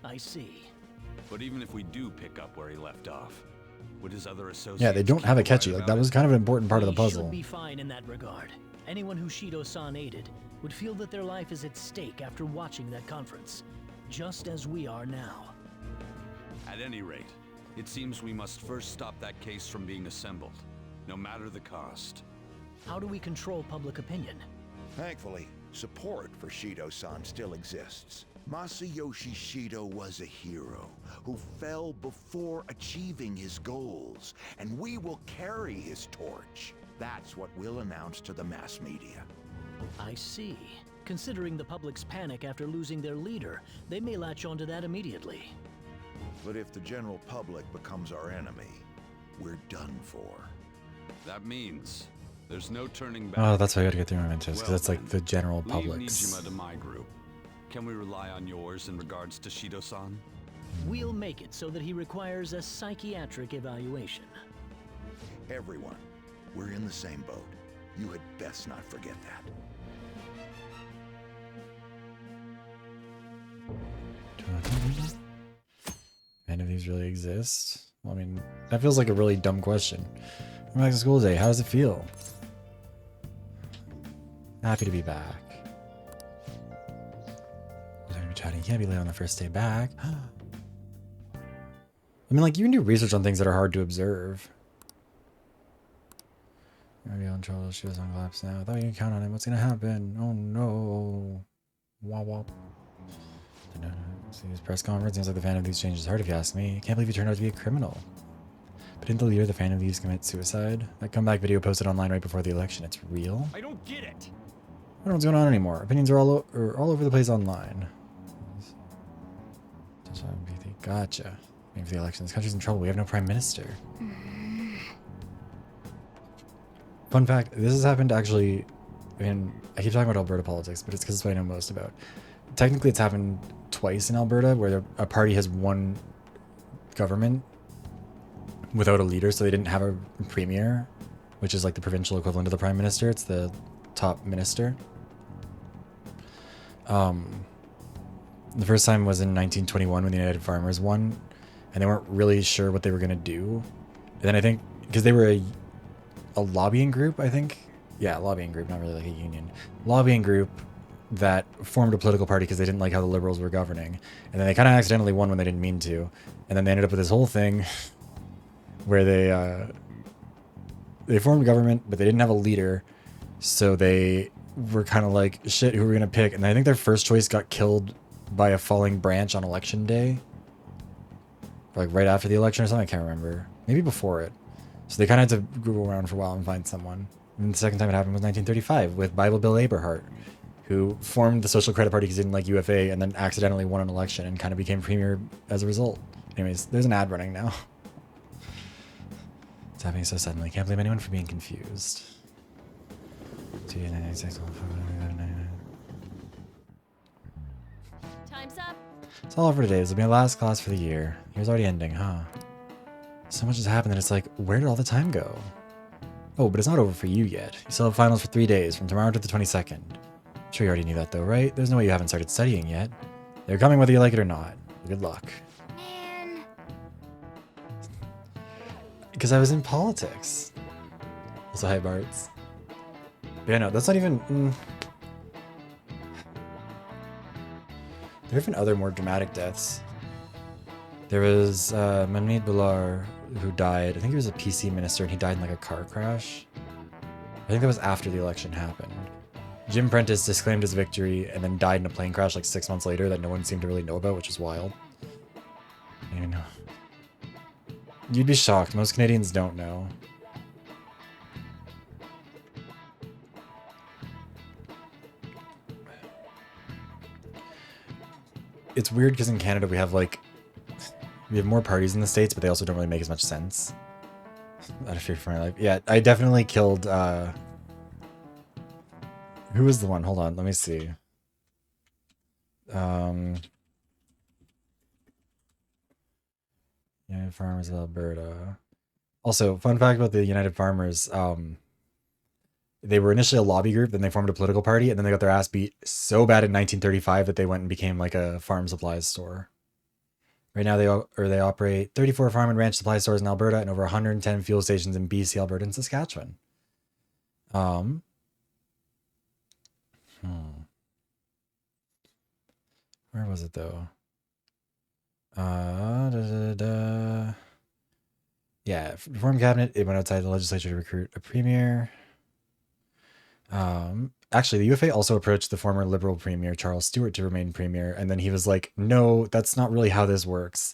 I see. But even if we do pick up where he left off, would his other associates... Yeah, they don't have a keep quiet catchy. Like about that it? was kind of an important part of the We puzzle. should be fine in that regard. Anyone who Shido-san aided would feel that their life is at stake after watching that conference, just as we are now. At any rate, it seems we must first stop that case from being assembled, no matter the cost. How do we control public opinion? Thankfully, support for Shido-san still exists. Masayoshi Shido was a hero who fell before achieving his goals, and we will carry his torch. That's what we'll announce to the mass media. I see. Considering the public's panic after losing their leader, they may latch onto that immediately. But if the general public becomes our enemy, we're done for. That means there's no turning back. Oh, that's why I gotta get through mementos, because Well that's like then, the general leave public's. Nijima to my group. Can we rely on yours in regards to Shido-san? We'll make it so that he requires a psychiatric evaluation. Everyone, we're in the same boat. You had best not forget that. Any of these really exist? Well, I mean, that feels like a really dumb question. I'm back to school today. How does it feel? Happy to be back. You can't be late on the first day back. I mean, like, you can do research on things that are hard to observe. Maybe on trouble. She was on collapse now. I thought you could count on it. What's gonna happen? Oh no. Wah wah. See this press conference. Seems like the fan of these changes is hard if you ask me. Can't believe you turned out to be a criminal. But didn't the leader of the fan of these commit suicide? That comeback video posted online right before the election. It's real? I don't get it. I don't know what's going on anymore. Opinions are all over the place online. Gotcha. Maybe for the election. This country's in trouble. We have no prime minister. Fun fact, this has happened actually, I mean, I keep talking about Alberta politics, but it's because it's what I know most about. Technically, it's happened twice in Alberta where a party has won government without a leader, so they didn't have a premier, which is like the provincial equivalent of the prime minister. It's the top minister. The first time was in 1921 when the United Farmers won, and they weren't really sure what they were going to do. And then I think, because they were a lobbying group, I think. Yeah, lobbying group, not really like a union. Lobbying group that formed a political party because they didn't like how the Liberals were governing. And then they kind of accidentally won when they didn't mean to. And then they ended up with this whole thing where they formed a government, but they didn't have a leader. So they were kind of like, shit, who are we going to pick? And I think their first choice got killed by a falling branch on election day. Like right after the election or something, I can't remember. Maybe before it. So they kind of had to go around for a while and find someone. And the second time it happened was 1935 with Bible Bill Aberhart, who formed the Social Credit Party because he didn't like UFA and then accidentally won an election and kind of became premier as a result. Anyways, there's an ad running now. It's happening so suddenly. Can't blame anyone for being confused. Time's up. It's all over today. This will be my last class for the year. Year's already ending, huh? So much has happened that it's like, where did all the time go? Oh, but it's not over for you yet. You still have finals for 3 days, from tomorrow to the 22nd. I'm sure you already knew that though, right? There's no way you haven't started studying yet. They're coming whether you like it or not. Good luck. Man. Because I was in politics. Also, hi Barts. Yeah, no, that's not even... There have been other more dramatic deaths. There was Mamnid Bular, who died. I think he was a PC minister, and he died in like a car crash. I think that was after the election happened. Jim Prentice disclaimed his victory and then died in a plane crash like 6 months later that no one seemed to really know about, which is wild. You know. You'd be shocked. Most Canadians don't know. It's weird because in Canada we have more parties in the States, but they also don't really make as much sense. Out of fear for my life. Yeah, I definitely killed, who was the one? Hold on, let me see. United Farmers of Alberta. Also, fun fact about the United Farmers, they were initially a lobby group, then they formed a political party, and then they got their ass beat so bad in 1935 that they went and became like a farm supplies store. Right now they operate 34 farm and ranch supply stores in Alberta and over 110 fuel stations in BC, Alberta, and Saskatchewan. Where was it though? Yeah, reform cabinet, it went outside the legislature to recruit a premier. Actually, the UFA also approached the former Liberal Premier, Charles Stewart, to remain Premier, and then he was like, no, that's not really how this works.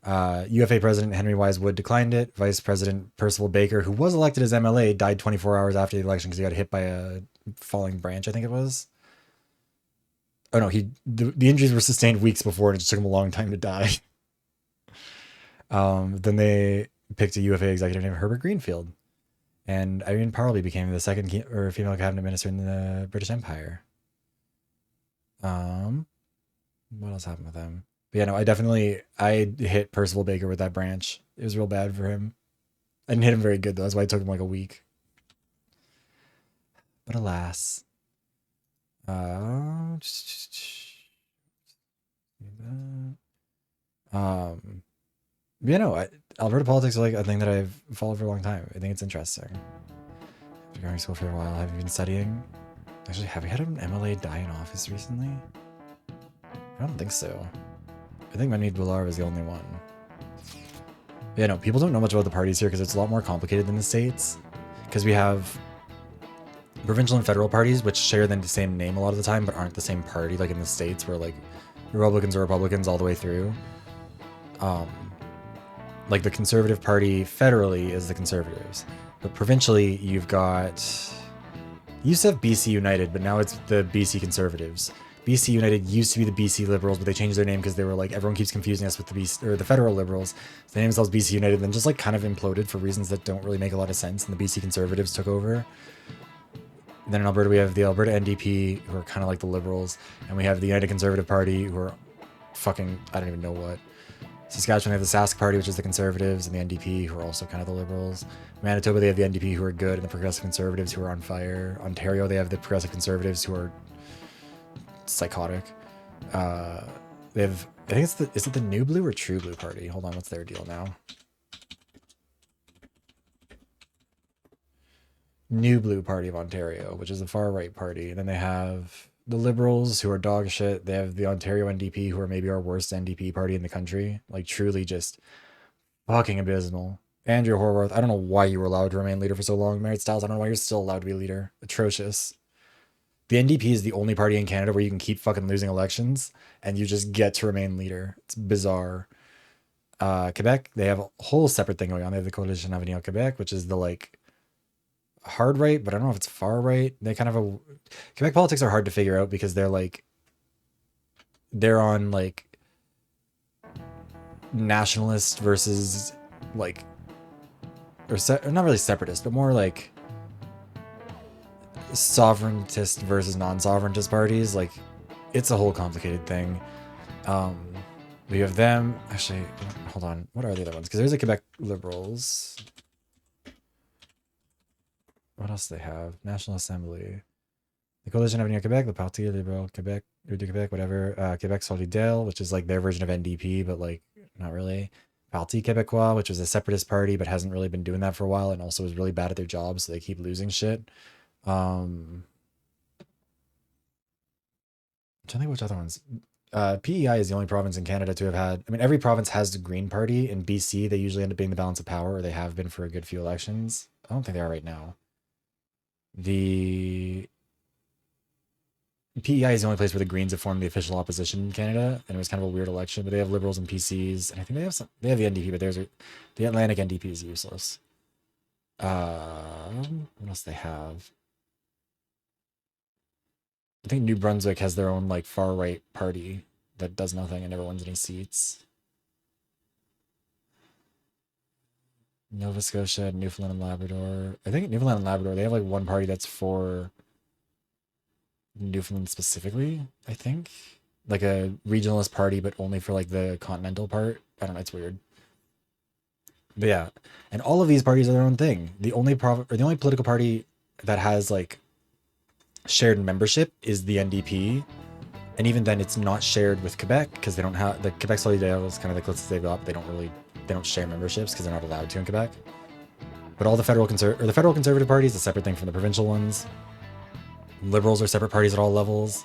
UFA President Henry Wise Wood declined it. Vice President Percival Baker, who was elected as MLA, died 24 hours after the election because he got hit by a falling branch, I think it was. Oh no, the injuries were sustained weeks before, and it just took him a long time to die. Then they picked a UFA executive named Herbert Greenfield. And Irene Parlby became the second female cabinet minister in the British Empire. What else happened with them? But yeah, no, I hit Percival Baker with that branch. It was real bad for him. I didn't hit him very good though. That's why it took him like a week. But alas. You know, Alberta politics is like a thing that I've followed for a long time. I think it's interesting. After going to school for a while, have you been studying? Actually, have we had an MLA die in office recently? I don't think so. I think Manmeet Bular was the only one. But yeah, no, people don't know much about the parties here because it's a lot more complicated than the States. Because we have provincial and federal parties, which share the same name a lot of the time, but aren't the same party, like in the States, where like Republicans are Republicans all the way through. Like the Conservative Party federally is the Conservatives, but provincially you've got, you used to have BC United, but now it's the BC Conservatives. BC United used to be the BC Liberals, but they changed their name because they were like, everyone keeps confusing us with the BC, or the federal Liberals. So they named themselves BC United, then just like kind of imploded for reasons that don't really make a lot of sense, and the BC Conservatives took over. And then in Alberta we have the Alberta NDP, who are kind of like the Liberals, and we have the United Conservative Party, who are fucking, I don't even know what. Saskatchewan, they have the Sask Party, which is the Conservatives, and the NDP, who are also kind of the Liberals. Manitoba, they have the NDP, who are good, and the Progressive Conservatives, who are on fire. Ontario, they have the Progressive Conservatives, who are psychotic. They have, I think is it the New Blue or True Blue Party? Hold on, what's their deal now? New Blue Party of Ontario, which is the far right party. And then they have the Liberals, who are dog shit. They have the Ontario NDP, who are maybe our worst NDP party in the country. Like, truly just fucking abysmal. Andrew Horwath, I don't know why you were allowed to remain leader for so long. Merritt Stiles, I don't know why you're still allowed to be leader. Atrocious. The NDP is the only party in Canada where you can keep fucking losing elections and you just get to remain leader. It's bizarre. Quebec, they have a whole separate thing going on. They have the Coalition Avenir Quebec, which is the like hard right, but I don't know if it's far right. They kind of a Quebec politics are hard to figure out because they're on like nationalist versus like, or not really separatist, but more like sovereigntist versus non-sovereigntist parties. Like, it's a whole complicated thing. We have them. Actually, hold on. What are the other ones? Because there's the Quebec Liberals. What else do they have? National Assembly. The Coalition Avenir Quebec, the Parti Libéral Québec, or du Québec, whatever. Québec Solidaire, which is like their version of NDP, but like not really. Parti Québécois, which was a separatist party, but hasn't really been doing that for a while, and also is really bad at their jobs, so they keep losing shit. I'm trying to think which other ones. PEI is the only province in Canada to have had, I mean, every province has the Green Party. In BC, they usually end up being the balance of power, or they have been for a good few elections. I don't think they are right now. The PEI is the only place where the Greens have formed the official opposition in Canada, and it was kind of a weird election, but they have Liberals and PCs, and I think they have the NDP, but the Atlantic NDP is useless. What else do they have? I think New Brunswick has their own like far right party that does nothing and never wins any seats. Nova Scotia, Newfoundland and Labrador. I think Newfoundland and Labrador, they have like one party that's for Newfoundland specifically, I think. Like a regionalist party, but only for like the continental part. I don't know, it's weird. But yeah, and all of these parties are their own thing. The only political party that has like shared membership is the NDP, and even then it's not shared with Quebec because they don't have, the Quebec Solidaire is kind of the closest they've got. They don't share memberships because they're not allowed to in Quebec. But all the federal conservative party is a separate thing from the provincial ones. Liberals are separate parties at all levels,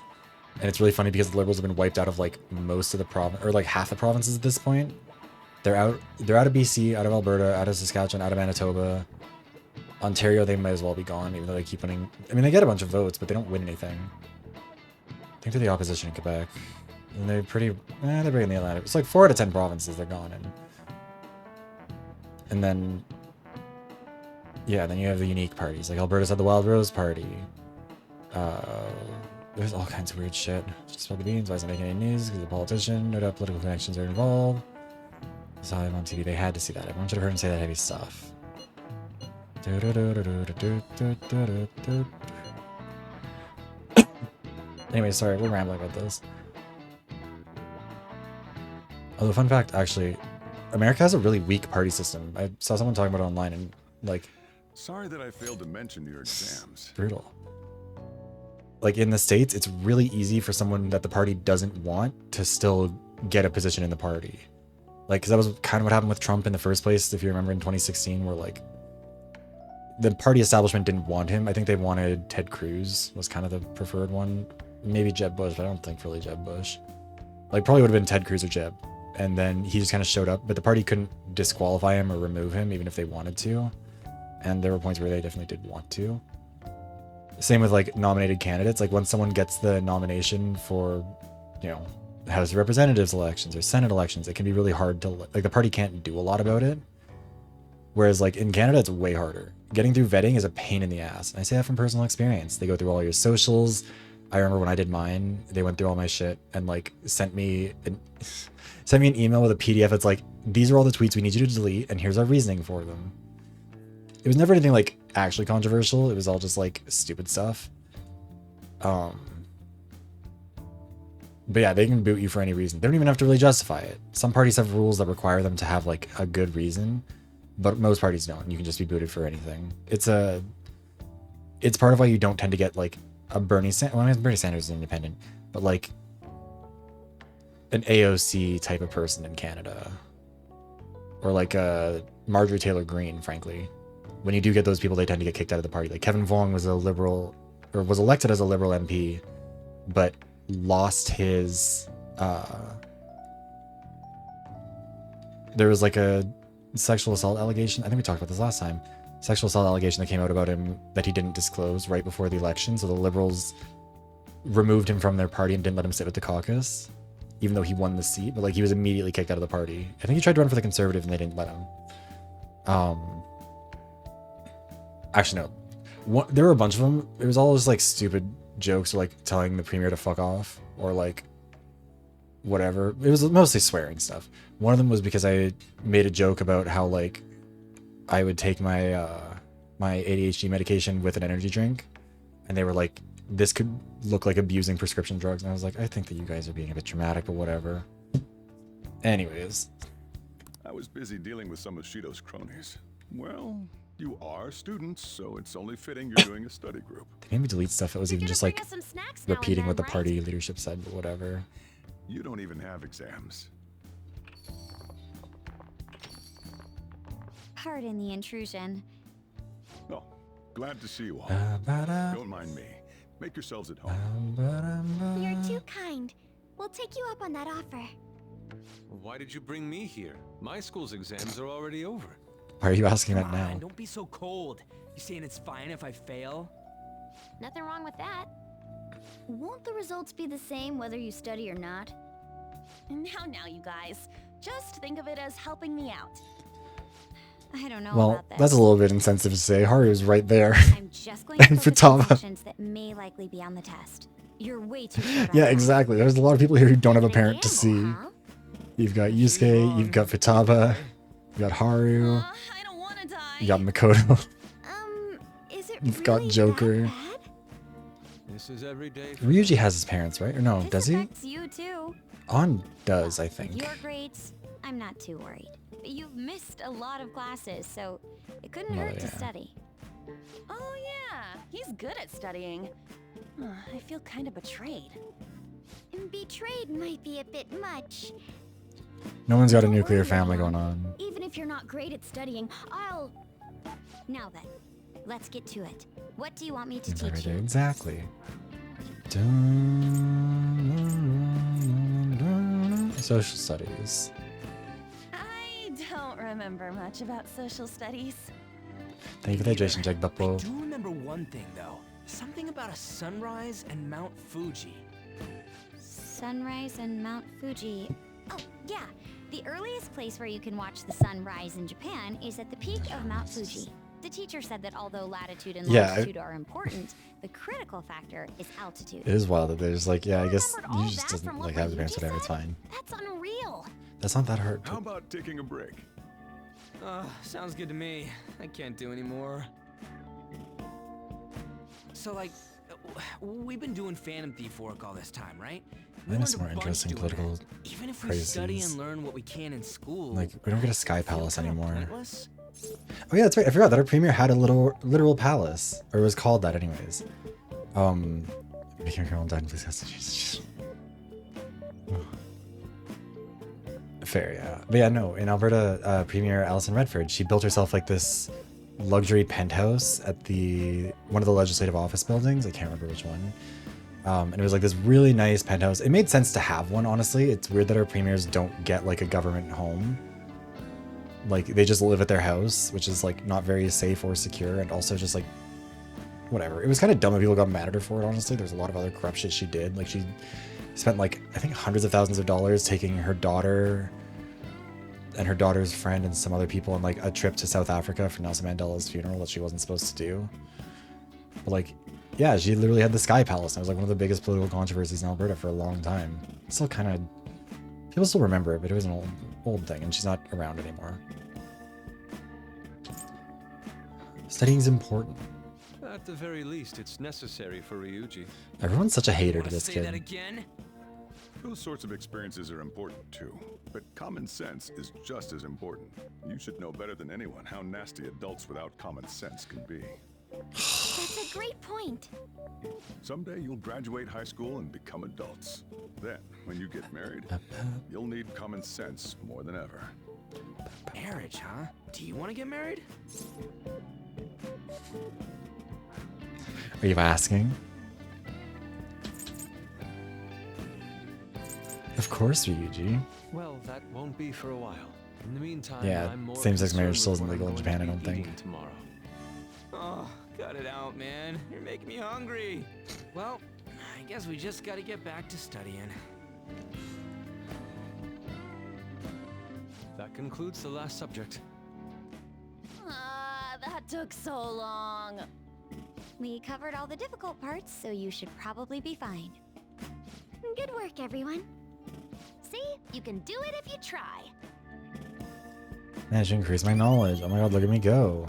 and it's really funny because the Liberals have been wiped out of like most of the province, or like half the provinces at this point. They're out of BC, out of Alberta, out of Saskatchewan, out of Manitoba. Ontario, they might as well be gone, even though they keep winning. I mean, they get a bunch of votes, but they don't win anything. I think they're the opposition in Quebec. And they're they're big in the Atlantic. It's like 4 out of 10 provinces they're gone in. And then, yeah, then you have the unique parties. Like Alberta's had the Wild Rose Party. There's all kinds of weird shit. Just spill the beans. Why isn't making any news? Because the politician. No doubt political connections are involved. I saw him on TV. They had to see that. Everyone should have heard him say that heavy stuff. Anyway, sorry, we're rambling about this. Although, fun fact, actually, America has a really weak party system. I saw someone talking about it online, and like, Sorry that I failed to mention your exams. brutal. Like in the States, it's really easy for someone that the party doesn't want to still get a position in the party. Like, cause that was kind of what happened with Trump in the first place, if you remember in 2016, where like the party establishment didn't want him. I think they wanted Ted Cruz was kind of the preferred one. Maybe Jeb Bush, but I don't think really Jeb Bush. Like probably would have been Ted Cruz or Jeb. And then he just kind of showed up, but the party couldn't disqualify him or remove him even if they wanted to. And there were points where they definitely did want to. Same with like nominated candidates. Like when someone gets the nomination for, you know, House of Representatives elections or Senate elections, it can be really hard to, like the party can't do a lot about it. Whereas like in Canada, it's way harder. Getting through vetting is a pain in the ass. And I say that from personal experience. They go through all your socials. I remember when I did mine, they went through all my shit and like sent me an email with a PDF that's like, these are all the tweets we need you to delete and here's our reasoning for them. It was never anything like actually controversial. It was all just like stupid stuff. But yeah, they can boot you for any reason. They don't even have to really justify it. Some parties have rules that require them to have like a good reason, but most parties don't. You can just be booted for anything. It's part of why you don't tend to get like a Bernie Sanders is independent, but like an AOC type of person in Canada, or like a Marjorie Taylor Greene, frankly. When you do get those people, they tend to get kicked out of the party. Like Kevin Vuong was a liberal, or was elected as a liberal MP, but lost his, there was like a sexual assault allegation. I think we talked about this last time. Sexual assault allegation that came out about him that he didn't disclose right before the election. So the Liberals removed him from their party and didn't let him sit with the caucus, even though he won the seat. But like he was immediately kicked out of the party. I think he tried to run for the Conservative and they didn't let him. Actually, no. There were a bunch of them. It was all just like stupid jokes or like telling the premier to fuck off or like whatever. It was mostly swearing stuff. One of them was because I made a joke about how like I would take my my ADHD medication with an energy drink, and they were like, this could look like abusing prescription drugs, and I was like, I think that you guys are being a bit dramatic, but whatever. Anyways, I was busy dealing with some of Shido's cronies. Well, you are students, so it's only fitting you're doing a study group. they made me delete stuff that was even just like repeating what the party leadership said, but whatever. You don't even have exams. Pardon the intrusion. Oh, glad to see you all. Don't mind me. Make yourselves at home. You're too kind. We'll take you up on that offer. Why did you bring me here? My school's exams are already over. Why are you asking that Come now? on, don't be so cold. You saying it's fine if I fail? Nothing wrong with that. Won't the results be the same whether you study or not? Now, you guys. Just think of it as helping me out. I don't know Well, about this. that's a little bit insensitive to say. Haru was right there. I'm just going to And focus on Futaba. sections that may likely be on the test. You're way too short on Yeah, that. exactly. There's a lot of people here who don't have a parent to see. You've got Yusuke, you've got Futaba, you've got Haru, you got Makoto, Is it you've got Joker. This is every day. Ryuji has his parents, right? Or no, does he? Affects you too. On does, I think. Your grades, I'm not too worried. You've missed a lot of classes, so it couldn't Well, hurt to yeah. study. Oh yeah, he's good at studying. I feel kind of betrayed. Betrayed might be a bit much. No one's got a nuclear family going on. Even if you're not great at studying, I'll... Now then, let's get to it. What do you want me to It's teach right you? there, exactly. Social studies. I don't remember much about social studies. Thank you for the hydration check, I Buppo. do remember one thing though. Something about a sunrise and Mount Fuji. Sunrise and Mount Fuji. Oh, yeah. The earliest place where you can watch the sun rise in Japan is at the peak of Mount Fuji. The teacher said that although latitude and Yeah, longitude are important, the critical factor is altitude. It is wild that there's like, yeah, I guess you just doesn't like have the parents, whatever, it's fine. That's unreal. That's not that hard. How about taking a break? Sounds good to me. I can't do anymore. So like, we've been doing Phantom Thief work all this time, right? Then it's more interesting political Even if we study crises. and learn what we can in school, Like, we don't get a sky palace anymore. pointless? Oh yeah, that's right. I forgot that our premier had a literal palace, or it was called that anyways. Became a criminal and died in police custody. Jesus. Fair, yeah. But yeah, no, in Alberta, Premier Alison Redford, she built herself like this luxury penthouse at one of the legislative office buildings. I can't remember which one. And it was like this really nice penthouse. It made sense to have one, honestly. It's weird that our premiers don't get like a government home. Like they just live at their house, which is like not very safe or secure, and also just like whatever. It was kind of dumb that people got mad at her for it, honestly. There's a lot of other corrupt shit she did. Like she spent like, I think hundreds of thousands of dollars taking her daughter and her daughter's friend and some other people on like a trip to South Africa for Nelson Mandela's funeral that she wasn't supposed to do. But like, yeah, she literally had the Sky Palace. And it was like one of the biggest political controversies in Alberta for a long time. Still kind of, people still remember it, but it was an old thing and she's not around anymore. Studying's important. At the very least, it's necessary for Ryuji. Everyone's such a hater to this Say that kid. again? Those sorts of experiences are important too, but common sense is just as important. You should know better than anyone how nasty adults without common sense can be. That's a great point. Someday you'll graduate high school and become adults. Then, when you get married, you'll need common sense more than ever. Marriage, huh? Do you want to get married? Are you asking? Of course, Ryuji. Well, that won't be for a while. In the meantime, Yeah, I'm more same-sex concerned marriage still with isn't what I'm legal in going Japan, to I don't be think. eating tomorrow. Oh, cut it out, man. You're making me hungry. Well, I guess we just gotta get back to studying. That concludes the last subject. That took so long. We covered all the difficult parts, so you should probably be fine. Good work, everyone. See? You can do it if you try. Man, I should increase my knowledge. Oh my god, look at me go.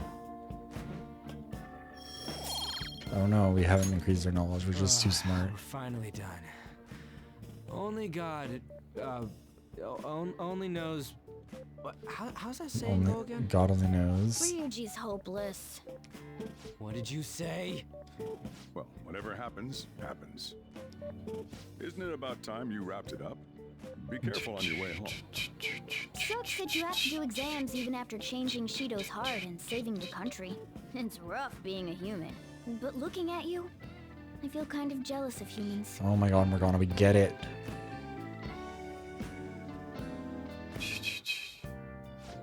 Oh no, we haven't increased our knowledge. We're just too smart. We're finally done. Only God, only knows. What? How's that saying go again? God only knows. Ryuji's hopeless. What did you say? Well, whatever happens, happens. Isn't it about time you wrapped it up? Be careful on your way home. Sucks that you have to do exams even after changing Shido's heart and saving the country. It's rough being a human. But looking at you, I feel kind of jealous of humans. Oh my god, Morgana, we get it.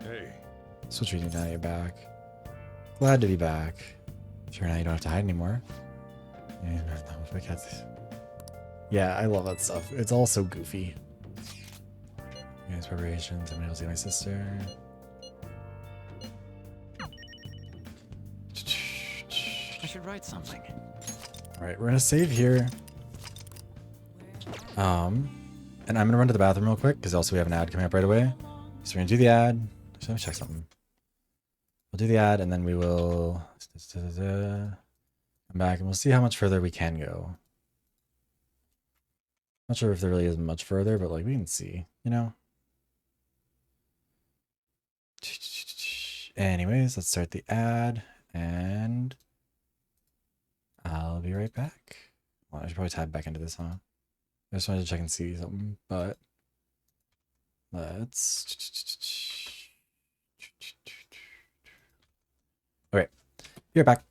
Hey. Switch reading now you're back. Glad to be back. Sure, now you don't have to hide anymore. Yeah, I love that stuff. It's all so goofy. Guys, preparations. I'm gonna see my sister. I should write something. Alright, we're gonna save here. And I'm gonna run to the bathroom real quick, because also we have an ad coming up right away. So we're gonna do the ad. Just let me check something. We'll do the ad, and then we will come back, and we'll see how much further we can go. Not sure if there really is much further, but like we can see, you know? Anyways, let's start the ad, and I'll be right back. Well, I should probably tab back into this, huh? I just wanted to check and see something, but let's... Okay, be right back.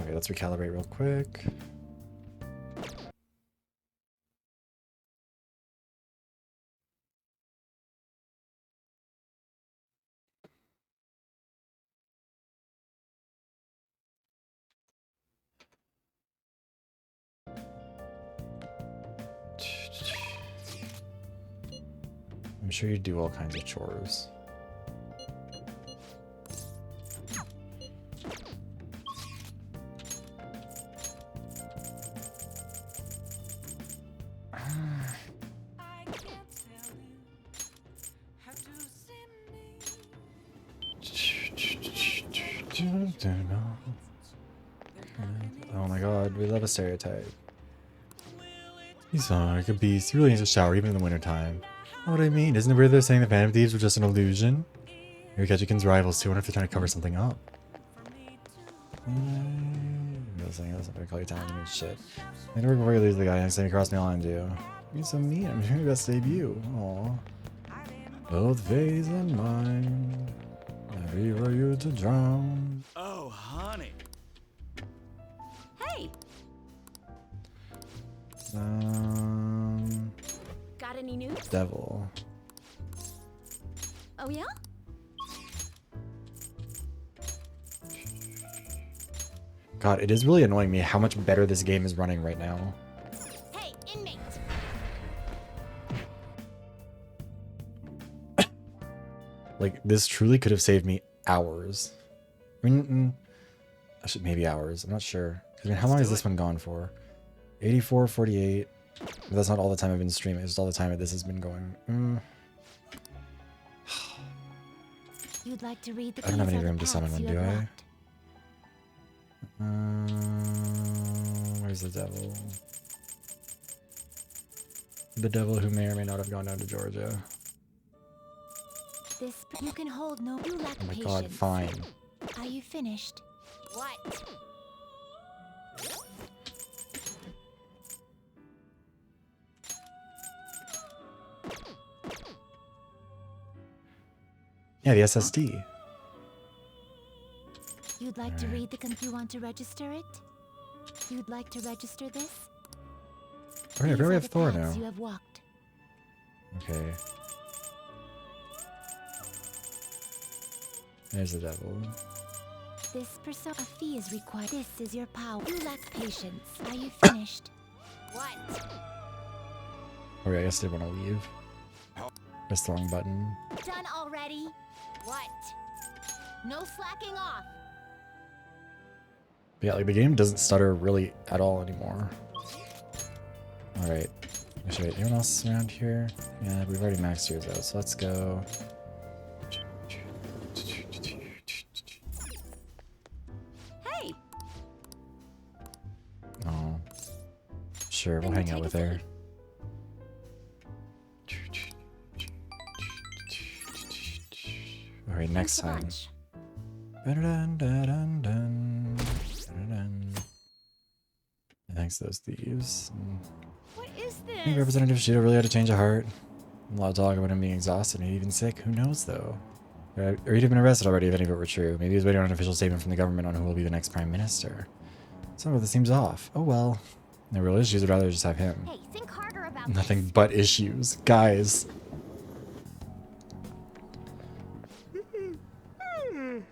Okay, let's recalibrate real quick. I'm sure you do all kinds of chores. Oh my god, we love a stereotype. He's like a beast. He really needs a shower even in the wintertime. Know what I mean? Isn't it weird they're saying the Phantom Thieves were just an illusion? Maybe Ketchikan's rivals too. I wonder if they're trying to cover something up. I was gonna call you talented and shit. I never before you lose the guy next time you cross me line, do. You're so mean. I'm doing your best debut. Aw. Both face and mind. Happy for you to drown. Oh, honey. Hey, got any news? Devil. Oh yeah? God, it is really annoying me how much better this game is running right now. Hey, inmate! Like, this truly could have saved me hours. I mean, maybe hours. I'm not sure. I mean, how long has this one gone for? 84, 48. But that's not all the time I've been streaming. It's just all the time that this has been going. You'd like to read the I don't have keys any of room the to summon paths one, you do have I? walked. Where's the devil? The devil who may or may not have gone down to Georgia. This you can hold no. You lack Oh my patience. god, fine. Are you finished? What? Yeah, the SSD. You'd like to read the you want to register it? You'd like to register this? Okay, These we are have the Thor paths now. You have walked. Okay. There's the devil. This persona fee is required. This is your power. You lack patience. Are you finished? What? Okay, I guess I didn't want to leave. Press the wrong button. Done already? What? No slacking off. But yeah, like the game doesn't stutter really at all anymore. Alright. Actually, anyone else around here? Yeah, we've already maxed yours out, so let's go. Hey, Oh. Sure, we'll hang out with her. Alright, next time. Thanks to those thieves. What is I think this? Representative Shido really had to change a heart. A lot of talk about him being exhausted and even sick. Who knows, though? Or he'd have been arrested already if any of it were true. Maybe he was waiting on an official statement from the government on who will be the next prime minister. Some of this seems off. Oh well. No real issues, I'd rather just have him. Hey, think harder about Nothing but issues. Guys.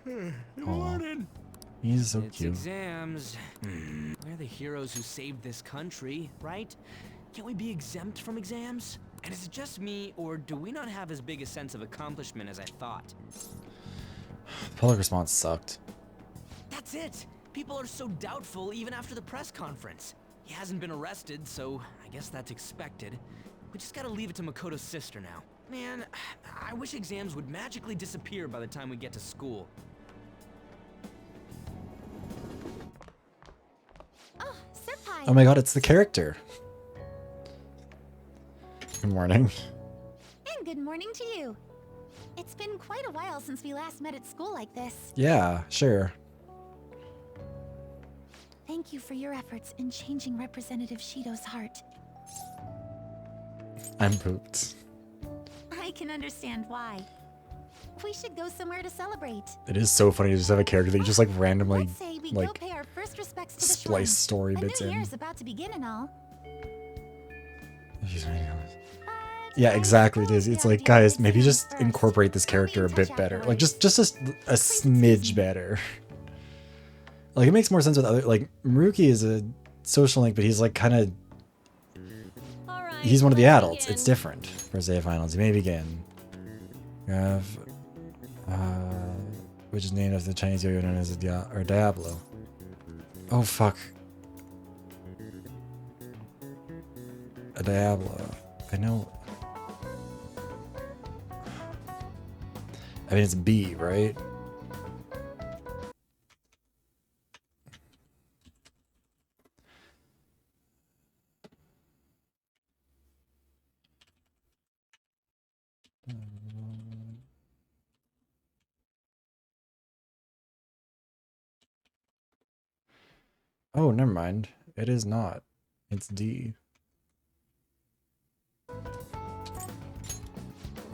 Good Aw. morning. He's so It's cute. exams. We're the heroes who saved this country, right? Can't we be exempt from exams? And is it just me, or do we not have as big a sense of accomplishment as I thought? The public response sucked. That's it! People are so doubtful even after the press conference. He hasn't been arrested, so I guess that's expected. We just gotta leave it to Makoto's sister now. Man, I wish exams would magically disappear by the time we get to school. Oh, Senpai. Oh my god, it's the character. Good morning. And good morning to you. It's been quite a while since we last met at school like this. Yeah, sure. Thank you for your efforts in changing Representative Shido's heart. I'm pooped. I can understand why. We should go somewhere to celebrate. It is so funny to just have a character that you just like randomly Let's say we go like pay our first respects to the splice shrine. story A bits new in. year's about to begin and all. Yeah, exactly. It is. It's like, guys, maybe just incorporate this character a bit better. Like, just a smidge better. Like, it makes more sense with other. Like, Maruki is a social link, but he's like kind of. He's one of the adults. It's different. First day of finals. You may begin. You have, which is named after the Chinese yo-yo known as a Diablo. Oh fuck. A Diablo. I know. I mean, it's B, right? Oh, never mind. It is not. It's D.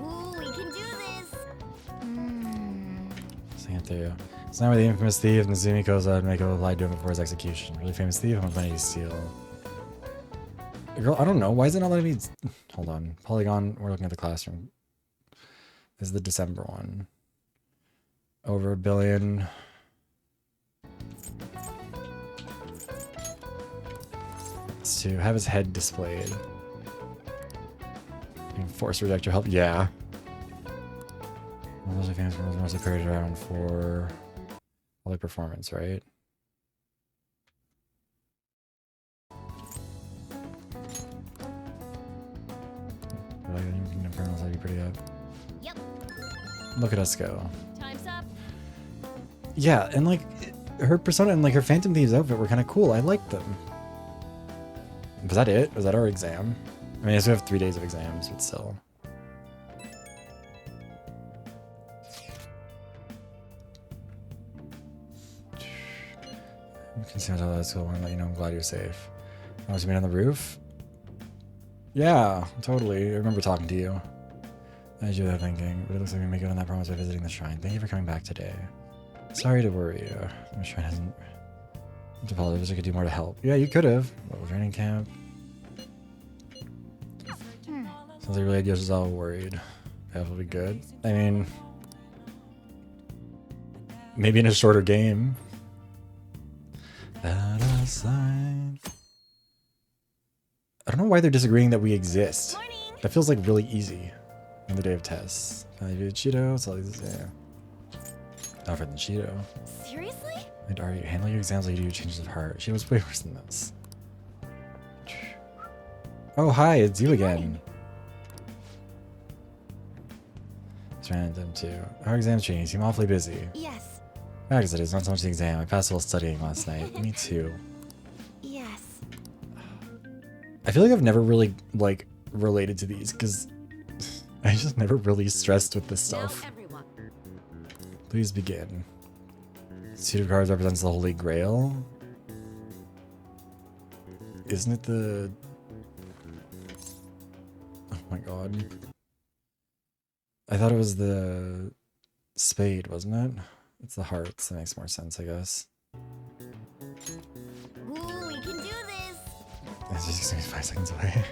Ooh, we can do this. Santhea. It's not where the infamous thief Nazumi Koza and Mako lied to him before his execution. Really famous thief, I'm planning to steal. Girl, I don't know. Why is it not letting me... Hold on. Polygon, we're looking at the classroom. This is the December one. Over 1 billion. It's to have his head displayed. Force reject your help. Yeah. Mostly famous for mostly period around for all the performance, right? Pretty up. Yep. Look at us go. Time's up. Yeah, and like her persona and like her Phantom Thieves outfit were kind of cool. I liked them. Was that it? Was that our exam? I mean, I still have 3 days of exams, but still. You can see how that's cool and let you know I'm glad you're safe. Oh, was you mean on the roof? Yeah, totally. I remember talking to you. I do that thinking, but it looks like we may good on that promise by visiting the shrine. Thank you for coming back today. Sorry to worry you. The shrine hasn't... I apologize, I could do more to help. Yeah, you could have. Little training camp. Sounds like really just all worried. That will be good. I mean... Maybe in a shorter game. I don't know why they're disagreeing that we exist. That feels like really easy on the day of tests. Can I do Cheeto? So yeah. Tougher than Cheeto. Seriously? And are you handle your exams like you do changes of heart? She was way worse than this. Oh hi, it's you again. It's random too. Our exams training seem awfully busy. Yes. I guess it is, not so much the exam. I passed a little studying last night. Me too. Yes. I feel like I've never really, like, related to these, because I just never really stressed with this stuff. Please begin. Suit of cards represents the Holy Grail. Isn't it the... Oh my god. I thought it was the spade, wasn't it? It's the hearts. That makes more sense, I guess. Ooh, we can do this. It's just gonna be 5 seconds away.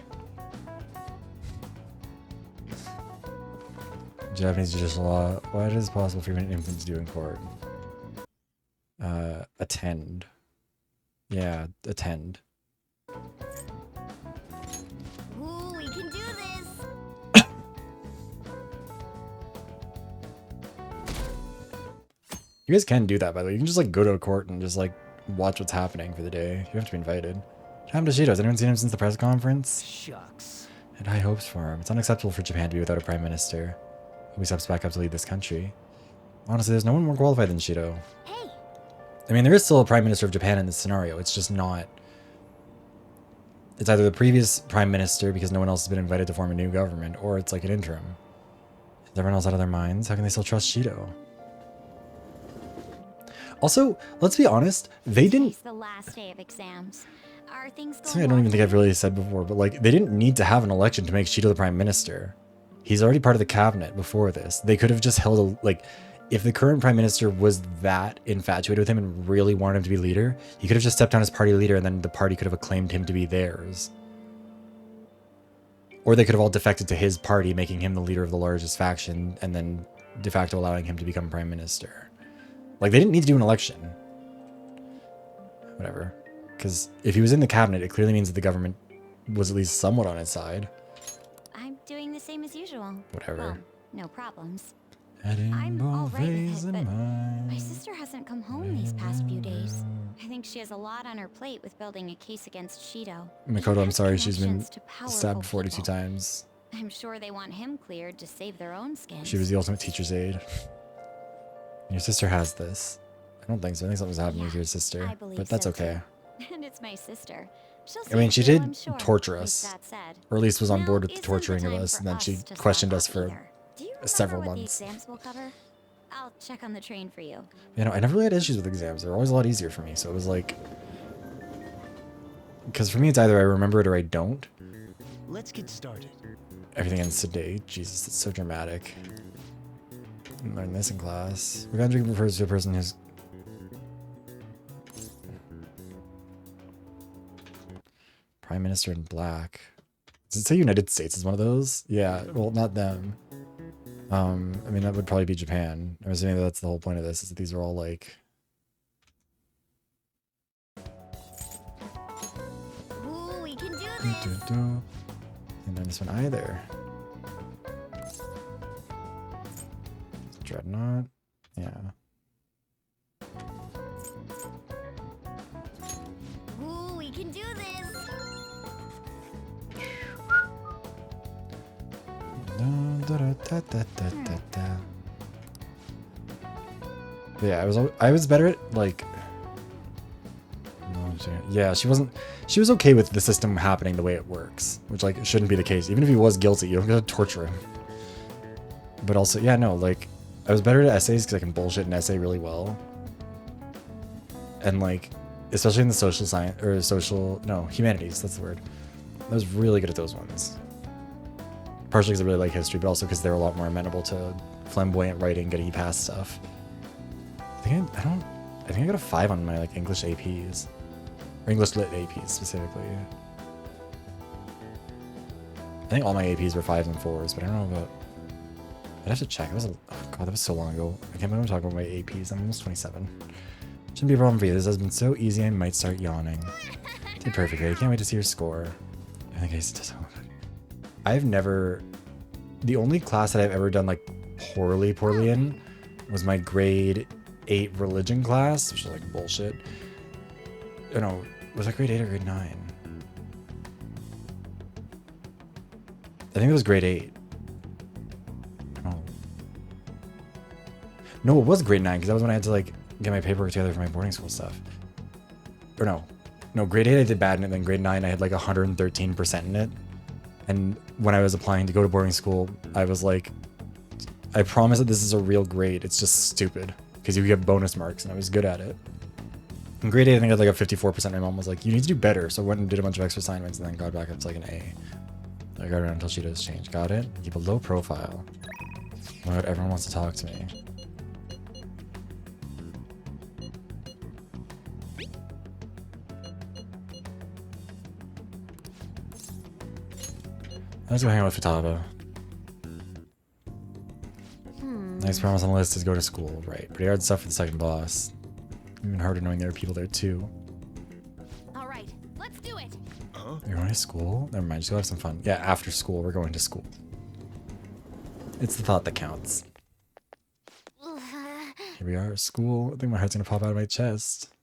Japanese judicial law. What is possible for even infants to do in court? Attend. Yeah, attend. Ooh, we can do this. You guys can do that, by the way. You can just like go to a court and just like watch what's happening for the day. You have to be invited. What happened to Shido? Has anyone seen him since the press conference? Shucks. And high hopes for him. It's unacceptable for Japan to be without a prime minister who steps back up to lead this country. Honestly, there's no one more qualified than Shido. Hey. I mean, there is still a prime minister of Japan in this scenario. It's just not... It's either the previous prime minister because no one else has been invited to form a new government, or it's like an interim. Is everyone else out of their minds? How can they still trust Shido? Also, let's be honest, they didn't... It's the last day of exams. Are things going Something I don't even think I've really said before, but like, they didn't need to have an election to make Shido the prime minister. He's already part of the cabinet before this. They could have just held a, like, if the current prime minister was that infatuated with him and really wanted him to be leader, he could have just stepped down as party leader and then the party could have acclaimed him to be theirs. Or they could have all defected to his party, making him the leader of the largest faction and then de facto allowing him to become prime minister. Like, they didn't need to do an election. Whatever. Because if he was in the cabinet, it clearly means that the government was at least somewhat on his side. I'm doing the same as usual. Whatever. Well, no problems. I'm all right with it, but my sister hasn't come home these past few days. I think she has a lot on her plate with building a case against Shido. Makoto, I'm sorry, she's been Connections to powerful stabbed 42 people. times. I'm sure they want him cleared to save their own skins. She was the ultimate teacher's aide. Your sister has this. I don't think so. I think something's happening with your sister. I believe But that's so, okay. too. And it's my sister. She'll I mean, see she it through, did I'm sure. torture With us. that said, Or at least was on now board with the isn't torturing of time us. for And then she to questioned slap us up for either. Do you several remember what months. the exams will cover? I'll check on the train for you. You know, I never really had issues with exams. They're always a lot easier for me. So it was like... Because for me, it's either I remember it or I don't. Let's get started. Everything ends today. Jesus, it's so dramatic. Didn't learn this in class. We're gonna refers to a person who's... Prime Minister in black. Does it say United States is one of those? Yeah, well, not them. I mean, that would probably be Japan. I'm assuming that's the whole point of this, is that these are all like... Ooh, we can do this. Didn't learn this one either. Dreadnought? Yeah. Ooh, we can do this. Yeah, I was better at like... Yeah, she was okay with the system happening the way it works, which like shouldn't be the case. Even if he was guilty, you don't gotta torture him. But also, yeah, no, like I was better at essays because I can bullshit an essay really well. And like, especially in the social science or humanities, that's the word. I was really good at those ones. Partially because I really like history, but also because they're a lot more amenable to flamboyant writing, getting you past stuff. I think I got a 5 on my like English APs. Or English Lit APs specifically. I think all my APs were 5s and 4s, but I don't know about... I'd have to check. Oh god, that was so long ago. I can't believe I'm talking about my APs. I'm almost 27. Shouldn't be a problem for you. This has been so easy I might start yawning. Did perfectly. I can't wait to see your score. I think I used to... I've never... The only class that I've ever done like poorly in was my grade 8 religion class, which is like bullshit. Oh no, was that grade 8 or grade 9? I think it was grade 8. No, it was grade 9 because that was when I had to like get my paperwork together for my boarding school stuff. Or no, grade 8 I did bad in it, and then grade 9 I had like 113% in it. And when I was applying to go to boarding school, I was like, I promise that this is a real grade. It's just stupid because you get bonus marks, and I was good at it. In grade 8, I think I had like a 54%. My mom was like, you need to do better. So I went and did a bunch of extra assignments and then got back up to like an A. I got around until she does change. Got it? Keep a low profile. Oh my god, everyone wants to talk to me. Let's go hang out with Futaba. Next promise on the list is go to school. Right. Pretty hard stuff for the second boss. Even harder knowing there are people there too. All right, let's do it. You're going to school? Never mind, just go have some fun. Yeah, after school, we're going to school. It's the thought that counts. Here we are at school. I think my heart's gonna pop out of my chest.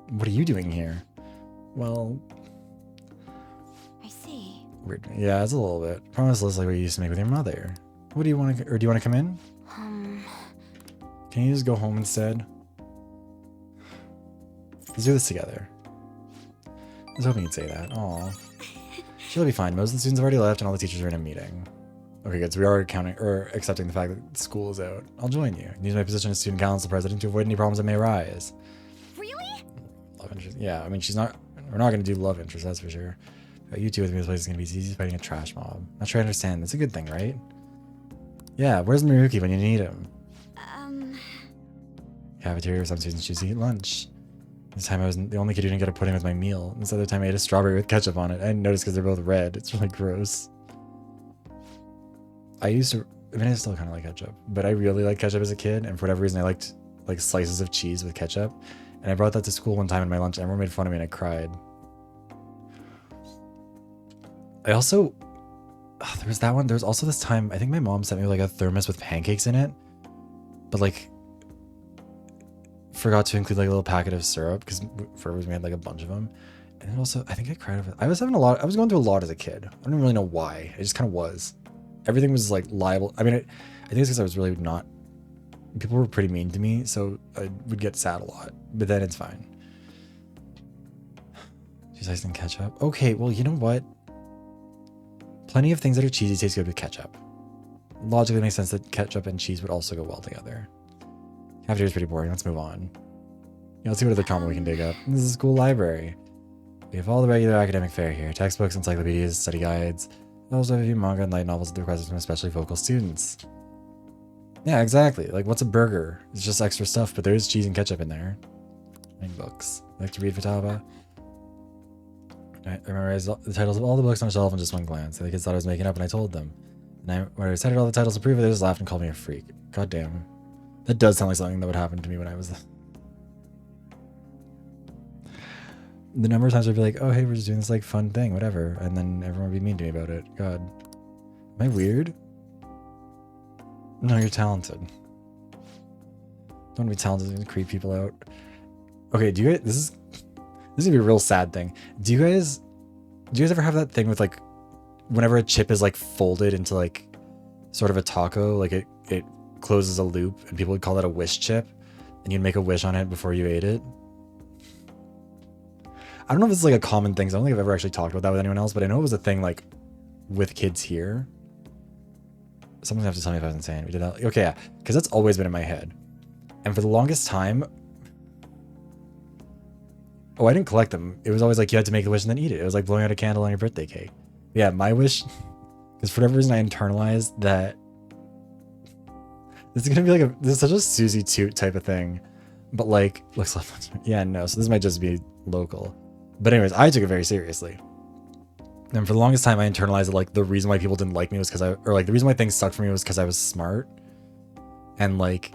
What are you doing here? Well... I see. Weird. Yeah, it's a little bit. Promise list like what you used to make with your mother. What do you want to... Or do you want to come in? Can you just go home instead? Let's do this together. I was hoping you'd say that. Aw. She'll be fine. Most of the students have already left and all the teachers are in a meeting. Okay, good. So we are accepting the fact that school is out. I'll join you. Use my position as student council president to avoid any problems that may arise. Really? Love interest. Yeah, I mean, we're not going to do love interest, that's for sure. You two with me, this place is gonna be as easy as fighting a trash mob. Not sure I understand. That's a good thing, right? Yeah, where's Miruki when you need him? Cafeteria, some students choose to eat lunch. This time I was the only kid who didn't get a pudding with my meal. This other time I ate a strawberry with ketchup on it. I didn't notice because they're both red. It's really gross. I still kind of like ketchup, but I really liked ketchup as a kid, and for whatever reason I liked like slices of cheese with ketchup. And I brought that to school one time in my lunch, and everyone made fun of me and I cried. I also, there was that one. There was also this time, I think my mom sent me like a thermos with pancakes in it, but like forgot to include like a little packet of syrup because for we had like a bunch of them. And then also, I think I cried over. I was going through a lot as a kid. I don't really know why. I just kind of was. Everything was like liable. I mean, I think it's because I was really not. People were pretty mean to me, so I would get sad a lot. But then it's fine. Cheese ice and ketchup. Okay, well, you know what? Plenty of things that are cheesy taste good with ketchup. Logically, it makes sense that ketchup and cheese would also go well together. Cafeteria is pretty boring. Let's move on. Yeah, let's see what other comment we can dig up. This is a school library. We have all the regular academic fare here. Textbooks, encyclopedias, study guides. We also have a few manga and light novels at the request from especially vocal students. Yeah, exactly. Like, what's a burger? It's just extra stuff, but there is cheese and ketchup in there. And books. Like to read Futaba? I memorized the titles of all the books on the shelf in just one glance. The kids thought I was making up, and I told them. And when I recited all the titles to prove it, they just laughed and called me a freak. God damn. That does sound like something that would happen to me when I was... The number of times I'd be like, oh, hey, we're just doing this like fun thing, whatever. And then everyone would be mean to me about it. God. Am I weird? No, you're talented. Don't want to be talented and creep people out. Okay, do you guys... This is gonna be a real sad thing. Do you guys ever have that thing with like whenever a chip is like folded into like sort of a taco, like it closes a loop, and people would call that a wish chip, and you'd make a wish on it before you ate it? I don't know if this is like a common thing. I don't think I've ever actually talked about that with anyone else, but I know it was a thing like with kids here. Someone's gonna have to tell me if I was insane. We did that. Okay, yeah, because that's always been in my head, and for the longest time. Oh, I didn't collect them. It was always like you had to make the wish and then eat it. It was like blowing out a candle on your birthday cake. Yeah, my wish, because for whatever reason I internalized that this is gonna be like this is such a Susie Toot type of thing, but like looks like yeah, no. So this might just be local, but anyways, I took it very seriously. And for the longest time, I internalized that like the reason why people didn't like me was because the reason why things sucked for me was because I was smart, and like.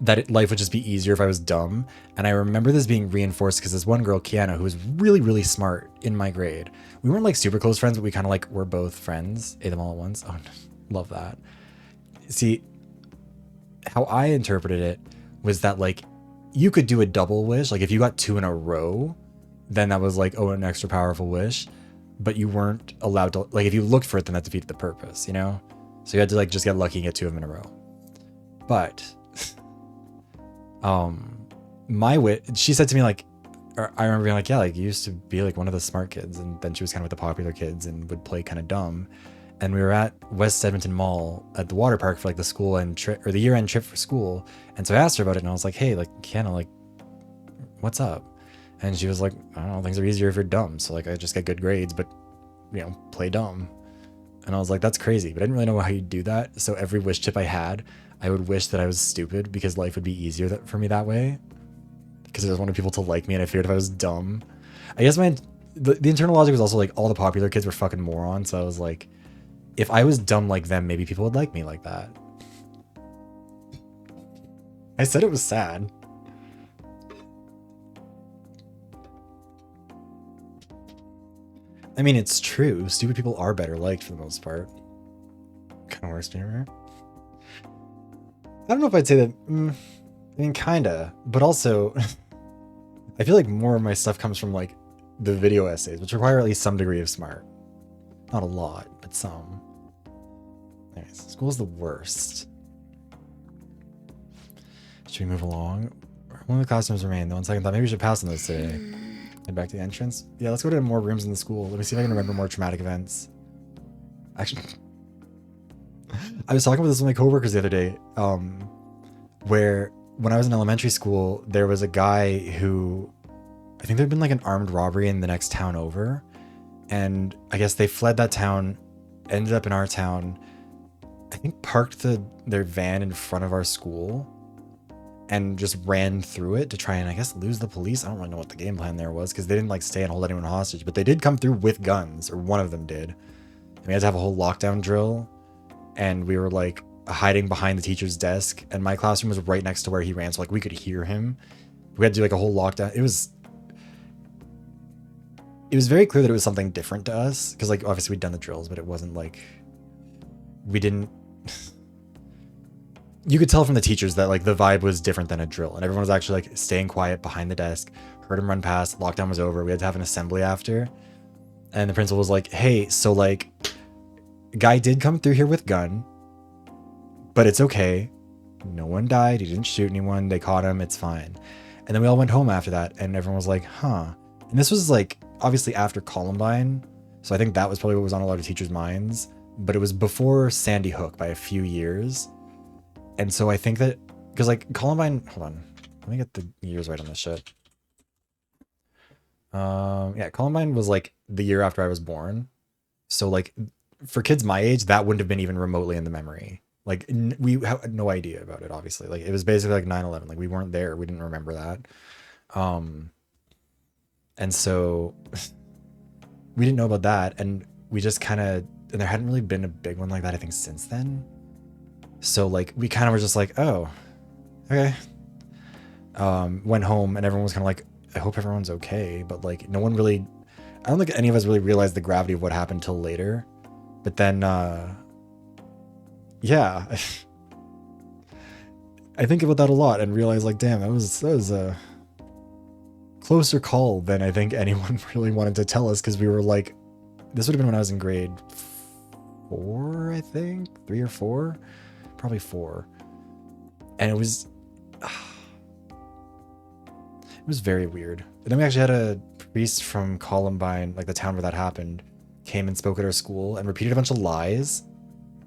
That life would just be easier if I was dumb. And I remember this being reinforced because this one girl, Kiana, who was really, really smart in my grade. We weren't like super close friends, but we kind of like were both friends. Ate them all at once. Oh, love that. See, how I interpreted it was that like you could do a double wish. Like if you got 2 in a row, then that was like, oh, an extra powerful wish. But you weren't allowed to, like if you looked for it, then that defeated the purpose, you know? So you had to like just get lucky and get 2 of them in a row. But... she said to me like, I remember being like, yeah, like you used to be like one of the smart kids, and then she was kind of with the popular kids and would play kind of dumb. And we were at West Edmonton Mall at the water park for like the school end trip or the year end trip for school. And so I asked her about it, and I was like, hey, like Kiana, like what's up? And she was like, I don't know, things are easier if you're dumb. So like I just get good grades, but you know, play dumb. And I was like, that's crazy, but I didn't really know how you do that. So every wish chip I had, I would wish that I was stupid because life would be easier for me that way. Because I just wanted people to like me, and I figured if I was dumb, I guess the internal logic was also like all the popular kids were fucking morons. So I was like, if I was dumb like them, maybe people would like me like that. I said it was sad. I mean, it's true. Stupid people are better liked for the most part. Kind of worse, Junior. I don't know if I'd say that. I mean, kinda, but also, I feel like more of my stuff comes from like the video essays, which require at least some degree of smart. Not a lot, but some. Anyways, school's the worst. Should we move along? One of the costumes remain. The 1 second thought maybe we should pass on those today. Head back to the entrance. Yeah, let's go to more rooms in the school. Let me see if I can remember more traumatic events. Actually, I was talking about this with my coworkers the other day, where when I was in elementary school, there was a guy who, I think there'd been like an armed robbery in the next town over, And I guess they fled that town, ended up in our town, I think parked their van in front of our school and just ran through it to try and, I guess, lose the police. I don't really know what the game plan there was because they didn't like stay and hold anyone hostage, but they did come through with guns, or one of them did. And we had to have a whole lockdown drill, and we were like hiding behind the teacher's desk, and my classroom was right next to where he ran, so like we could hear him. We had to do like a whole lockdown. It was very clear that it was something different to us because like obviously we'd done the drills, but it wasn't like we didn't. You could tell from the teachers that like the vibe was different than a drill, and everyone was actually like staying quiet behind the desk. Heard him run past. Lockdown was over. We had to have an assembly after, and the principal was like, "Hey, so like, guy did come through here with gun, but it's okay. No one died. He didn't shoot anyone. They caught him. It's fine." And then we all went home after that, and everyone was like, "Huh." And this was like obviously after Columbine, so I think that was probably what was on a lot of teachers' minds. But it was before Sandy Hook by a few years. And so I think that, because like Columbine, hold on, let me get the years right on this shit. Yeah, Columbine was like the year after I was born. So like for kids my age, that wouldn't have been even remotely in the memory. Like we had no idea about it, obviously. Like it was basically like 9/11. Like we weren't there. We didn't remember that. And so we didn't know about that. And we just kind of, and there hadn't really been a big one like that, I think, since then. So like we kind of were just like, oh, okay. Went home and everyone was kind of like, I hope everyone's okay. But like no one really, I don't think any of us really realized the gravity of what happened till later. But then, yeah, I think about that a lot and realize like, damn, that was a closer call than I think anyone really wanted to tell us. Cause we were like, this would have been when I was in grade 4, I think 3 or 4. Probably 4, and it was very weird. And then we actually had a priest from Columbine, like the town where that happened, came and spoke at our school and repeated a bunch of lies.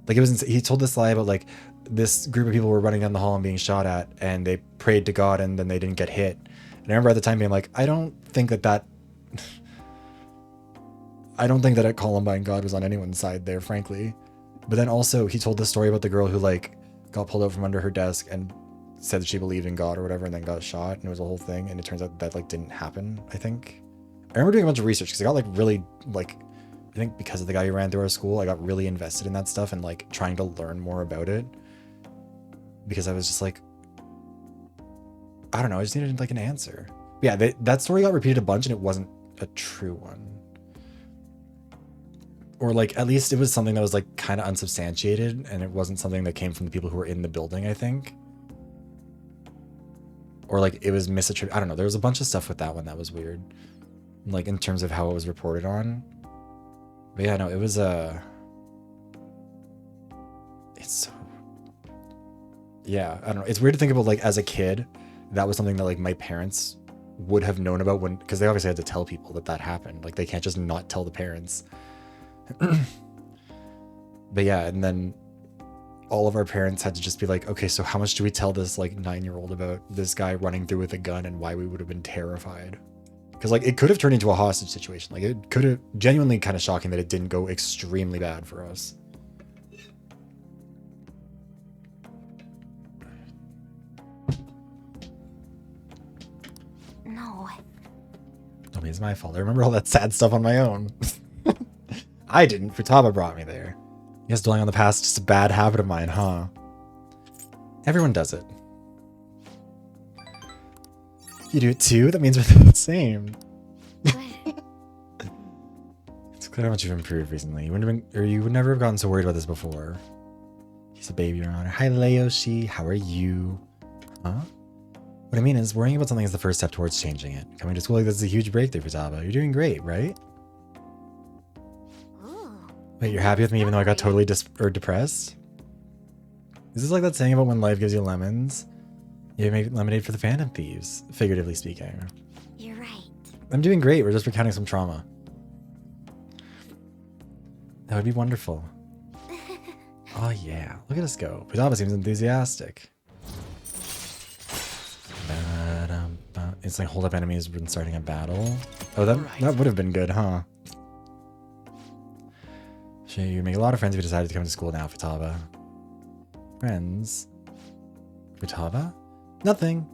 Like it was, he told this lie about like this group of people were running down the hall and being shot at, and they prayed to God and then they didn't get hit. And I remember at the time being like, I don't think that at Columbine God was on anyone's side there, frankly. But then also he told this story about the girl who like got pulled out from under her desk and said that she believed in God or whatever, and then got shot, and it was a whole thing. And it turns out that like didn't happen, I think. I remember doing a bunch of research because I got like really like, I think because of the guy who ran through our school, I got really invested in that stuff and like trying to learn more about it. Because I was just like, I don't know, I just needed like an answer. But yeah, that story got repeated a bunch and it wasn't a true one. Or like, at least it was something that was like kind of unsubstantiated, and it wasn't something that came from the people who were in the building, I think. Or like it was misattributed. I don't know. There was a bunch of stuff with that one that was weird. Like in terms of how it was reported on. But yeah, no, it was it's so, yeah, I don't know. It's weird to think about like as a kid, that was something that like my parents would have known about when, because they obviously had to tell people that happened. Like they can't just not tell the parents. But yeah, and then all of our parents had to just be like, okay, so how much do we tell this like 9-year-old about this guy running through with a gun and why we would have been terrified? Because like it could have turned into a hostage situation. Like it could have, genuinely kind of shocking that it didn't go extremely bad for us. No. I mean, it's my fault. I remember all that sad stuff on my own. I didn't. Futaba brought me there. I guess dwelling on the past is just a bad habit of mine, huh? Everyone does it. You do it too? That means we're the same. It's clear how much you've improved recently. You wouldn't have been, or you would never have gotten so worried about this before. He's a baby, Your Honor. Hi, Leoshi. How are you? Huh? What I mean is, worrying about something is the first step towards changing it. Coming to school like this is a huge breakthrough, Futaba. You're doing great, right? Wait, you're happy with me even though I got totally depressed? Is this like that saying about when life gives you lemons? You make lemonade for the Phantom Thieves, figuratively speaking. You're right. I'm doing great. We're just recounting some trauma. That would be wonderful. Oh yeah, look at us go. Futaba seems enthusiastic. It's like hold up enemies when starting a battle. Oh, that would have been good, huh? Sure, you make a lot of friends if you decided to come to school now, Futaba. Friends? Futaba? Nothing.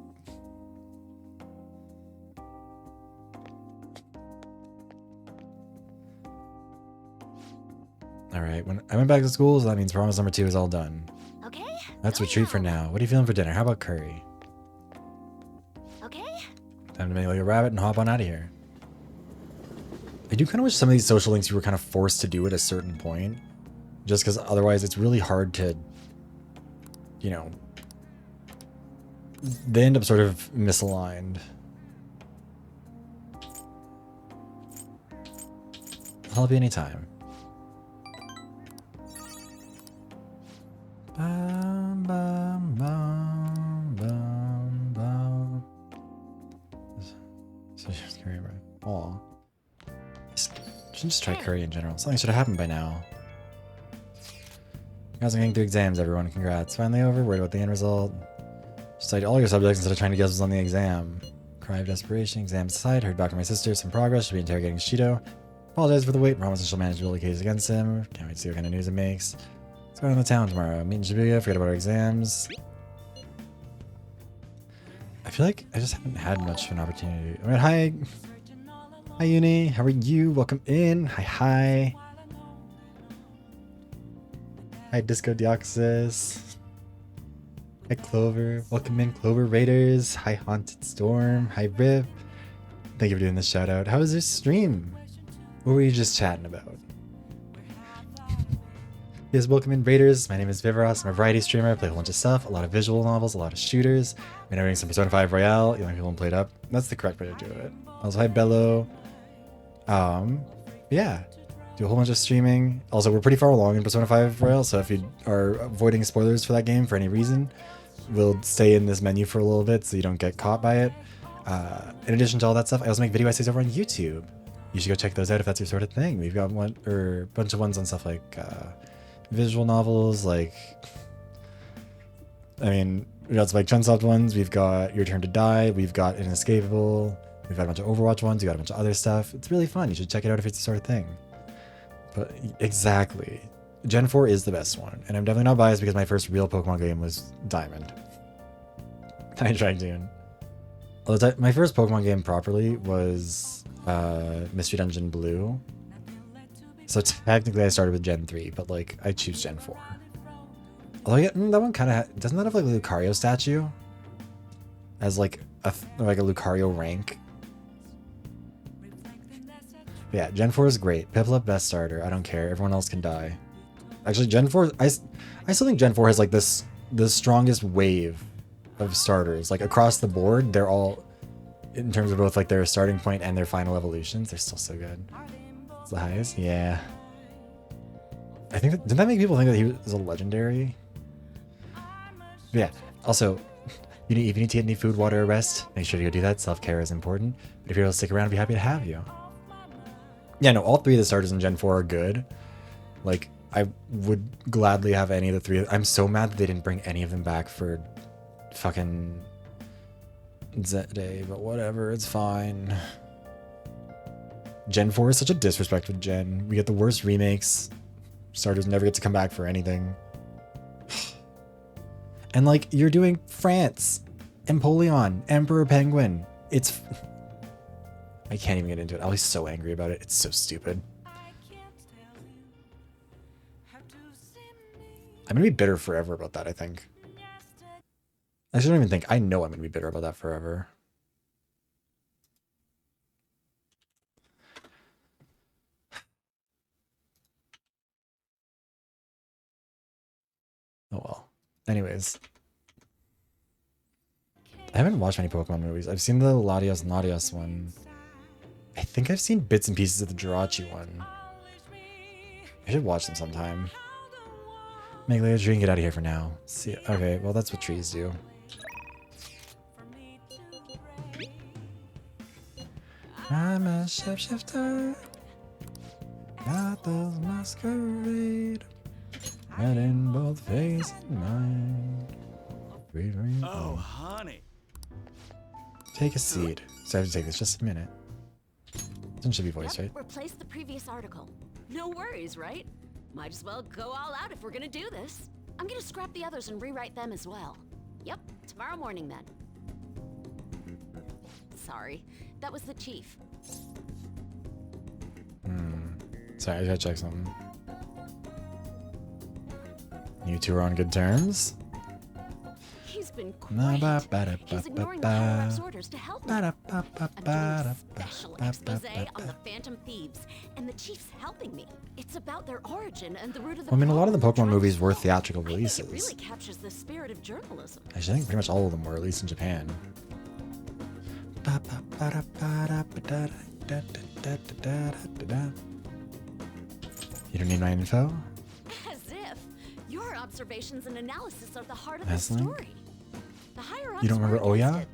Alright, when I went back to school, so that means promise number 2 is all done. Okay. Let's retreat for now. What are you feeling for dinner? How about curry? Okay. Time to make like a rabbit and hop on out of here. I do kind of wish some of these social links you were kind of forced to do at a certain point. Just because otherwise it's really hard to, you know, they end up sort of misaligned. I'll help you anytime. Bum, bum, bum, bum, bum. So just curry, right? Aw. Shouldn't just try curry in general. Something should have happened by now. You guys are getting through exams, everyone. Congrats. Finally over. Worried about the end result. Just cite all your subjects instead of trying to guess what's on the exam. Cry of desperation. Exam aside. Heard back from my sister. Some progress. She'll be interrogating Shido. Apologize for the wait. Promise she'll manage to build a case against him. Can't wait to see what kind of news it makes. Let's go to the town tomorrow. Meet in Shibuya. Forget about our exams. I feel like I just haven't had much of an opportunity. I mean, hi. Hi, Uni. How are you? Welcome in. Hi, hi. Hi, Disco Deoxys. Hi, Clover. Welcome in, Clover Raiders. Hi, Haunted Storm. Hi, Rip. Thank you for doing this shout out. How was your stream? What were you just chatting about? Yes, welcome in, Raiders. My name is Viveros. I'm a variety streamer. I play a whole bunch of stuff, a lot of visual novels, a lot of shooters. I'm doing some Persona 5 Royale. You know, people played up. That's the correct way to do it. Also, hi, Bello. Yeah. Do a whole bunch of streaming. Also, we're pretty far along in Persona 5 Royale, so if you are avoiding spoilers for that game for any reason, we'll stay in this menu for a little bit so you don't get caught by it. In addition to all that stuff, I also make video essays over on YouTube. You should go check those out if that's your sort of thing. We've got one or a bunch of ones on stuff like visual novels, like I mean, we got some like Chunsoft ones, we've got Your Turn to Die, we've got Inescapable, we've got a bunch of Overwatch ones, we got a bunch of other stuff. It's really fun. You should check it out if it's the sort of thing. But exactly. Gen 4 is the best one, and I'm definitely not biased because my first real Pokemon game was Diamond. I tried doing. Although my first Pokemon game properly was Mystery Dungeon Blue. So technically I started with Gen 3, but like I choose Gen 4. Although that one kind of doesn't that have like a Lucario statue? As like a Lucario rank? Yeah, Gen 4 is great. Piplup, best starter. I don't care. Everyone else can die. Actually, Gen 4, I still think Gen 4 has like the strongest wave of starters. Like across the board, they're all, in terms of both like their starting point and their final evolutions, they're still so good. It's the highest? Yeah. I think didn't that make people think that he was a legendary? But yeah. Also, if you need to get any food, water, or rest, make sure to go do that. Self-care is important. But if you're able to stick around, I'd be happy to have you. Yeah, no, all three of the starters in Gen 4 are good. Like, I would gladly have any of the three. I'm so mad that they didn't bring any of them back for fucking Z-Day, but whatever, it's fine. Gen 4 is such a disrespectful gen. We get the worst remakes. Starters never get to come back for anything. And like, you're doing France, Empoleon, Emperor Penguin. It's... I can't even get into it. I'll be so angry about it. It's so stupid. I'm gonna be bitter forever about that, I think. I don't even think. I know I'm gonna be bitter about that forever. Oh well. Anyways. I haven't watched many Pokemon movies. I've seen the Latios and Latios one. I think I've seen bits and pieces of the Jirachi one. I should watch them sometime. Make like a tree and get out of here for now. See, okay, well that's what trees do. I'm a shapeshifter. Got those masquerade. Head in both face and mind. Oh, honey. Take a seat. So I have to take this just a minute. This one should be voiced, right? Replace the previous article. No worries, right? Might as well go all out if we're gonna do this. I'm gonna scrap the others and rewrite them as well. Yep, tomorrow morning then. Sorry, that was the chief. Sorry, I gotta check something. You two are on good terms? He's been great. He's ignoring the higher-ups' orders to help me. I'm doing a special expose on the Phantom Thieves, and the chief's helping me. It's about their origin and the root of the Well, I mean, a lot of the problem Pokemon movies were theatrical I think releases. it really captures the spirit of journalism. Actually, I think pretty much all of them were, at least in Japan. You don't need my info? As if your observations and analysis are the heart of That's the like- story. The higher ups You don't remember were against Oya? it,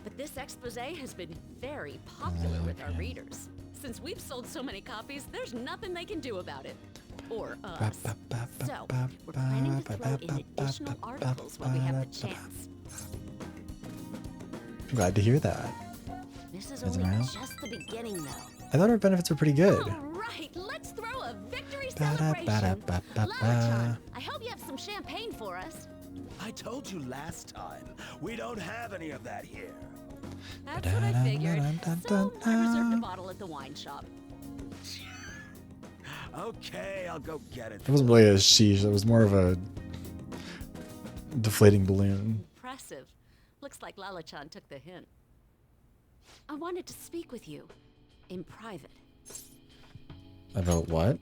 but this expose has been very popular with our readers. Since we've sold so many copies, there's nothing they can do about it. Or us. So, we're planning to throw in additional articles while we have the chance. I'm glad to hear that. This is That's only around. just the beginning, though. I thought our benefits were pretty good. All right, let's throw a victory celebration. Lalachan, I hope you have some champagne for us. I told you last time, we don't have any of that here. That's what I figured. So I reserved a bottle at the wine shop. Okay, I'll go get it. It wasn't really a sheesh, it was more of a deflating balloon. Impressive. Looks like Lalachan took the hint. I wanted to speak with you. In private. About what?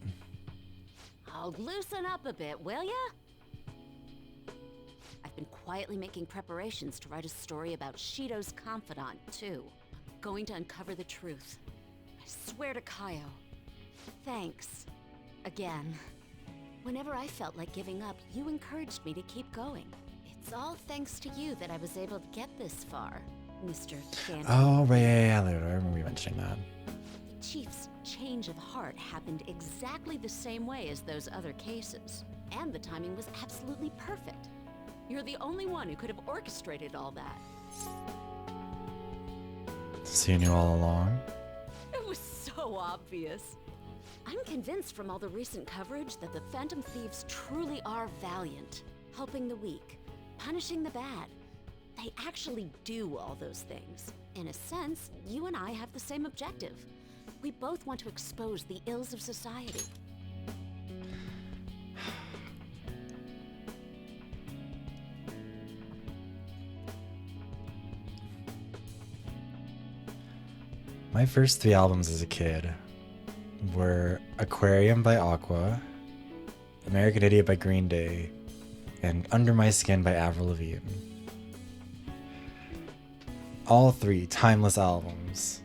Oh, loosen up a bit, will ya? I've been quietly making preparations to write a story about Shido's confidant, too. I'm going to uncover the truth. I swear to Kaio. Thanks. Again. Whenever I felt like giving up, you encouraged me to keep going. It's all thanks to you that I was able to get this far, Mr. Phantom. Oh, right, yeah, I remember you mentioning that. The Chief's change of heart happened exactly the same way as those other cases. And the timing was absolutely perfect. You're the only one who could have orchestrated all that. So you knew all along? It was so obvious. I'm convinced from all the recent coverage that the Phantom Thieves truly are valiant, helping the weak, punishing the bad. They actually do all those things. In a sense, you and I have the same objective. We both want to expose the ills of society. My first 3 albums as a kid were Aquarium by Aqua, American Idiot by Green Day, and Under My Skin by Avril Lavigne. All 3 timeless albums.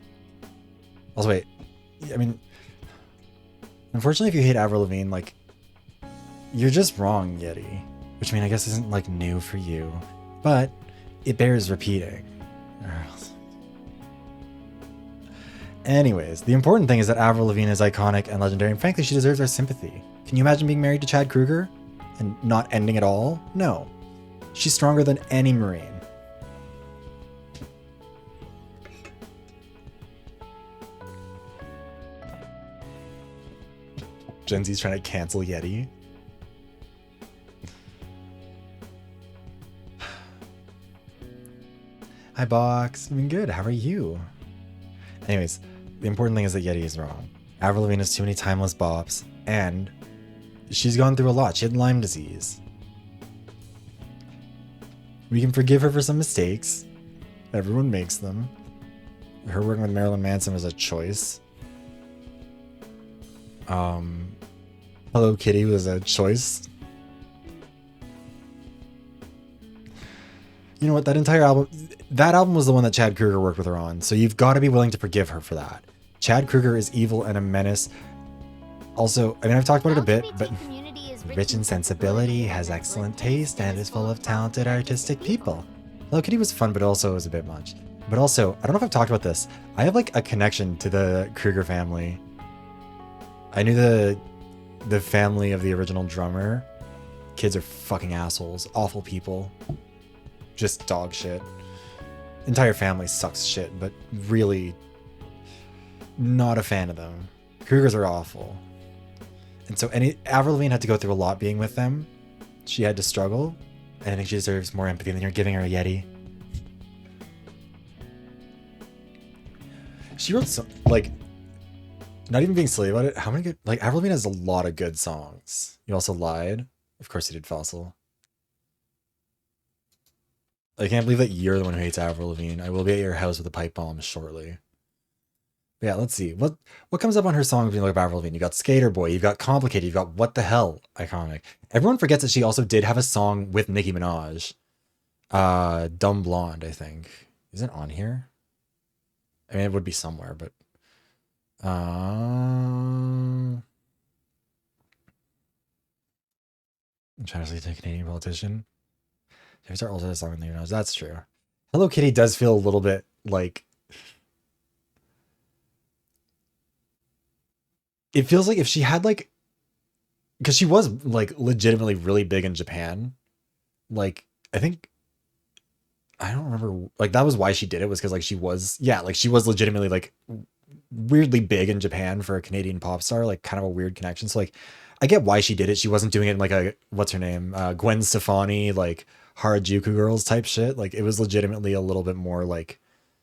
Also, wait, I mean, unfortunately, if you hate Avril Lavigne, like, you're just wrong, Yeti. Which, I mean, I guess isn't, like, new for you, but it bears repeating. Anyways, the important thing is that Avril Lavigne is iconic and legendary, and frankly, she deserves our sympathy. Can you imagine being married to Chad Kroeger and not ending at all? No. She's stronger than any Marine. Gen Z's trying to cancel Yeti. Hi, Box. I'm good. How are you? Anyways, the important thing is that Yeti is wrong. Avril Lavigne has too many timeless bops, and she's gone through a lot. She had Lyme disease. We can forgive her for some mistakes. Everyone makes them. Her working with Marilyn Manson was a choice. Hello Kitty was a choice. You know what? That entire album, that album was the one that Chad Kroeger worked with her on. So you've got to be willing to forgive her for that. Chad Kroeger is evil and a menace. Also, I mean, I've talked about it a bit, but rich in sensibility, has excellent taste, and is full of talented artistic people. Hello Kitty was fun, but also it was a bit much. But also, I don't know if I've talked about this. I have like a connection to the Kroeger family. I knew the family of the original drummer. Kids are fucking assholes, awful people. Just dog shit. Entire family sucks shit, but really not a fan of them. Kroegers are awful. And so Avril Lavigne had to go through a lot being with them. She had to struggle, and I think she deserves more empathy than you're giving her a Yeti. She wrote some, like, not even being silly about it, how many good, like, Avril Lavigne has a lot of good songs. You also lied. Of course you did, Fossil. I can't believe that you're the one who hates Avril Lavigne. I will be at your house with a pipe bomb shortly. But yeah, let's see. What comes up on her songs when you look up Avril Lavigne? You got Skater Boy, you've got Complicated, you've got What the Hell, iconic. Everyone forgets that she also did have a song with Nicki Minaj. Dumb Blonde, I think. Is it on here? I mean, it would be somewhere, but... I'm trying to see a Canadian politician. If I start also a song with Nicki Minaj, that's true. Hello Kitty does feel a little bit like... It feels like if she had like... Because she was like legitimately really big in Japan. Like, I think... I don't remember, like, that was why she did it, was because, like, she was, yeah, like, she was legitimately, like, weirdly big in Japan for a Canadian pop star, like, kind of a weird connection. So, like, I get why she did it. She wasn't doing it in, like, a, what's her name, Gwen Stefani, like, Harajuku Girls type shit. Like, it was legitimately a little bit more, like,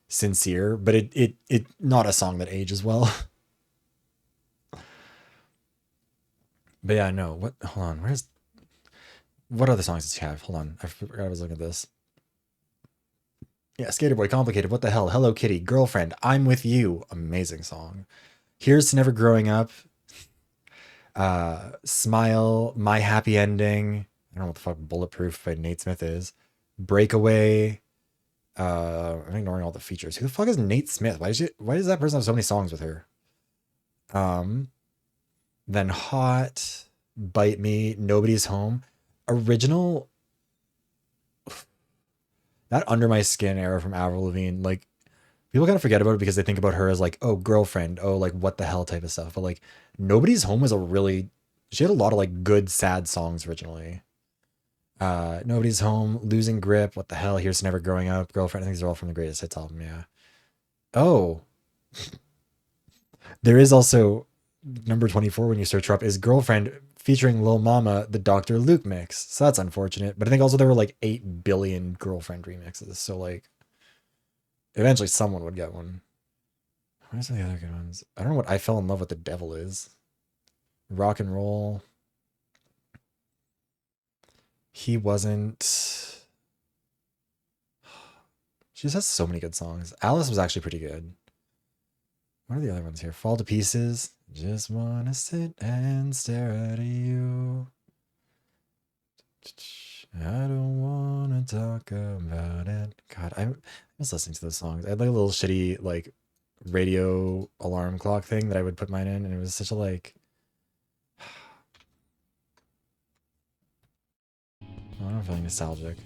sincere, but it not a song that ages well. But yeah, no, hold on, what other songs does she have? Hold on, I forgot I was looking at this. Yeah, Skater Boy, Complicated, What the Hell, Hello Kitty, Girlfriend, I'm With You, amazing song. Here's to Never Growing Up, Smile, My Happy Ending, I don't know what the fuck Bulletproof by Nate Smith is, Breakaway, I'm ignoring all the features. Who the fuck is Nate Smith? Why does that person have so many songs with her? Then Hot, Bite Me, Nobody's Home, original... That Under My Skin era from Avril Lavigne, like, people kind of forget about it because they think about her as like, oh, girlfriend, oh, like, what the hell type of stuff. But like, Nobody's Home was she had a lot of like good, sad songs originally. Nobody's Home, Losing Grip, What the Hell, Here's to Never Growing Up, Girlfriend. I think these are all from the Greatest Hits album, yeah. Oh. There is also number 24 when you search her up is Girlfriend featuring Lil Mama, the Dr. Luke mix. So that's unfortunate. But I think also there were like 8 billion Girlfriend remixes. So like eventually someone would get one. Where's the other good ones? I don't know what I Fell in Love with the Devil is. Rock and Roll. He Wasn't. She just has so many good songs. Alice was actually pretty good. What are the other ones here? Fall to Pieces. Just wanna sit and stare at you. I don't wanna talk about it. God, I was listening to those songs. I had like a little shitty like radio alarm clock thing that I would put mine in, and it was such a like... Oh, I'm feeling nostalgic.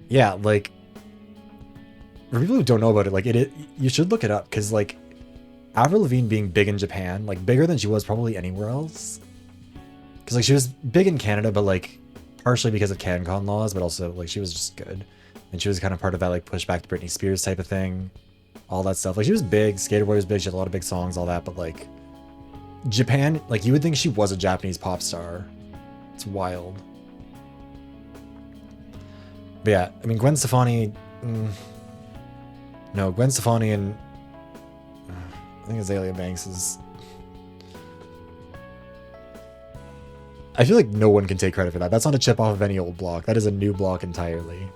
Yeah, like, for people who don't know about it, like you should look it up, because like Avril Lavigne being big in Japan, like bigger than she was probably anywhere else, because like she was big in Canada, but like partially because of CanCon laws, but also like she was just good, and she was kind of part of that like pushback to Britney Spears type of thing, all that stuff. Like she was big, Skater Boy was big, she had a lot of big songs, all that, but like Japan, like you would think she was a Japanese pop star. It's wild. But yeah, I mean Gwen Stefani, no, Gwen Stefani and I think Azalea Banks is... I feel like no one can take credit for that. That's not a chip off of any old block. That is a new block entirely.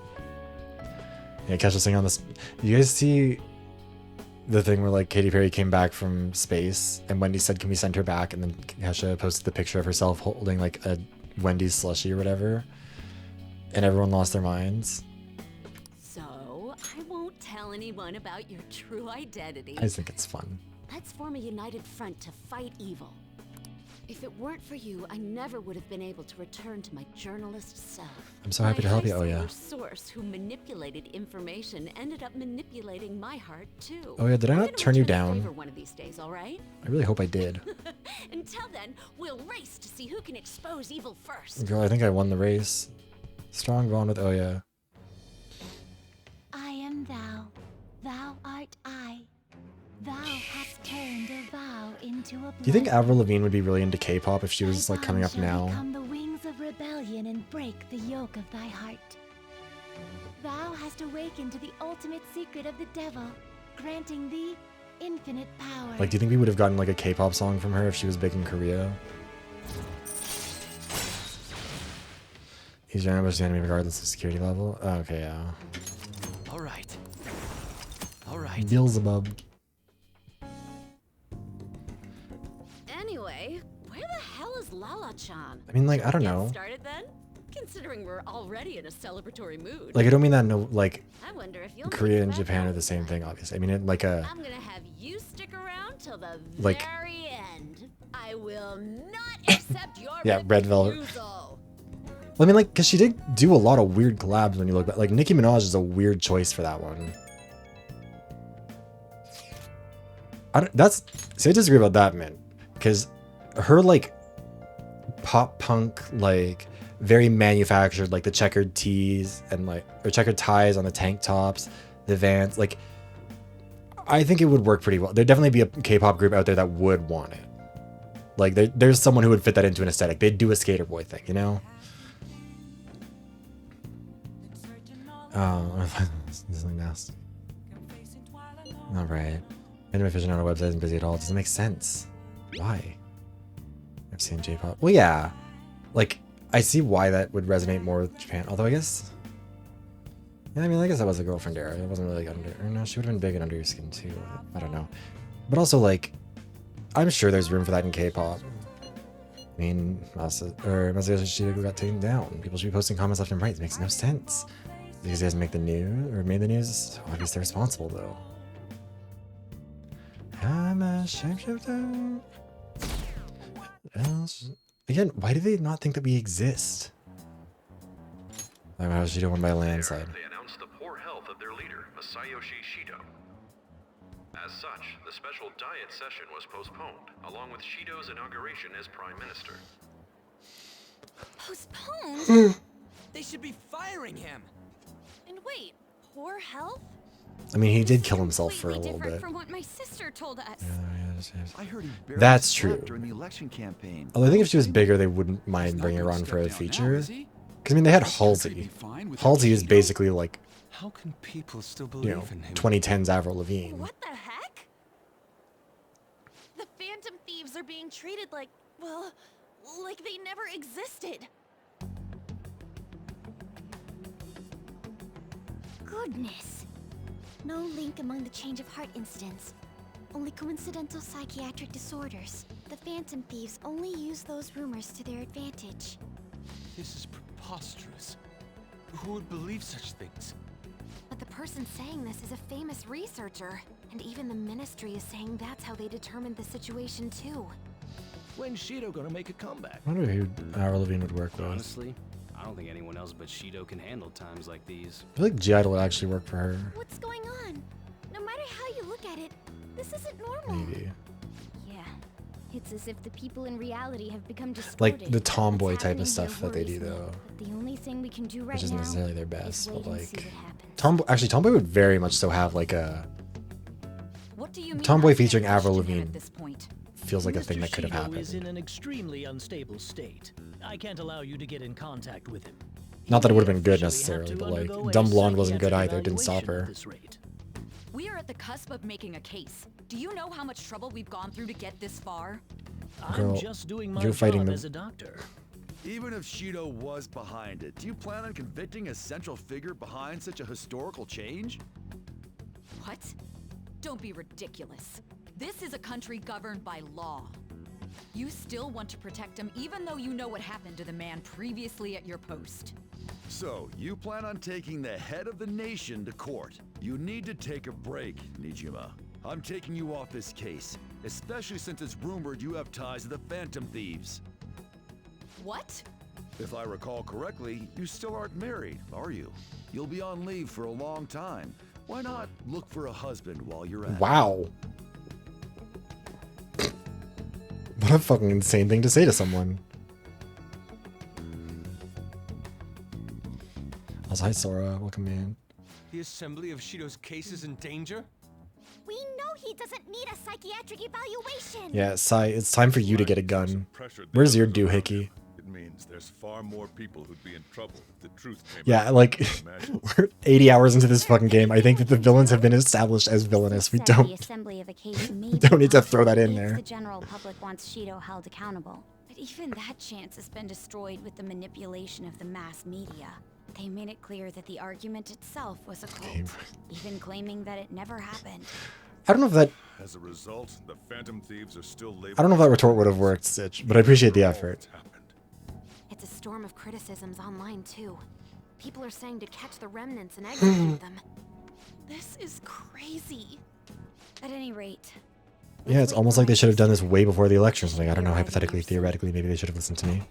Yeah, Kesha singing on this. You guys see the thing where like Katy Perry came back from space and Wendy said, can we send her back? And then Kesha posted the picture of herself holding like a Wendy's slushie or whatever. And everyone lost their minds. So, I won't tell anyone about your true identity. I just think it's fun. Let's form a united front to fight evil. If it weren't for you, I never would have been able to return to my journalist self. I'm so happy to help you. Oh yeah. My source who manipulated information ended up manipulating my heart too. Oh yeah, did I not turn you down? One of these days, all right? I really hope I did. Until then, we'll race to see who can expose evil first. Girl, I think I won the race. Strong bond with, oh yeah. I am thou, thou art I. Thou hast turned a vow into a Do you think blood Avril Lavigne would be really into K-pop if she was like coming up shall now? become the wings of rebellion and break the yoke of thy heart. Thou hast awakened to the ultimate secret of the devil, granting thee infinite power. Like, do you think we would have gotten like a K-pop song from her if she was big in Korea? He's trying to ambush the enemy regardless of security level. Oh, okay, yeah. All right. All right. Beelzebub. Anyway, where the hell is Lala-chan? I mean, like, I don't Get know. started then? Considering we're already in a celebratory mood. Like, I don't mean that no, like, I wonder if you'll Korea make and it Japan back are the same thing, obviously. I mean, it, like a, I'm gonna have you stick around till the Like- very end. I will not accept your yeah, Red Velvet. refusal. Well, I mean, like, because she did do a lot of weird collabs when you look back. Like, Nicki Minaj is a weird choice for that one. See, I disagree about that, man. Because her, like, pop punk, like, very manufactured, like the checkered tees and, like, or checkered ties on the tank tops, the Vans, like, I think it would work pretty well. There'd definitely be a K-pop group out there that would want it. Like, there's someone who would fit that into an aesthetic. They'd do a skater boy thing, you know? Oh, this is like nasty. All right. Anime fishing on a website isn't busy at all. It doesn't make sense. Why? I've seen J-pop. Well, yeah. Like, I see why that would resonate more with Japan. Although, I guess... Yeah, I mean, I guess that was a girlfriend era. It wasn't really under... Or no, she would have been big and under your skin, too. I don't know. But also, like... I'm sure there's room for that in K-pop. I mean, Masayoshi Shidoku got taken down. People should be posting comments left and right. It makes no sense. Because he doesn't make the news, or made the news, obviously they're responsible, though. I'm a shapeshifter. Again, why do they not think that we exist? Shido won by a landslide. They announced the poor health of their leader, Masayoshi Shido. As such, the special diet session was postponed, along with Shido's inauguration as Prime Minister. Postponed? They should be firing him. And wait, poor health? I mean, he did kill himself for a little Different bit. from what my sister told us. I heard he barely That's slept true. during the election campaign. Although I think if she was bigger, they wouldn't mind bringing her on for a feature. Because, I mean, they had Halsey. Halsey is basically like, How can people still you believe know, in him? 2010's Avril Lavigne. What the heck? The Phantom Thieves are being treated like, well, like they never existed. Goodness. No link among the change of heart incidents. Only coincidental psychiatric disorders. The Phantom Thieves only use those rumors to their advantage. This is preposterous. Who would believe such things? But the person saying this is a famous researcher. And even the ministry is saying that's how they determined the situation too. When's Shido gonna make a comeback? I wonder who Avril Lavigne would work with. Honestly, I don't think anyone else but Shido can handle times like these. I feel like G-Idol would actually work for her. What's going on? No matter how you look at it, this isn't normal. Maybe. Yeah. It's as if the people in reality have become distorted. Like the tomboy What's type happening of stuff here that they do, worries me. though. The only thing we can do right Which isn't now necessarily their is best, wait but and see like... what happens. Tomboy would very much so have like a... What do you mean Tomboy I featuring can't Avril question him Lavigne at this point? feels like a thing Mr. that could have Shido is happened. in an extremely unstable state. I can't allow you to get in contact with him. Not that it would have been good Officially have necessarily, to but undergo like a Dumb Blonde wasn't good psychiatric either. It didn't stop evaluation at her. this rate. We are at the cusp of making a case. Do you know how much trouble we've gone through to get this far? Girl, I'm just doing my you're fighting job the- as a doctor. Even if Shido was behind it, do you plan on convicting a central figure behind such a historical change? What? Don't be ridiculous. This is a country governed by law. You still want to protect him even though you know what happened to the man previously at your post. So, you plan on taking the head of the nation to court. You need to take a break, Nijima. I'm taking you off this case, especially since it's rumored you have ties to the Phantom Thieves. What? If I recall correctly, you still aren't married, are you? You'll be on leave for a long time. Why not look for a husband while you're at it? Wow. What a fucking insane thing to say to someone. Also, hi Sora, welcome in. The assembly of Shido's case is in danger? We know he doesn't need a psychiatric evaluation. Yeah, Sai, it's time for you to get a gun. Where's your doohickey? It means there's far more people who'd be in trouble if the truth came Yeah, out. like, Imagine. we're 80 hours into this fucking game. I think that the villains have been established as villainous. We Said the don't assembly of a case may don't be need to throw that possible in if there. the general public wants Shido held accountable. But even that chance has been destroyed with the manipulation of the mass media. They made it clear that the argument itself was a cult, even claiming that it never happened. I don't know if that As a result, the Phantom Thieves are still labeled. I don't know if that retort would have worked, Stitch, but I appreciate the effort. It's a storm of criticisms online, too. People are saying to catch the remnants and execute them. This is crazy. At any rate, Yeah, it's almost like they should have done this way before the election or something. I don't know, hypothetically, theoretically, maybe they should have listened to me.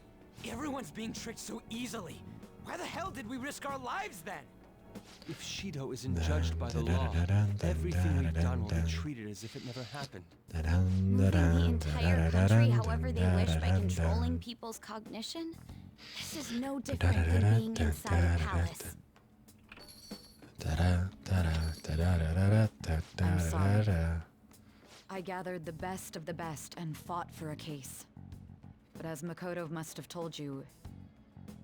Everyone's being tricked so easily. Why the hell did we risk our lives then? If Shido isn't judged by the law, everything we've done will be treated as if it never happened. moving the entire country however they wish by controlling people's cognition? This is no different than being inside a palace. I'm sorry. I gathered the best of the best and fought for a case. But as Makoto must have told you,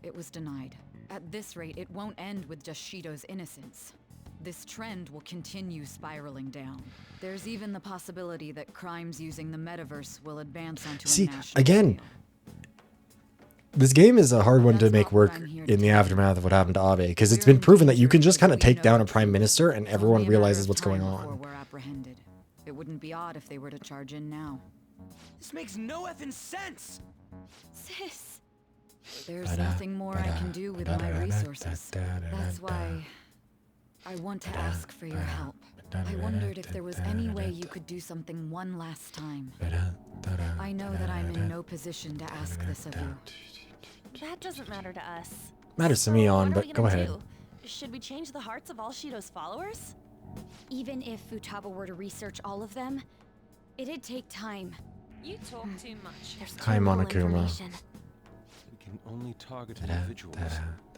it was denied. At this rate, it won't end with just Shido's innocence. This trend will continue spiraling down. There's even the possibility that crimes using the metaverse will advance onto a national Again, this game is a hard one to make work in the aftermath of what happened to Abe, because it's been proven that you can just kind of take down a prime minister and everyone realizes what's going on. We're apprehended. It wouldn't be odd if they were to charge in now. This makes no effing sense. Sis, there's nothing more I can do with my resources. That's why I want to ask for your help. I wondered if there was any way you could do something one last time. I know that I'm in no position to ask this of you. That doesn't matter to us. Matters to me, So on, what are but we go gonna ahead. do? Should we change the hearts of all Shido's followers? Even if Futaba were to research all of them, it'd take time. You talk too much. There's Hi, too little Monokuma. information. We can only target individuals.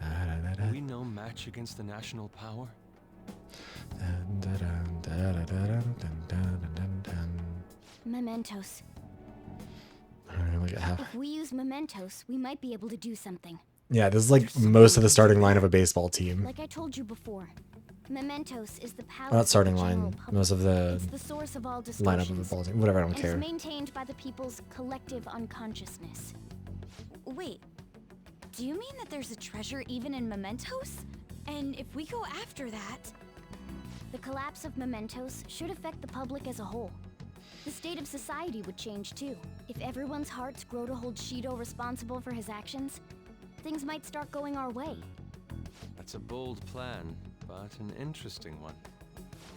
Are we no match against the national power? Mementos. Look at how. If we use mementos, we might be able to do something. Yeah, this is like most of the starting line of a baseball team. Like I told you before, mementos is the power. Well, not starting of the general line. public. Most of the It's the source of all lineup of distortions, the ball team. Whatever, I don't and care. It's maintained by the people's collective unconsciousness. Wait, do you mean that there's a treasure even in mementos? And if we go after that... The collapse of mementos should affect the public as a whole. The state of society would change too. If everyone's hearts grow to hold Shido responsible for his actions, things might start going our way. That's a bold plan, but an interesting one.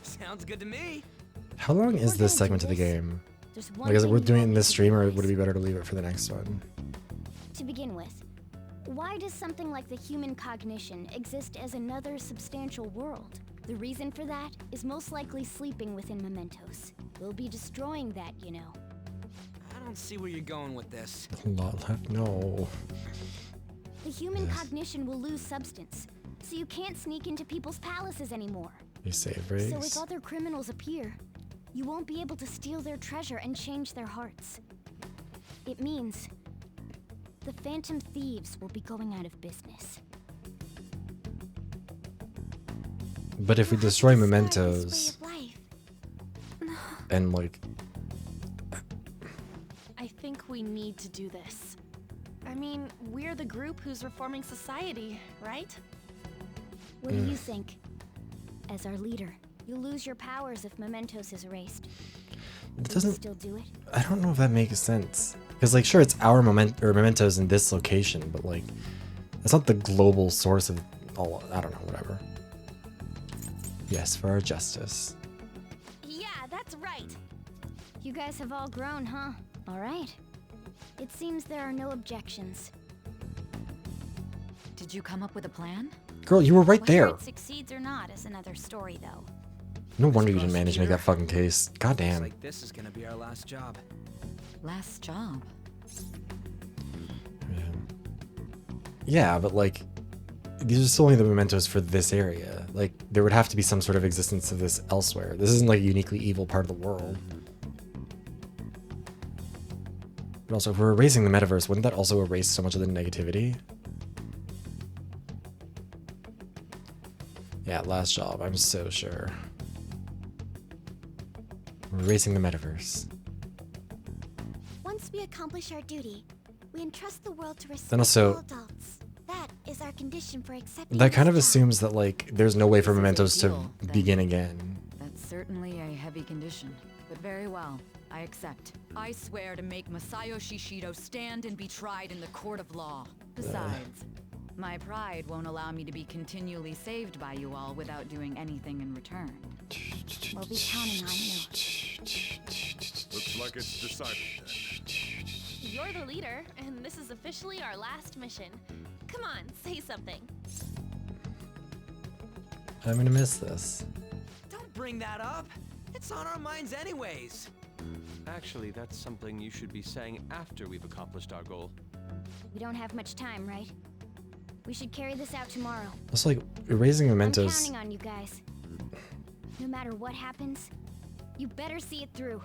Sounds good to me. How long is this segment of the game? There's one Like, is it thing worth we doing all in need this to stream, or realize. would it be better to leave it for the next one? To begin with, why does something like the human cognition exist as another substantial world? The reason for that is most likely sleeping within mementos. We'll be destroying that, you know. I don't see where you're going with this. A lot left. No. The human cognition will lose substance, so you can't sneak into people's palaces anymore. You save So if rigs. other criminals appear, you won't be able to steal their treasure and change their hearts. It means the Phantom Thieves will be going out of business. But if we destroy mementos and like, I think we need to do this. I mean, we're the group who's reforming society, right? What do you think? As our leader, you'll lose your powers if mementos is erased. it Will you doesn't. still do it? I don't know if that makes sense. Because like, sure, it's our mementos in this location, but like, it's not the global source of all. I don't know. Whatever. Yes, for our justice. Yeah, that's right. You guys have all grown, huh? All right. It seems there are no objections. Did you come up with a plan? Girl, you were right there. Whether it succeeds or not is another story, though. No wonder you didn't manage to make that fucking case. God damn. Looks like this is gonna be our last job. Last job? Yeah, but like, these are still only the mementos for this area. Like, there would have to be some sort of existence of this elsewhere. This isn't like a uniquely evil part of the world. But also, if we're erasing the metaverse, wouldn't that also erase so much of the negativity? Yeah, last job, I'm so sure. We're erasing the metaverse. Once we accomplish our duty, we entrust the world to Then also, responsible adults. That is our condition for accepting. that kind of this assumes that, like, there's no way for mementos to begin again. That's certainly a heavy condition, but very well. I accept. I swear to make Masayoshi Shido stand and be tried in the court of law. Besides, my pride won't allow me to be continually saved by you all without doing anything in return. We'll be counting on you. Looks like it's decided then. You're the leader, and this is officially our last mission. Come on, say something. I'm gonna miss this. Don't bring that up. It's on our minds anyways. Actually, that's something you should be saying after we've accomplished our goal. We don't have much time, right? We should carry this out tomorrow. It's like erasing I'm mementos. counting on you guys. No matter what happens, you better see it through.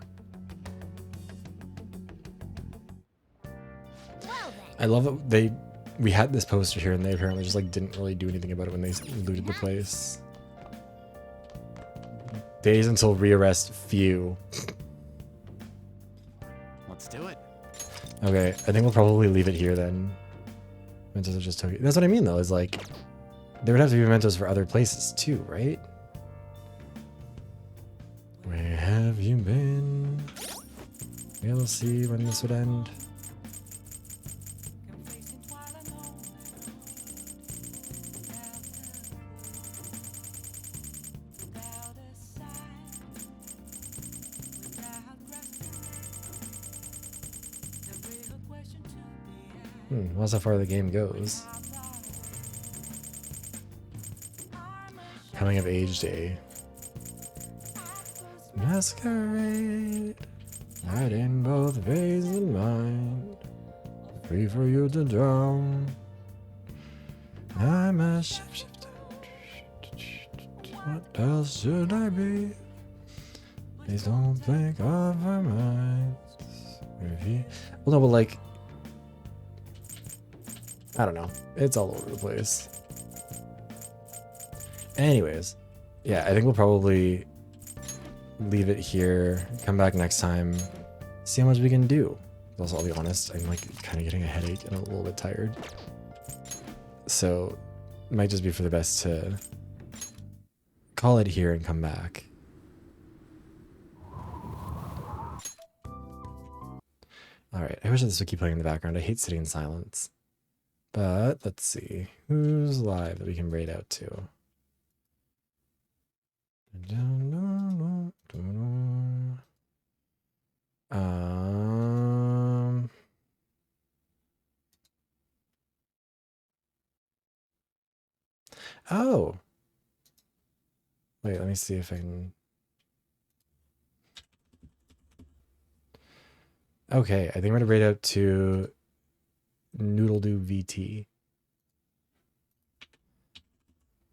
I love that we had this poster here and they apparently just like didn't really do anything about it when they looted the place. Days until rearrest few. Let's do it. Okay, I think we'll probably leave it here then. Mementos are just Tokyo. That's what I mean though, is like there would have to be mementos for other places too, right? Where have you been? We'll see when this would end. Well, that's how far the game goes. Coming of age day. Masquerade, night in both veins and mind. Free for you to drown. I'm a shapeshifter. What else should I be? Please don't think of our minds. Well, no, but like, I don't know. It's all over the place. Anyways, yeah, I think we'll probably leave it here. Come back next time. See how much we can do. Also, I'll be honest, I'm like kind of getting a headache and a little bit tired. So, it might just be for the best to call it here and come back. Alright, I wish this would keep playing in the background. I hate sitting in silence. But let's see. Who's live that we can raid out to? Oh. Wait, let me see if I can. Okay, I think I'm gonna raid out to Noodledoo VT.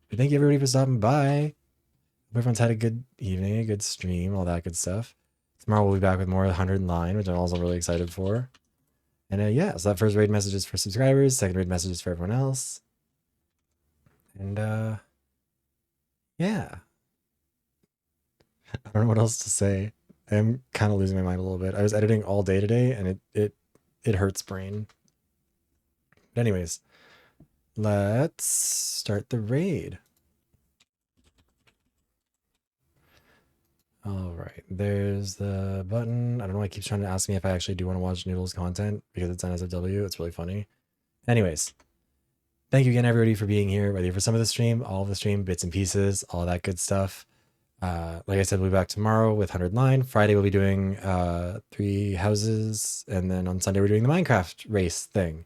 But thank you everybody for stopping by. Hope everyone's had a good evening, a good stream, all that good stuff. Tomorrow we'll be back with more 100 line, which I'm also really excited for. And yeah, so that first raid message is for subscribers, second raid message is for everyone else. And yeah. I don't know what else to say. I'm kind of losing my mind a little bit. I was editing all day today and it hurts brain. But anyways, let's start the raid. All right, there's the button. I don't know why it keeps trying to ask me if I actually do want to watch Noodle's content because it's on SFW. It's really funny. Anyways, thank you again, everybody, for being here, whether you're for some of the stream, all of the stream, bits and pieces, all that good stuff. Like I said, we'll be back tomorrow with 100 line. Friday, we'll be doing 3 houses. And then on Sunday, we're doing the Minecraft race thing.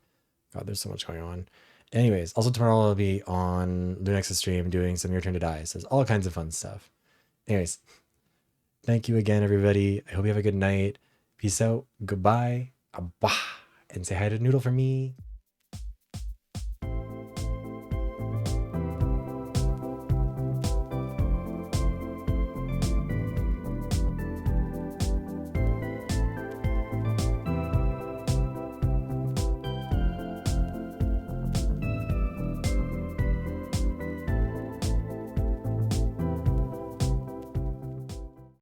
God, there's so much going on. Anyways, also tomorrow I'll be on Lunex's stream doing some Your Turn to Die. So there's all kinds of fun stuff. Anyways, thank you again, everybody. I hope you have a good night. Peace out. Goodbye. And say hi to Noodle for me.